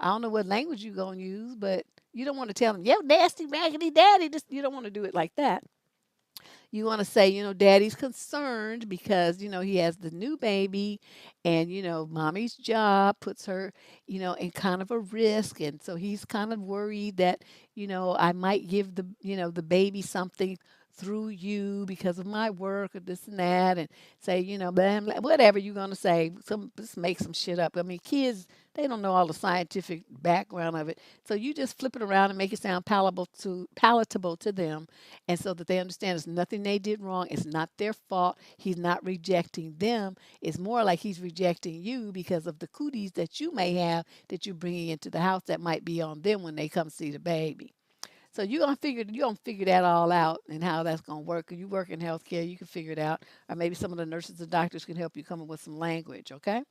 I don't know what language you're going to use, but you don't want to tell them, yo, nasty, raggedy daddy. You don't want to do it like that. You want to say, daddy's concerned because, he has the new baby and, mommy's job puts her, in kind of a risk. And so he's kind of worried that, I might give the baby something through you because of my work or this and that and say, blah, blah, whatever you're going to say, just make some shit up. I mean, kids, they don't know all the scientific background of it. So you just flip it around and make it sound palatable to them and so that they understand it's nothing they did wrong. It's not their fault. He's not rejecting them. It's more like he's rejecting you because of the cooties that you may have that you're bringing into the house that might be on them when they come see the baby. So you gonna figure that all out and how that's gonna work. You work in healthcare, you can figure it out, or maybe some of the nurses and doctors can help you come up with some language. Okay.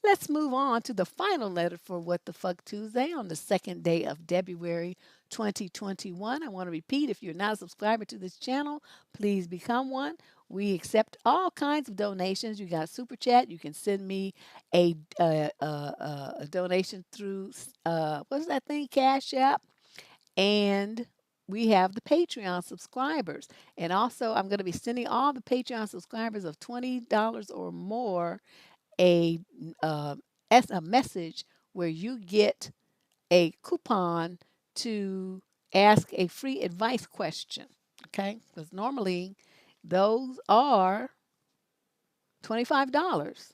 Let's move on to the final letter for What the Fuck Tuesday on the second day of February 2021. I want to repeat, if you're not a subscriber to this channel, please become one. We accept all kinds of donations. You got super chat. You can send me a donation through what's that thing? Cash App. And we have the Patreon subscribers. And also, I'm going to be sending all the Patreon subscribers of $20 or more a as a message where you get a coupon to ask a free advice question. Okay, because normally those are $25.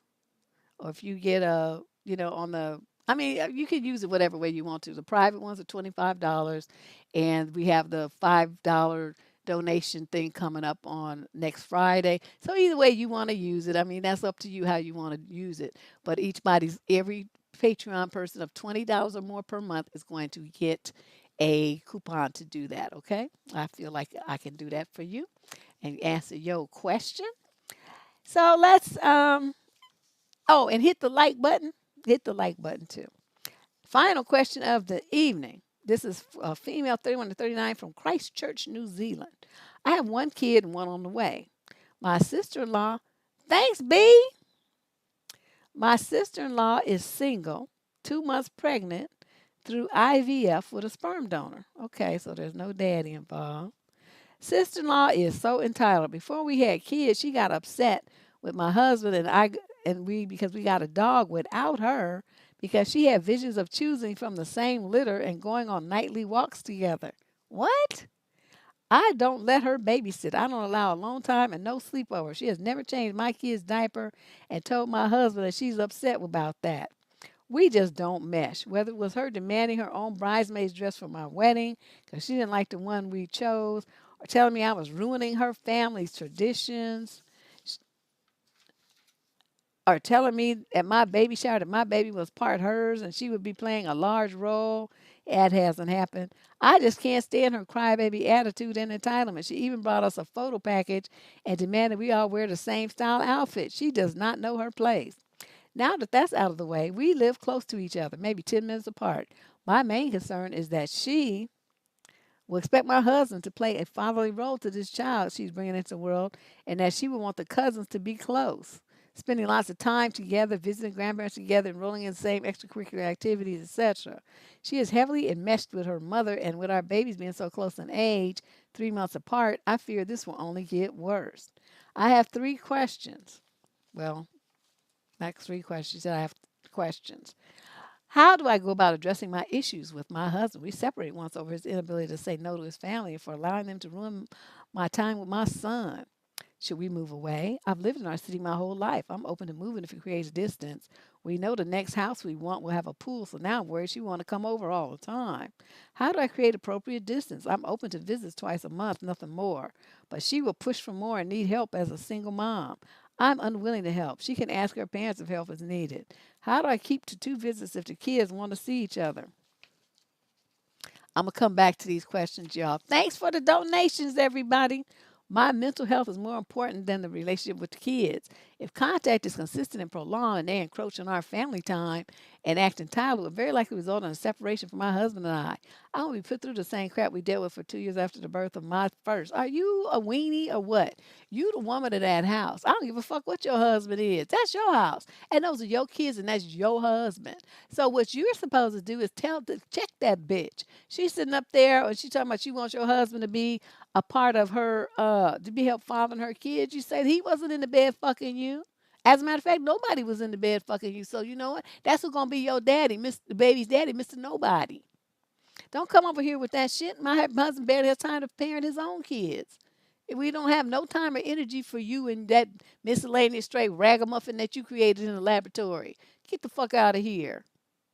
Or if you get a, on the, I mean, you can use it whatever way you want to. The private ones are $25, and we have the $5 donation thing coming up on next Friday. So either way you want to use it, I mean, that's up to you how you want to use it. But every Patreon person of $20 or more per month is going to get a coupon to do that. Okay, I feel like I can do that for you and answer your question. So let's Oh, and hit the like button. Hit the like button too. Final question of the evening. This is a female 31 to 39 from Christchurch, New Zealand. I have one kid and one on the way. My sister in law, thanks, B. My sister in law is single, 2 months pregnant through IVF with a sperm donor. Okay, so there's no daddy involved. Sister-in-law is so entitled. Before we had kids, she got upset with my husband and we because we got a dog without her because she had visions of choosing from the same litter and going on nightly walks together. What? I don't let her babysit. I don't allow alone time and no sleepover. She has never changed my kid's diaper and told my husband that she's upset about that. We just don't mesh. Whether it was her demanding her own bridesmaid's dress for my wedding because she didn't like the one we chose, or telling me I was ruining her family's traditions, or telling me at my baby shower that my baby was part hers and she would be playing a large role. It hasn't happened. I just can't stand her crybaby attitude and entitlement. She even brought us a photo package and demanded we all wear the same style outfit. She does not know her place. Now that that's out of the way, we live close to each other, maybe 10 minutes apart. My main concern is that she will expect my husband to play a fatherly role to this child she's bringing into the world, and that she will want the cousins to be close, spending lots of time together, visiting grandparents together, enrolling in the same extracurricular activities, etc. She is heavily enmeshed with her mother, and with our babies being so close in age, 3 months apart, I fear this will only get worse. I have three questions. Well, not three questions. She said I have questions. How do I go about addressing my issues with my husband? We separated once over his inability to say no to his family and for allowing them to ruin my time with my son. Should we move away? I've lived in our city my whole life. I'm open to moving if it creates distance. We know the next house we want will have a pool, so now I'm worried she want to come over all the time. How do I create appropriate distance? I'm open to visits twice a month, nothing more. But she will push for more and need help as a single mom. I'm unwilling to help. She can ask her parents if help is needed. How do I keep to two visits if the kids want to see each other? I'm going to come back to these questions, y'all. Thanks for the donations, everybody. My mental health is more important than the relationship with the kids. If contact is consistent and prolonged and they encroach on our family time and act entitled, it will very likely result in a separation from my husband and I. I won't be put through the same crap we dealt with for 2 years after the birth of my first. Are you a weenie or what? You the woman of that house. I don't give a fuck what your husband is. That's your house. And those are your kids and that's your husband. So what you're supposed to do is check that bitch. She's sitting up there and she's talking about she wants your husband to be a part of her, to be help fathering her kids. You said he wasn't in the bed fucking you. As a matter of fact, nobody was in the bed fucking you. So you know what? That's who's gonna be your daddy, the baby's daddy, Mr. Nobody. Don't come over here with that shit. My husband barely has time to parent his own kids. We don't have no time or energy for you and that miscellaneous straight ragamuffin that you created in the laboratory. Get the fuck out of here.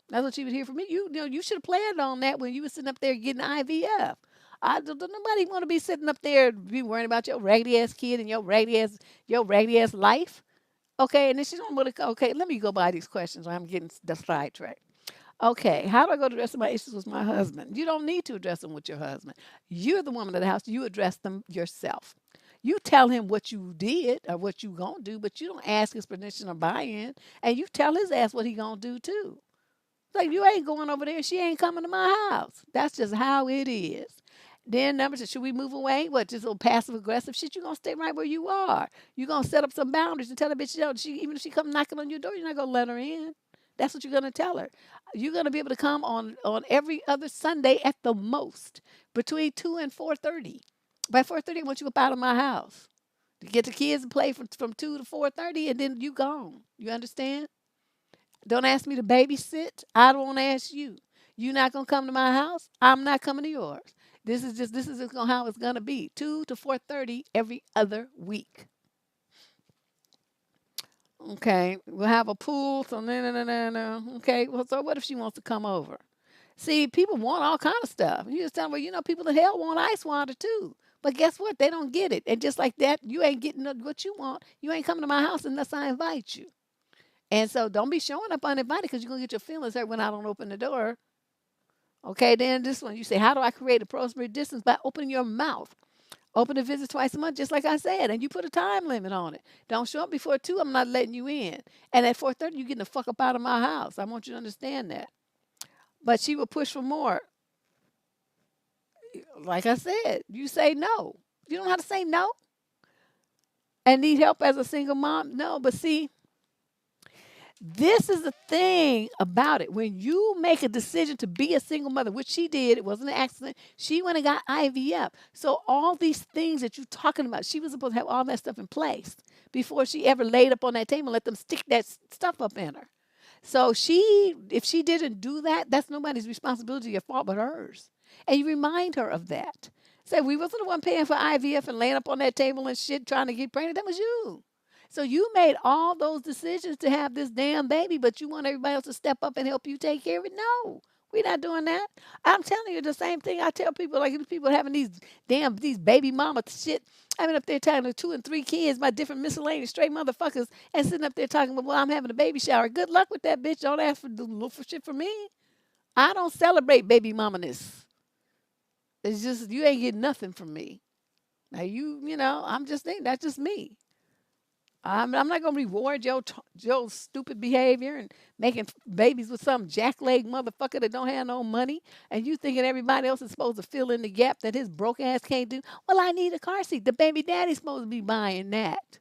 That's what you would hear from me. You should have planned on that when you were sitting up there getting IVF. Don't nobody want to be sitting up there be worrying about your raggedy ass kid and your raggedy ass life. Okay, and then she's going to, okay, let me go by these questions. I'm getting the sidetracked. Okay, how do I go to address my issues with my husband? You don't need to address them with your husband. You're the woman of the house. You address them yourself. You tell him what you did or what you gonna do, but you don't ask his permission or buy-in, and you tell his ass what he gonna do too. Like you ain't going over there. She ain't coming to my house. That's just how it is. Then number two, should we move away? What, just little passive aggressive shit? You gonna stay right where you are. You gonna set up some boundaries and tell the bitch, even if she come knocking on your door, you're not gonna let her in. That's what you're gonna tell her. You're gonna be able to come on every other Sunday at the most between 2 and 4:30. By 4:30, I want you up out of my house to get the kids to play from 2 to 4:30, and then you gone. You understand? Don't ask me to babysit. I don't ask you. You're not gonna come to my house. I'm not coming to yours. This is how it's gonna be. 2 to 4:30 every other week. Okay, we'll have a pool. So no. Okay, well, so what if she wants to come over? See, people want all kind of stuff. You just tell them, well, people in hell want ice water too. But guess what? They don't get it. And just like that, you ain't getting what you want. You ain't coming to my house unless I invite you. And so don't be showing up uninvited because you're going to get your feelings hurt when I don't open the door. Okay, then this one, you say, how do I create a appropriate distance? By opening your mouth. Open the visit twice a month, just like I said, and you put a time limit on it. Don't show up before 2, I'm not letting you in. And at 4:30, you're getting the fuck up out of my house. I want you to understand that. But she will push for more. Like I said, you say no. You don't know how to say no and need help as a single mom. No, but see, this is the thing about it. When you make a decision to be a single mother, which she did, it wasn't an accident. She went and got IVF. So all these things that you're talking about, she was supposed to have all that stuff in place before she ever laid up on that table and let them stick that stuff up in her. So if she didn't do that, that's nobody's responsibility or fault but hers. And you remind her of that. Say, we wasn't the one paying for IVF and laying up on that table and shit trying to get pregnant. That was you. So you made all those decisions to have this damn baby, but you want everybody else to step up and help you take care of it? No, we're not doing that. I'm telling you the same thing I tell people, like these people having these baby mama shit. I mean, up there talking to 2 and 3 kids by different miscellaneous straight motherfuckers and sitting up there talking about, well, I'm having a baby shower. Good luck with that, bitch. Don't ask for shit from me. I don't celebrate baby mamaness. It's just, you ain't getting nothing from me. Now, I'm just thinking, that's just me. I'm not going to reward your stupid behavior and making babies with some jackleg motherfucker that don't have no money. And you thinking everybody else is supposed to fill in the gap that his broke ass can't do. Well, I need a car seat. The baby daddy's supposed to be buying that.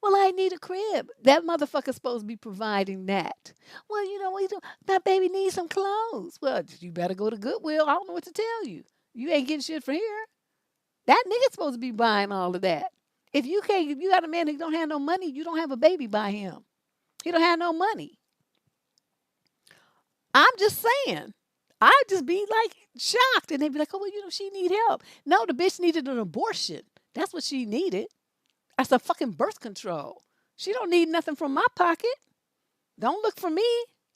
Well, I need a crib. That motherfucker's supposed to be providing that. Well, what you do? That baby needs some clothes. Well, you better go to Goodwill. I don't know what to tell you. You ain't getting shit from here. That nigga's supposed to be buying all of that. If you got a man who don't have no money, you don't have a baby by him. He don't have no money. I'm just saying. I'd just be like shocked. And they'd be like, oh, well, she need help. No, the bitch needed an abortion. That's what she needed. That's a fucking birth control. She don't need nothing from my pocket. Don't look for me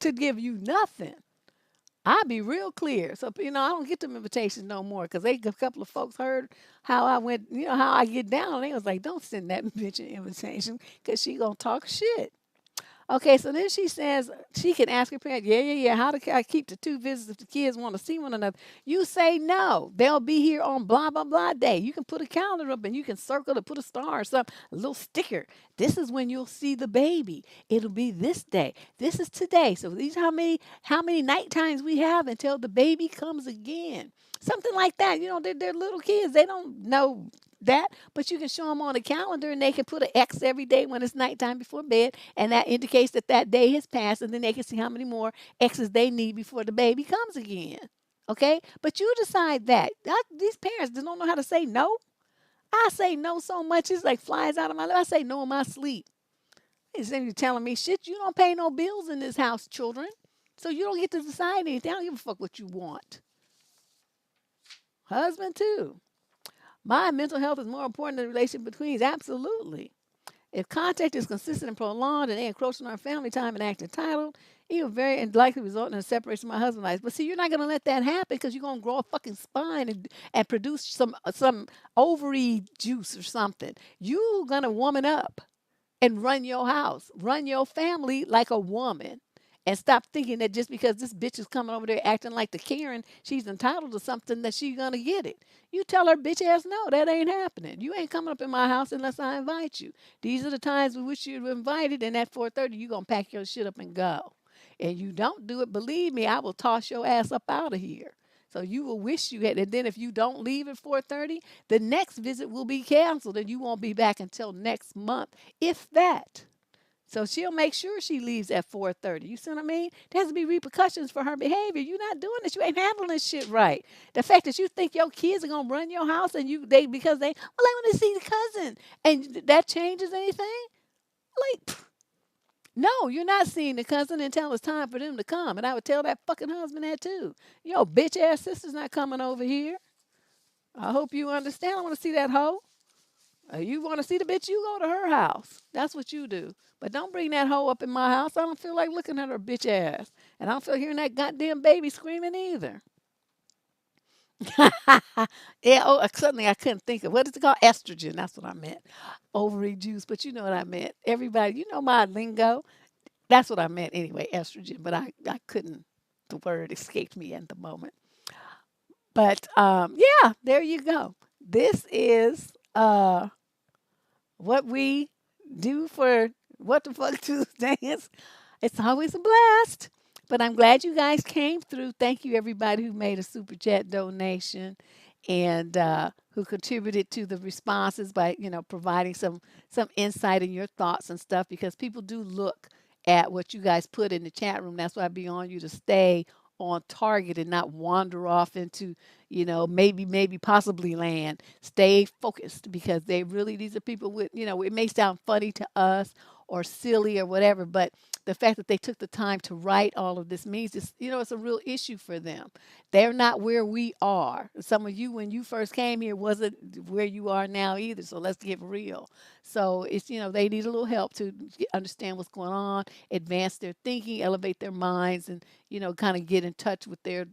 to give you nothing. I'll be real clear. So, I don't get them invitations no more because a couple of folks heard how I went, how I get down. And they was like, don't send that bitch an invitation because she going to talk shit. Okay, so then she says she can ask her parents, yeah. How do I keep the 2 visits if the kids want to see one another? You say no. They'll be here on blah, blah, blah day. You can put a calendar up and you can circle it, put a star or something, a little sticker. This is when you'll see the baby. It'll be this day. This is today. So these how many night times we have until the baby comes again. Something like that. They're little kids. They don't know that, but you can show them on a calendar and they can put an X every day when it's nighttime before bed, and that indicates that day has passed, and then they can see how many more X's they need before the baby comes again. Okay, but you decide that. These parents don't know how to say no. I say no so much it's like flies out of my life. I say no in my sleep. You're telling me shit. You don't pay no bills in this house, children, so you don't get to decide anything. I don't give a fuck what you want. Husband too. My mental health is more important than the relation between. Absolutely. If contact is consistent and prolonged and they encroach on our family time and act entitled, it will very likely result in a separation of my husband and I. But see, you're not going to let that happen because you're going to grow a fucking spine and produce some ovary juice or something. You're going to woman up and run your house, run your family like a woman. And stop thinking that just because this bitch is coming over there acting like the Karen, she's entitled to something that she's going to get it. You tell her bitch ass, no, that ain't happening. You ain't coming up in my house unless I invite you. These are the times in which you're invited, and at 4:30, you're going to pack your shit up and go. And you don't do it, believe me, I will toss your ass up out of here. So you will wish you had, and then if you don't leave at 4:30, the next visit will be canceled, and you won't be back until next month, if that. So she'll make sure she leaves at 4:30. You see what I mean? There has to be repercussions for her behavior. You're not doing this. You ain't handling this shit right. The fact that you think your kids are gonna run your house and because they want to see the cousin and that changes anything? Like, No, you're not seeing the cousin until it's time for them to come. And I would tell that fucking husband that too. Yo, bitch ass sister's not coming over here. I hope you understand. I want to see that hoe. You want to see the bitch, you go to her house. That's what you do. But don't bring that hoe up in my house. I don't feel like looking at her bitch ass. And I don't feel hearing that goddamn baby screaming either. Yeah, oh, suddenly I couldn't think of what is it called? Estrogen. That's what I meant. Ovary juice, but you know what I meant. Everybody, you know my lingo. That's what I meant anyway, estrogen. But I couldn't. The word escaped me at the moment. But yeah, there you go. This is what we do for What the Fuck Tuesdays. It's always a blast. But I'm glad you guys came through. Thank you, everybody who made a super chat donation and who contributed to the responses by, providing some insight in your thoughts and stuff because people do look at what you guys put in the chat room. That's why I be on you to stay on target and not wander off into, maybe possibly land. Stay focused because these are people with, it may sound funny to us or silly or whatever, but the fact that they took the time to write all of this means it's a real issue for them. They're not where we are. Some of you, when you first came here, wasn't where you are now either. So let's get real. So it's, they need a little help to understand what's going on, advance their thinking, elevate their minds, and, kind of get in touch with their,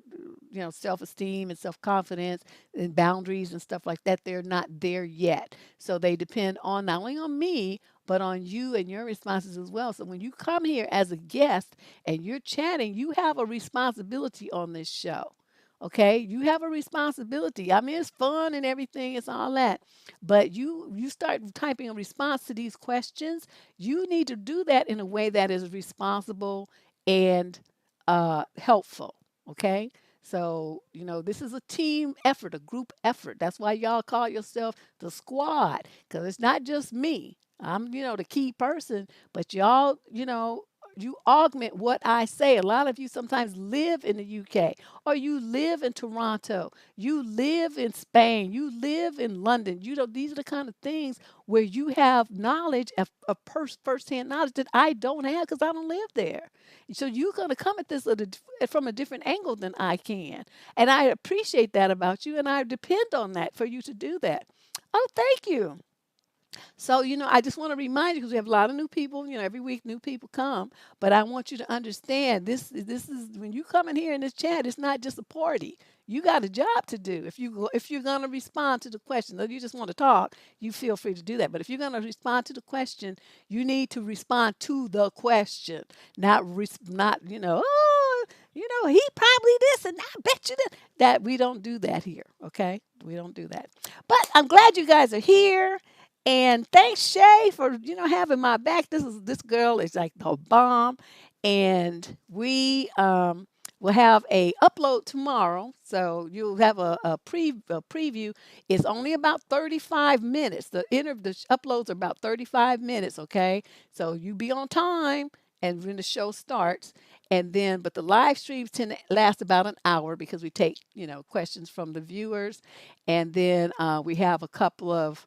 self-esteem and self-confidence and boundaries and stuff like that. They're not there yet. So they depend on not only on me, but on you and your responses as well. So when you come here as a guest and you're chatting, you have a responsibility on this show. Okay, you have a responsibility. I mean, it's fun and everything, it's all that. But you start typing a response to these questions, you need to do that in a way that is responsible and helpful. Okay. So, this is a team effort, a group effort. That's why y'all call yourself the squad, because it's not just me. I'm, the key person, but y'all, you augment what I say. A lot of you sometimes live in the UK or you live in Toronto, you live in Spain, you live in London. These are the kind of things where you have knowledge of firsthand knowledge that I don't have because I don't live there. So you're going to come at this from a different angle than I can. And I appreciate that about you and I depend on that for you to do that. Oh, thank you. So, I just want to remind you because we have a lot of new people, every week new people come, but I want you to understand this is when you come in here in this chat, it's not just a party. You got a job to do. If you're going to respond to the question, or you just want to talk, you feel free to do that. But if you're going to respond to the question, you need to respond to the question, not oh, he probably this and I bet you that. That we don't do that here, okay? We don't do that. But I'm glad you guys are here. And thanks, Shay, for having my back. This girl is like the bomb, and we will have a upload tomorrow. So you'll have a preview. It's only about 35 minutes. The uploads are about 35 minutes. Okay, so you be on time, and when the show starts. And then, but the live streams tend to last about an hour because we take questions from the viewers, and then we have a couple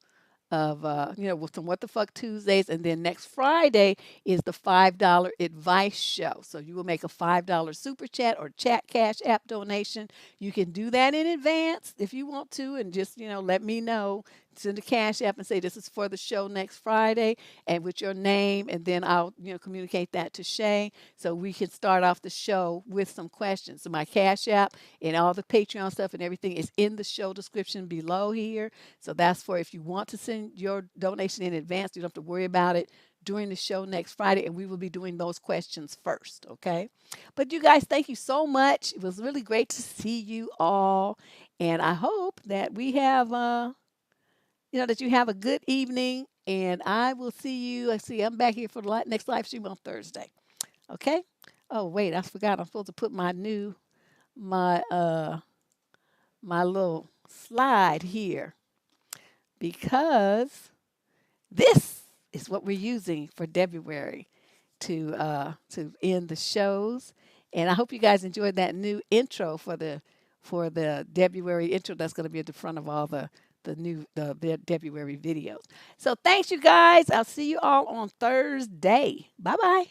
with some What the Fuck Tuesdays. And then next Friday is the $5 advice show. So you will make a $5 super chat or chat cash app donation. You can do that in advance if you want to and just, let me know. Send a cash app and say this is for the show next Friday and with your name. And then I'll, communicate that to Shay so we can start off the show with some questions. So my cash app and all the Patreon stuff and everything is in the show description below here. So that's for if you want to send your donation in advance, you don't have to worry about it during the show next Friday, and we will be doing those questions first, okay? But you guys, thank you so much. It was really great to see you all, and I hope that we have, that you have a good evening, and I will see you. I'm back here for the next live stream on Thursday, okay? Oh, wait, I forgot. I'm supposed to put my little slide here because this is what we're using for February to end the shows. And I hope you guys enjoyed that new intro for the February intro that's going to be at the front of all the February videos. So thanks, you guys. I'll see you all on Thursday. Bye-bye.